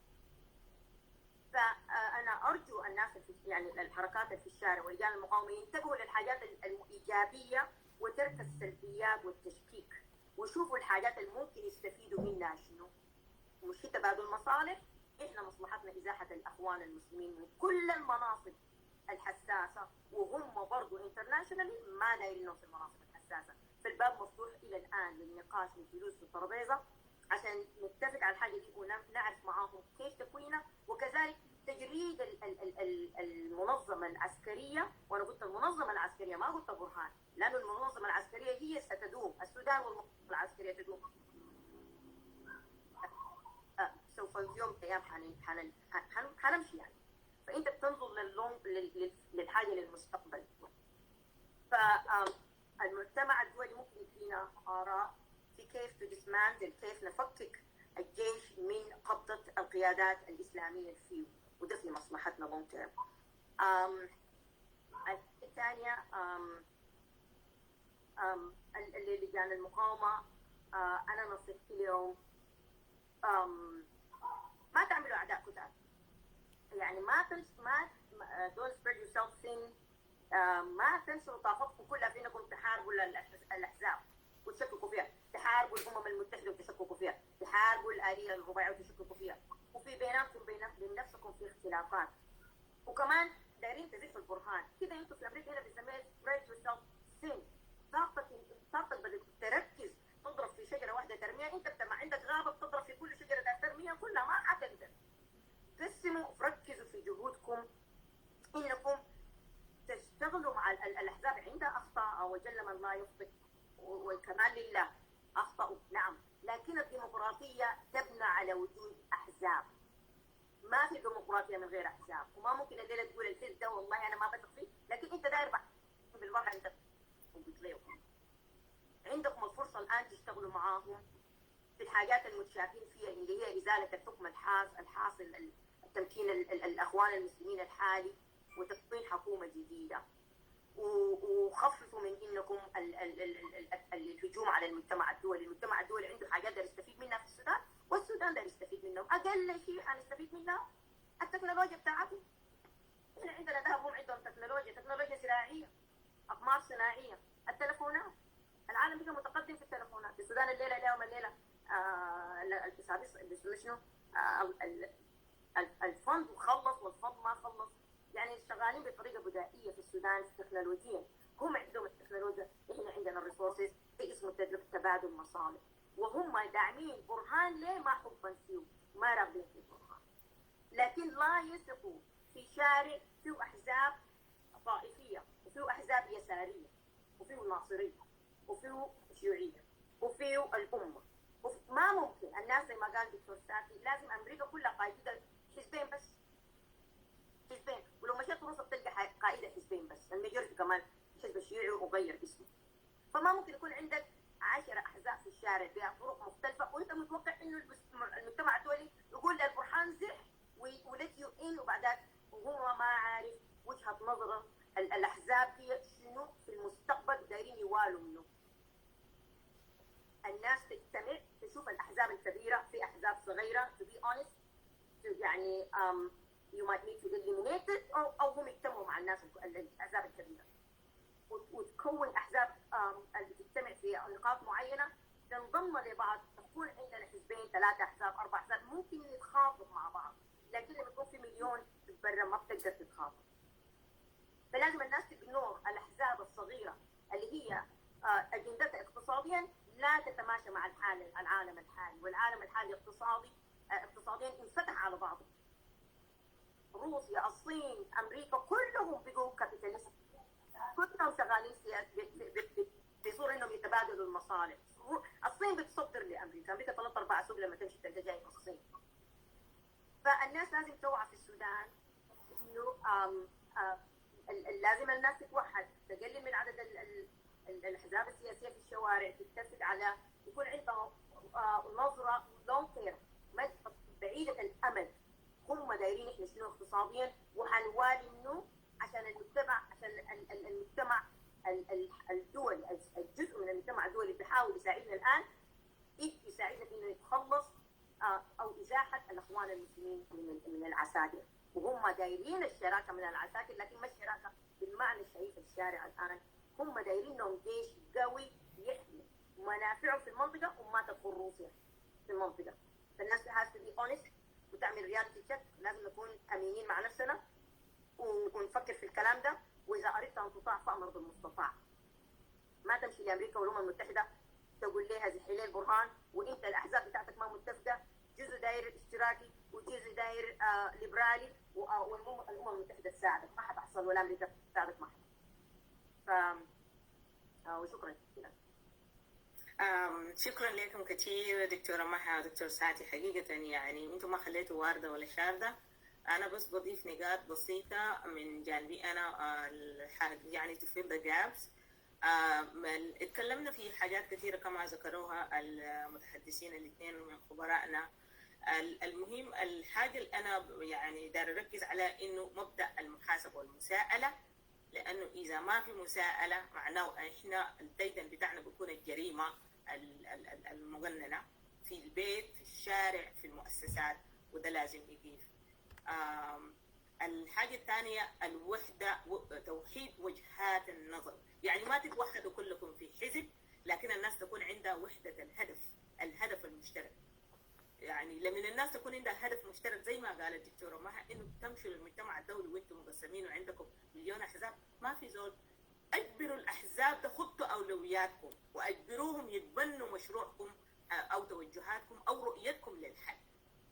فانا ارجو الناس يعني الحركات في الشارع ورجال المقاومه ينتبهوا للحاجات الايجابيه وترك السلبيات والتشكيك، ويشوفوا الحاجات اللي ممكن يستفيدوا منها شنو. مش تبادل مصالح، احنا مصلحتنا ازاحه الاخوان المسلمين من كل المناصب الحساسه، وهم برضه انترناشونالي ما دايرينهم في المناصب الحساسه. فالباب مفتوح الى الان للنقاش والجلوس في الترابيزه عشان نتفق على الحاجه دي ونعرف معاهم كيف تكوينها، وكذلك تجريد المنظمه العسكريه. وانا قلت المنظمه العسكريه ما قلت برهان، لانه المنظمه العسكريه هي ستدوم، السودان والمنظمه العسكريه تدوم. سوف في يوم من الايام حنمشي يعني. فانت بتنظر للحاجه للمستقبل. فالمجتمع الدولي ممكن يدينا اراء في كيف تدسماندل، كيف نفكك الجيش من قبضه القيادات الاسلاميه فيه، وده في مصلحتنا لونج تيرم. الثانيه اللي لجان المقاومه، انا نصيحتي اليوم ما تعملوا اعداء كتاب. يعني ما don't spread yourself thin. ما تنشروا طاقتكم كلها في انكم تحاربوا الاحزاب وتشككوا فيها، تحاربوا الامم المتحده وتشككوا فيها، تحاربوا الاليه الرباعيه وتشككوا فيها، وفي بيناتكم بين نفسكم في اختلافات، وكمان دايرين تزيفوا البرهان كده. انتم في امريكا هنا بنسميها spread yourself thin. طاقتك بدك تركز تضرب في شجره واحده ترميها، انت بتبقى عندك غابه بتضرب في كل شجره ترميها كلها ما حتقدر. قسموا، ركزوا في جهودكم انكم تشتغلوا مع الاحزاب. عندها اخطاء وجل من لا يخطئ، والكمال لله، اخطاوا نعم، لكن الديمقراطيه تبنى على وجود احزاب. ما في ديمقراطيه من غير احزاب، وما ممكن الليله تقول الحزب ده والله انا ما بثق فيه، لكن انت داير بالواقع انت بتضيعوا. عندكم الفرصه الان تشتغلوا معاهم في الحاجات المتشابهين فيها، اللي هي ازاله الحكم الحاصل، تمكين الاخوان المسلمين الحالي، وتكوين حكومه جديده، وخففوا من انكم الهجوم على المجتمع الدولي. المجتمع الدولي عنده حاجات داير يستفيد منها في السودان، والسودان داير يستفيد منهم. اقل شيء حنستفيد منها التكنولوجيا بتاعتهم. احنا عندنا ذهب، هم عندهم تكنولوجيا زراعيه، اقمار صناعيه، التلفونات. العالم بقى متقدم في التلفونات. في السودان الليله اليوم الليله شنو الفند خلص والفند ما خلص. يعني شغالين بطريقه بدائيه في السودان تكنولوجيا. هم عندهم التكنولوجيا، احنا عندنا الريسورسز في اسمه تبادل مصالح، وهم داعمين برهان ليه ما حبا فيه، ما راغبين في البرهان، لكن لا يثقوا في شارع فيه أحزاب طائفية وفيه أحزاب يسارية وفيه ناصرية وفيه شيوعية وفيه الأمة. ما ممكن الناس زي ما قال دكتور ساتي لازم أمريكا كلها قايدة حزبين بس، حزبين، ولو مشيت روسيا بتلقى قاعدة حزبين بس، الميجورتي كمان الحزب الشيوعي وغير اسمه. فما ممكن يكون عندك 10 أحزاب في الشارع بطرق مختلفة وأنت متوقع إنه المجتمع الدولي يقول للبرهان زح ولت يو إن، وبعدين وهو ما عارف وجهة نظر الأحزاب هي شنو في المستقبل دايرين يوالوا منه. الناس تجتمع تشوف الأحزاب الكبيرة في أحزاب صغيرة to be honest يعني you might need to eliminate it أو هم يجتمعوا مع الناس الأحزاب الكبيرة وتكون أحزاب اللي تجتمع في نقاط معينة تنضم لبعض، تكون عندنا حزبين 3 أحزاب 4 أحزاب ممكن نتخاطب مع بعض، لكن لما يكون في مليون برا ما بتقدر تتخاطب. فلازم الناس تجنور الأحزاب الصغيرة اللي هي أجندتها اقتصاديا لا تتماشى مع العالم الحالي، والعالم الحالي اقتصاديا انفتح على بعضه. روسيا، الصين، أمريكا كلهم بقوا كابيتاليست، كلهم شغالين بصورة انهم يتبادلوا المصالح. الصين بتصدر لامريكا، امريكا 3-4 سوق لما تمشي تلقى جاي من الصين. فالناس لازم توعى في السودان انه لازم الناس تتوحد، تقلل من عدد الاحزاب السياسيه في الشوارع، تتفق على يكون عندها نظره لونج تيرم بعيده الامد. هم دايرين احنا شنو اقتصاديا وحنوالي منه عشان المجتمع الدولي، الجزء من المجتمع الدولي بيحاول يساعدنا الان يساعدنا في انه يتخلص او ازاحه الاخوان المسلمين من العساكر، وهم دايرين الشراكه من العساكر، لكن ما الشراكه بالمعنى الشريف في الشارع الان. هم دايرين لهم جيش قوي يحمي منافعهم في المنطقه وما تدخل روسيا في المنطقه. فالناس has to be honest وتعمل رياليتي تشيك، لازم نكون امينين مع نفسنا ونفكر في الكلام ده، واذا اردت ان تطاع فامر بالمستطاع. ما تمشي لامريكا والامم المتحده تقول لها زحي لي البرهان وانت الاحزاب بتاعتك ما متفقه، جزء داير اشتراكي وجزء داير ليبرالي، والامم المتحده تساعدك، ما حتحصل ولا امريكا تساعدك ما حد. وشكرا كثيرا. شكرا لكم كثير دكتورة مها ودكتور ساتي. حقيقة يعني انتم ما خليتوا واردة ولا شاردة، أنا بس بضيف نقاط بسيطة من جانبي أنا يعني to fill the gaps. اتكلمنا في حاجات كثيرة كما ذكروها المتحدثين الاثنين من خبرائنا. المهم الحاجة اللي أنا يعني داير أركز على إنه مبدأ المحاسبة والمساءلة، لأنه إذا ما في مساءلة معناه إحنا الديدن بتاعنا بيكون الجريمة المغننة في البيت، في الشارع، في المؤسسات، وده لازم يقيف. الحاجة الثانية الوحدة، توحيد وجهات النظر، يعني ما تتوحدوا كلكم في حزب، لكن الناس تكون عندها وحدة الهدف المشترك. يعني لما الناس تكون عندها هدف مشترك زي ما قالت الدكتورة مها انه تمشوا للمجتمع الدولي وانتم مقسمين وعندكم مليون احزاب، ما في زول. اجبروا الاحزاب تخطوا اولوياتكم واجبروهم يتبنوا مشروعكم او توجهاتكم او رؤيتكم للحل.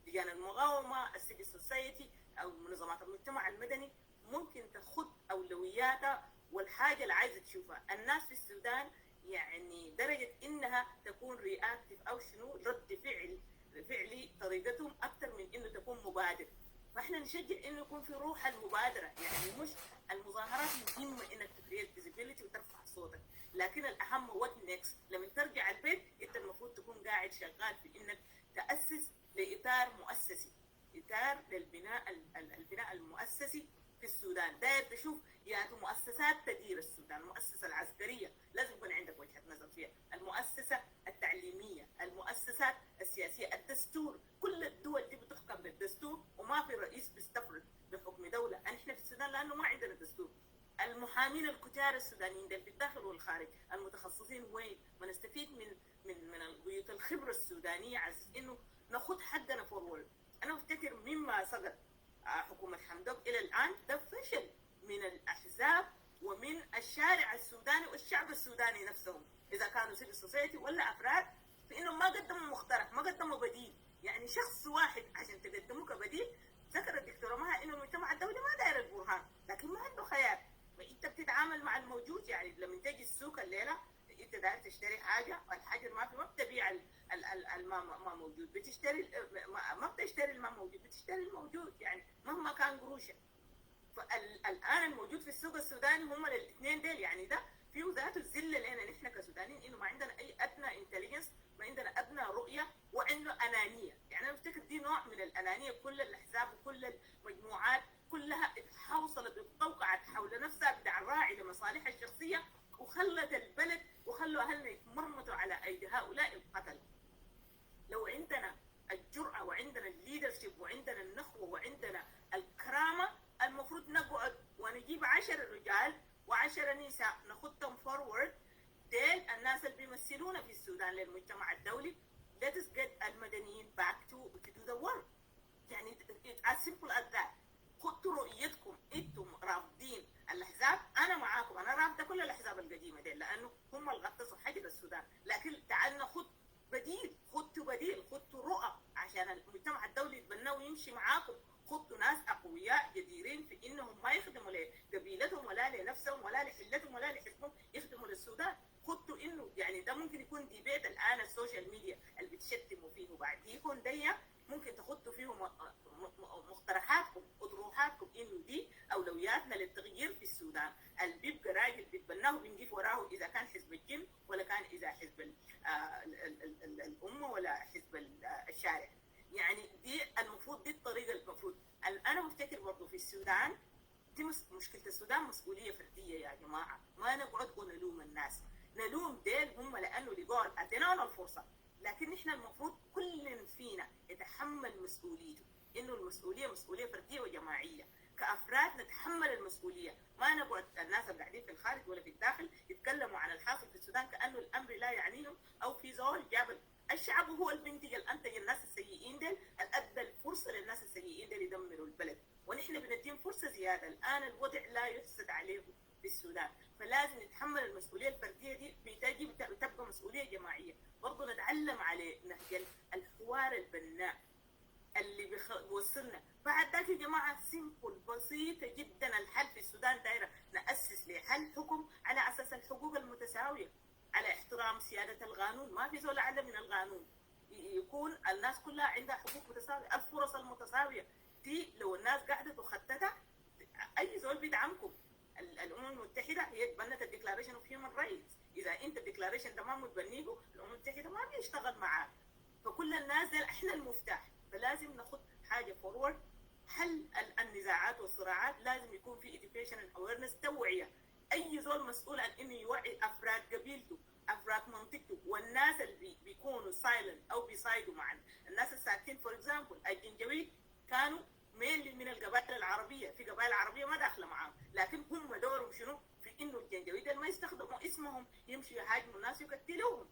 لجان المقاومة، السيفل سوسايتي او منظمات المجتمع المدني ممكن تخط اولوياتها والحاجة اللي عايزة تشوفها. الناس في السودان يعني درجة انها تكون رياكتيف او شنو رد فعلي طريقتهم اكثر من انه تكون مبادر. فاحنا نشجع انه يكون في روح المبادره، يعني مش المظاهرات مهمه انك تكريت فيزيبيليتي وترفع صوتك، لكن الاهم وات نيكست. لما ترجع البيت انت المفروض تكون قاعد شغال في انك تاسس لاطار مؤسسي، اطار للبناء البناء المؤسسي في السودان. داير تشوف يعني مؤسسات تدير السودان، المؤسسه العسكريه لازم يكون عندك وجهه نظر فيها، المؤسسه التعليميه، المؤسسات السياسيه، الدستور. كل الدول دي بتحكم بالدستور وما في رئيس بيستفرد بحكم دوله. احنا في السودان لانه ما عندنا دستور. المحامين الكتار السودانيين في الداخل والخارج المتخصصين وين؟ ما نستفيد من بيوت الخبره السودانيه على انه ناخذ حقنا فورورد. انا افتكر مما سقط حكومه حمدوك الى الان ده فشل من الاحزاب ومن الشارع السوداني والشعب السوداني نفسهم، اذا كانوا سيفل سوسايتي ولا افراد، في انهم ما قدموا مقترح، ما قدموا بديل. يعني شخص واحد عشان تقدمه كبديل. ذكر الدكتوره مها انه المجتمع الدولي ما داير البرهان لكن ما عنده خيار، فانت بتتعامل مع الموجود. يعني لما تجي السوق الليله انت داير تشتري حاجه والحجر ما في، ما بتبيع ما موجود، بتشتري ما بتشتري الما موجود، بتشتري الموجود يعني مهما كان قروشك. فالان الموجود في السوق السوداني هم الاثنين ديل. يعني ده فيه ذاته الذله لنا نحن كسودانيين انه ما عندنا اي ادنى انتليجنس، ما عندنا ادنى رؤيه، وعنده انانيه. يعني انا بفتكر دي نوع من الانانيه. كل الاحزاب وكل المجموعات كلها اتحوصلت واتقوقعت حول نفسها بدع الراعي لمصالحها الشخصيه، وخلت البلد وخلوا اهلنا يتمرمطوا على ايدي هؤلاء القتله. لو عندنا الجرأة وعندنا الليدرشيب وعندنا النخوة وعندنا الكرامة، المفروض نقعد ونجيب 10 رجال و10 نساء نخطهم فورورد. ديل الناس اللي بيمثلونا في السودان للمجتمع الدولي. Let us get المدنيين back to do the work. يعني it's as simple as that. خدوا رؤيتكم، انتم رافضين الاحزاب، انا معاكم، انا رافضه كل الاحزاب القديمه دي لانه هم اللي غطسوا حجر السودان، لكن تعال ناخذ بديل، خدوا بديل، خدوا رؤى عشان المجتمع الدولي يتبناه ويمشي معاكم. خدوا ناس اقوياء جديرين في انهم ما يخدموا لقبيلتهم ولا لنفسهم ولا لحلتهم ولا لحزبهم، يخدموا للسودان. خدوا انه يعني ده ممكن يكون ديبيت الان السوشيال ميديا اللي بتشتموا فيه، وبعد يكون ده ممكن تخطوا فيه مقترحاتكم اطروحاتكم انه دي اولوياتنا للتغيير في السودان. اللي بيبقى راجل بيتبناه وبنجيب وراه اذا كان حزب الجن ولا كان اذا حزب الامه ولا حزب الشارع. يعني دي المفروض دي الطريقه المفروض. انا بفتكر برضه في السودان دي مشكله السودان مسؤوليه فرديه يا جماعه. ما نقعد ونلوم الناس، نلوم ديل هم لانه لقوا ادينا الفرصه، لكن احنا المفروض كل فينا يتحمل مسؤوليته. انه المسؤوليه مسؤوليه فرديه وجماعيه. كافراد نتحمل المسؤوليه، ما نقعد الناس اللي قاعدين في الخارج ولا في الداخل يتكلموا عن الحاصل في السودان كانه الامر لا يعنيهم، او في زول جاب الشعب هو البنتج الانتج الناس السيئين ديل، ادى الفرصه للناس السيئين ديل يدمروا البلد، ونحن بنديهم فرصه زياده. الان الوضع لا يحسد عليه في السودان، فلازم نتحمل المسؤوليه الفرديه دي بتبقى مسؤوليه جماعيه. برضه نتعلم على نهج الحوار البناء اللي بيوصلنا. بعد ذاك يا جماعه سيمبل بسيطه جدا. الحل في السودان دايره ناسس لحل حكم على اساس الحقوق المتساويه، على احترام سياده القانون. ما في زول اعلى من القانون، يكون الناس كلها عندها حقوق متساويه، الفرص المتساويه دي لو الناس قعدت وخطتها اي زول بيدعمكم. الامم المتحده هي تبنت الديكلاريشن اوف هيومن رايتس. اذا انت الديكلاريشن ده ما متبنيه الامم المتحده ما بيشتغل معاك. فكل الناس دي احنا المفتاح، فلازم ناخد حاجه فورورد. حل النزاعات والصراعات لازم يكون في education and awareness، توعيه. اي زول مسؤول عن انه يوعي افراد قبيلته، افراد منطقته، والناس اللي بيكونوا سايلنت او بيصايدوا مع الناس الساكتين. فور اكزامبل الجنجويد كانوا مين من القبائل العربيه، في قبائل عربيه ما داخله معاهم، لكن هم دورهم شنو؟ في انه الجنجويد ما يستخدموا اسمهم يمشوا يهاجموا الناس ويقتلوهم.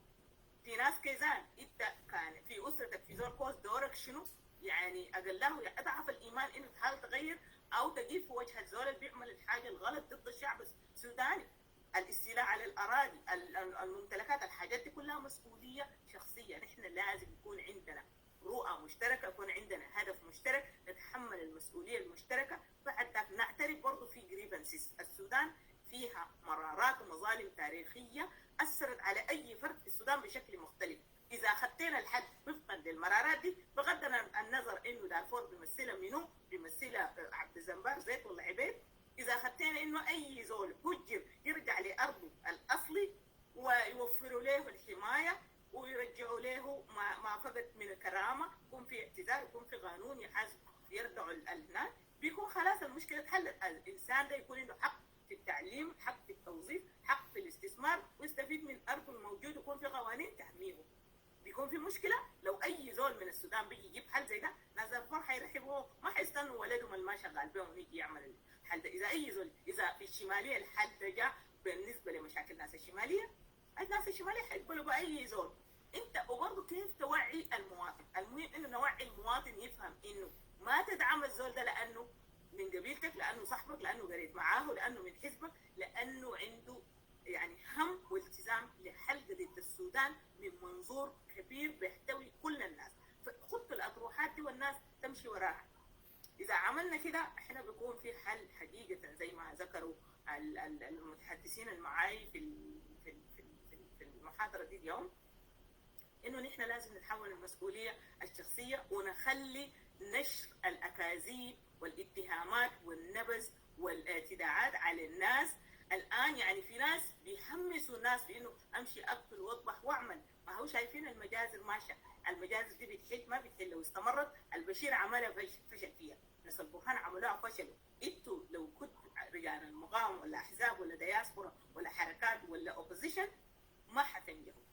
في ناس كيزان انت كان في اسرتك في زول كوز، دورك شنو؟ يعني اقله اضعف الايمان انه تحاول تغير او تجيب في وجه الزول اللي بيعمل الحاجه الغلط ضد الشعب السوداني. الاستيلاء على الاراضي، الممتلكات، الحاجات دي كلها مسؤوليه شخصيه. نحن لازم يكون عندنا رؤى مشتركه، يكون عندنا هدف مشترك، نتحمل المسؤوليه المشتركه. بعد ذلك نعترف برضه في جريفنسز. السودان فيها مرارات ومظالم تاريخيه اثرت على اي فرد في السودان بشكل مختلف. اذا اخذتنا الحد وفقا للمرارات دي بغض النظر انه دارفور بيمثلها منو، بيمثلها عبد الزنبار زيت ولا عبيد، اذا اخذتنا انه اي زول هجر يرجع لارضه الاصلي ويوفروا له الحمايه ويرجعوا له ما فقد من الكرامه، يكون في اعتذار، يكون في قانون يحاسب يردعوا الناس، بيكون خلاص المشكله اتحلت. الانسان ده يكون عنده حق في التعليم، حق في التوظيف، حق في الاستثمار، ويستفيد من ارضه الموجود، ويكون في قوانين تحميه. بيكون في مشكله لو اي زول من السودان بيجي يجيب حل زي ده، ناس دارفور حيرحبوا، ما حيستنوا ولدهم اللي ما شغال بهم يجي يعمل الحل ده. اذا اي زول، اذا في الشماليه الحل ده جاء بالنسبه لمشاكل الناس الشماليه، الناس الشماليه حيقبلوا باي زول. انت وبرضه كيف توعي المواطن؟ المهم انه نوعي المواطن يفهم انه ما تدعم الزول ده لانه من قبيلتك، لانه صاحبك، لانه قريت معاه، لانه من حزبك، لانه عنده يعني هم والتزام لحل قضيه السودان من منظور كبير بيحتوي كل الناس. نصب الاطروحات دي والناس تمشي وراها. اذا عملنا كده احنا بيكون في حل حقيقه زي ما ذكروا المتحدثين المعاي في المحاضره دي اليوم، انه نحن لازم نتحمل المسؤوليه الشخصيه ونخلي نشر الاكاذيب والاتهامات والنبذ والاعتداءات على الناس. الان يعني في ناس بيحمسوا الناس بانه امشي اقتل واذبح واعمل، ما هو شايفين المجازر ماشيه، المجازر دي بتحل ما بتحل، لو استمرت البشير عملها فشل فيها، ناس البرهان عملوها فشلوا. انتوا لو كنت رجال المقاومه ولا احزاب ولا دياسبورا ولا حركات ولا اوبوزيشن ما حتنجحوا،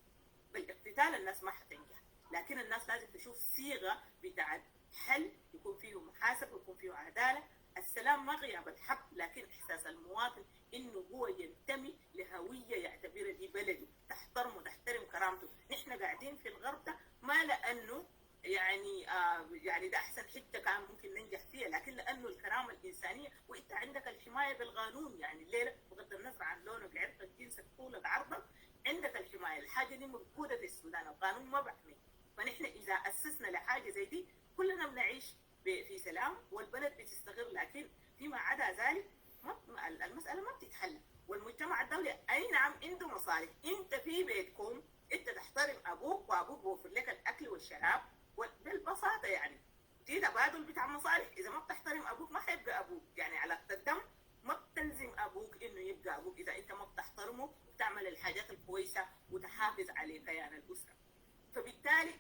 بالاقتتال الناس ما حتنجح، لكن الناس لازم تشوف صيغه بتاعت حل يكون فيه محاسبه ويكون فيه عداله. السلام ما غياب الحق، لكن احساس المواطن انه هو ينتمي لهويه يعتبرها دي بلده، تحترمه تحترم كرامته. نحن قاعدين في الغرب ده ما لانه يعني ده احسن حته كان ممكن ننجح فيها، لكن لانه الكرامه الانسانيه وانت عندك الحمايه بالقانون. يعني الليله بغض النظر عن لونك عرقك جنسك طولك عرضك عندك الحمايه، الحاجه دي موجوده في السودان، القانون ما بحمي. فنحن اذا اسسنا لحاجه زي دي كلنا بنعيش في سلام والبلد بتستقر، لكن فيما عدا ذلك المساله ما بتتحل. والمجتمع الدولي اي نعم عنده مصالح، انت في بيتكم انت تحترم ابوك وابوك بوفر لك الاكل والشراب بالبساطه، يعني دي تبادل بتاع مصالح. اذا ما بتحترم ابوك ما حيبقى ابوك، يعني علاقه الدم ما بتلزم ابوك انه يبقى ابوك اذا انت ما بتحترمه وبتعمل الحاجات الكويسه وتحافظ على كيان الاسره. فبالتالي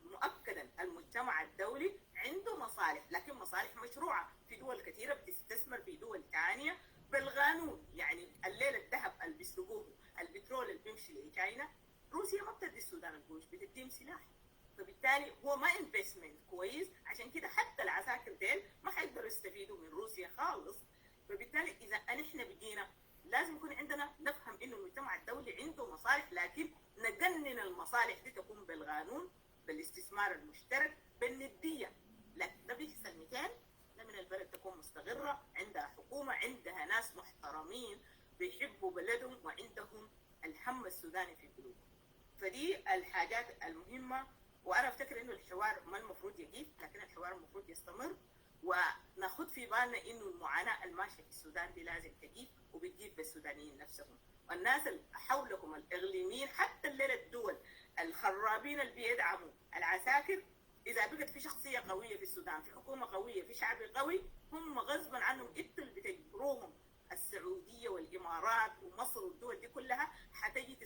مؤكدا المجتمع الدولي عنده مصالح، لكن مصالح مشروعه. في دول كثيره بتستثمر في دول ثانيه بالقانون، يعني الليله الذهب اللي بيسرقوه، البترول اللي بيمشي لتشاينا، روسيا ما بتدي السودان القروش، بتديهم سلاح. فبالتالي هو ما انفستمنت كويس، عشان كده حتى العساكر ديل ما حيقدروا يستفيدوا من روسيا خالص. فبالتالي اذا احنا بقينا لازم يكون عندنا نفهم انه المجتمع الدولي عنده مصالح، لكن نقنن المصالح دي تكون بالقانون، بالاستثمار المشترك، بالنديه. لكن ده بيحصل مثال لمن البلد تكون مستقره، عندها حكومه، عندها ناس محترمين بيحبوا بلدهم وعندهم الهم السوداني في قلوبهم. فدي الحاجات المهمه. وانا افتكر انه الحوار ما المفروض يقف، لكن الحوار المفروض يستمر، وناخذ في بالنا انه المعاناه الماشيه في السودان دي لازم تقف، وبتجيب بالسودانيين نفسهم والناس اللي حولهم الاقليميين، حتى الليله الدول الخرابين اللي بيدعموا العساكر. اذا بقت في شخصيه قويه في السودان، في حكومه قويه، في شعب قوي، هم غصبا عنهم انتوا اللي بتجبروهم. السعوديه والامارات ومصر والدول دي كلها حتجي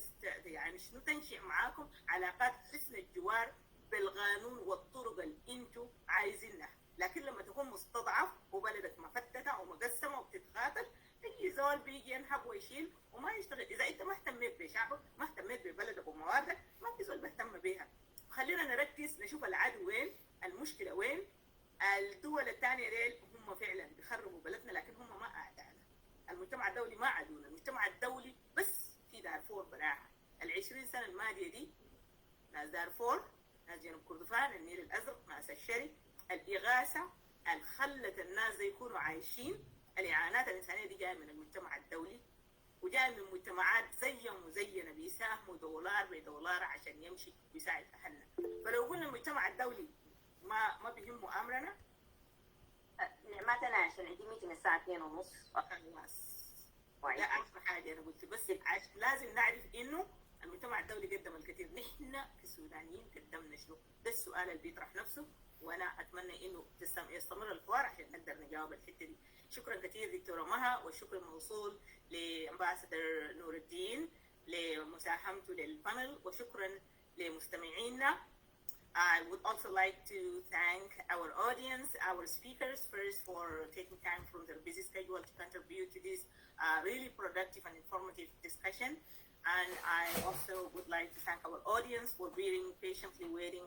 يعني شنو تنشئ معاكم علاقات حسن الجوار بالقانون والطرق اللي انتوا عايزينها. لكن لما تكون مستضعف وبلدك مفتته ومقسمه وبتتقاتل، اي زول بيجي ينهب ويشيل وما يشتغل. اذا انت ما اهتميت بشعبك، ما اهتميت ببلدك ومواردك، ما في زول بيهتم بيها. خلينا نركز نشوف العدو وين، المشكله وين. الدول الثانيه ديل هم فعلا بيخربوا بلدنا، لكن هم ما اعدائنا. المجتمع الدولي ما عدونا، المجتمع الدولي بس في دارفور براها. ال20 سنه الماضيه دي ناس دارفور، ناس جنوب كردفان، النيل الازرق، ناس الشرق، الاغاثه اللي خلت الناس دي يكونوا عايشين. الاعانات الانسانيه دي جايه من المجتمع الدولي، وجايه من مجتمعات زيهم وزينا بيساهموا دولار بدولار عشان يمشي ويساعد اهلنا. فلو قلنا المجتمع الدولي ما بيهمه امرنا. نعمات انا عشان عندي ميتنج الساعه 2:30. خلاص لا اخر حاجه انا قلت بس لازم نعرف انه المجتمع الدولي قدم الكثير، نحن كسودانيين قدمنا شنو؟ ده السؤال اللي بيطرح نفسه، وانا اتمنى انه يستمر الحوار عشان نقدر نجاوب الحته دي. شكرا كثير دكتوره مها، والشكر موصول لامباسادور نور الدين لمساهمته للبانل، وشكرا لمستمعينا. I would also like to thank our audience, our speakers first for taking time from their busy schedule to contribute to this really productive and informative discussion. And I also would like to thank our audience for being patiently waiting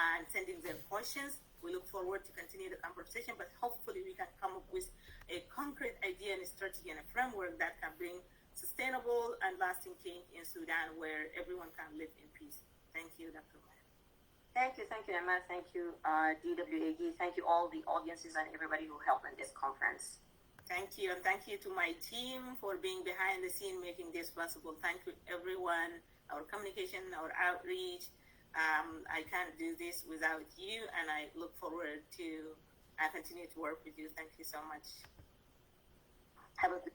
and sending their questions. We look forward to continue the conversation, but hopefully we can come up with a concrete idea and a strategy and a framework that can bring sustainable and lasting change in Sudan where everyone can live in peace. Thank you, Dr. Maha. Thank you, Emma. Thank you, DWAG. Thank you all the audiences and everybody who helped in this conference. Thank you, and thank you to my team for being behind the scene making this possible. Thank you everyone, our communication, our outreach, I can't do this without you, and I look forward to continue to work with you. Thank you so much. Have a good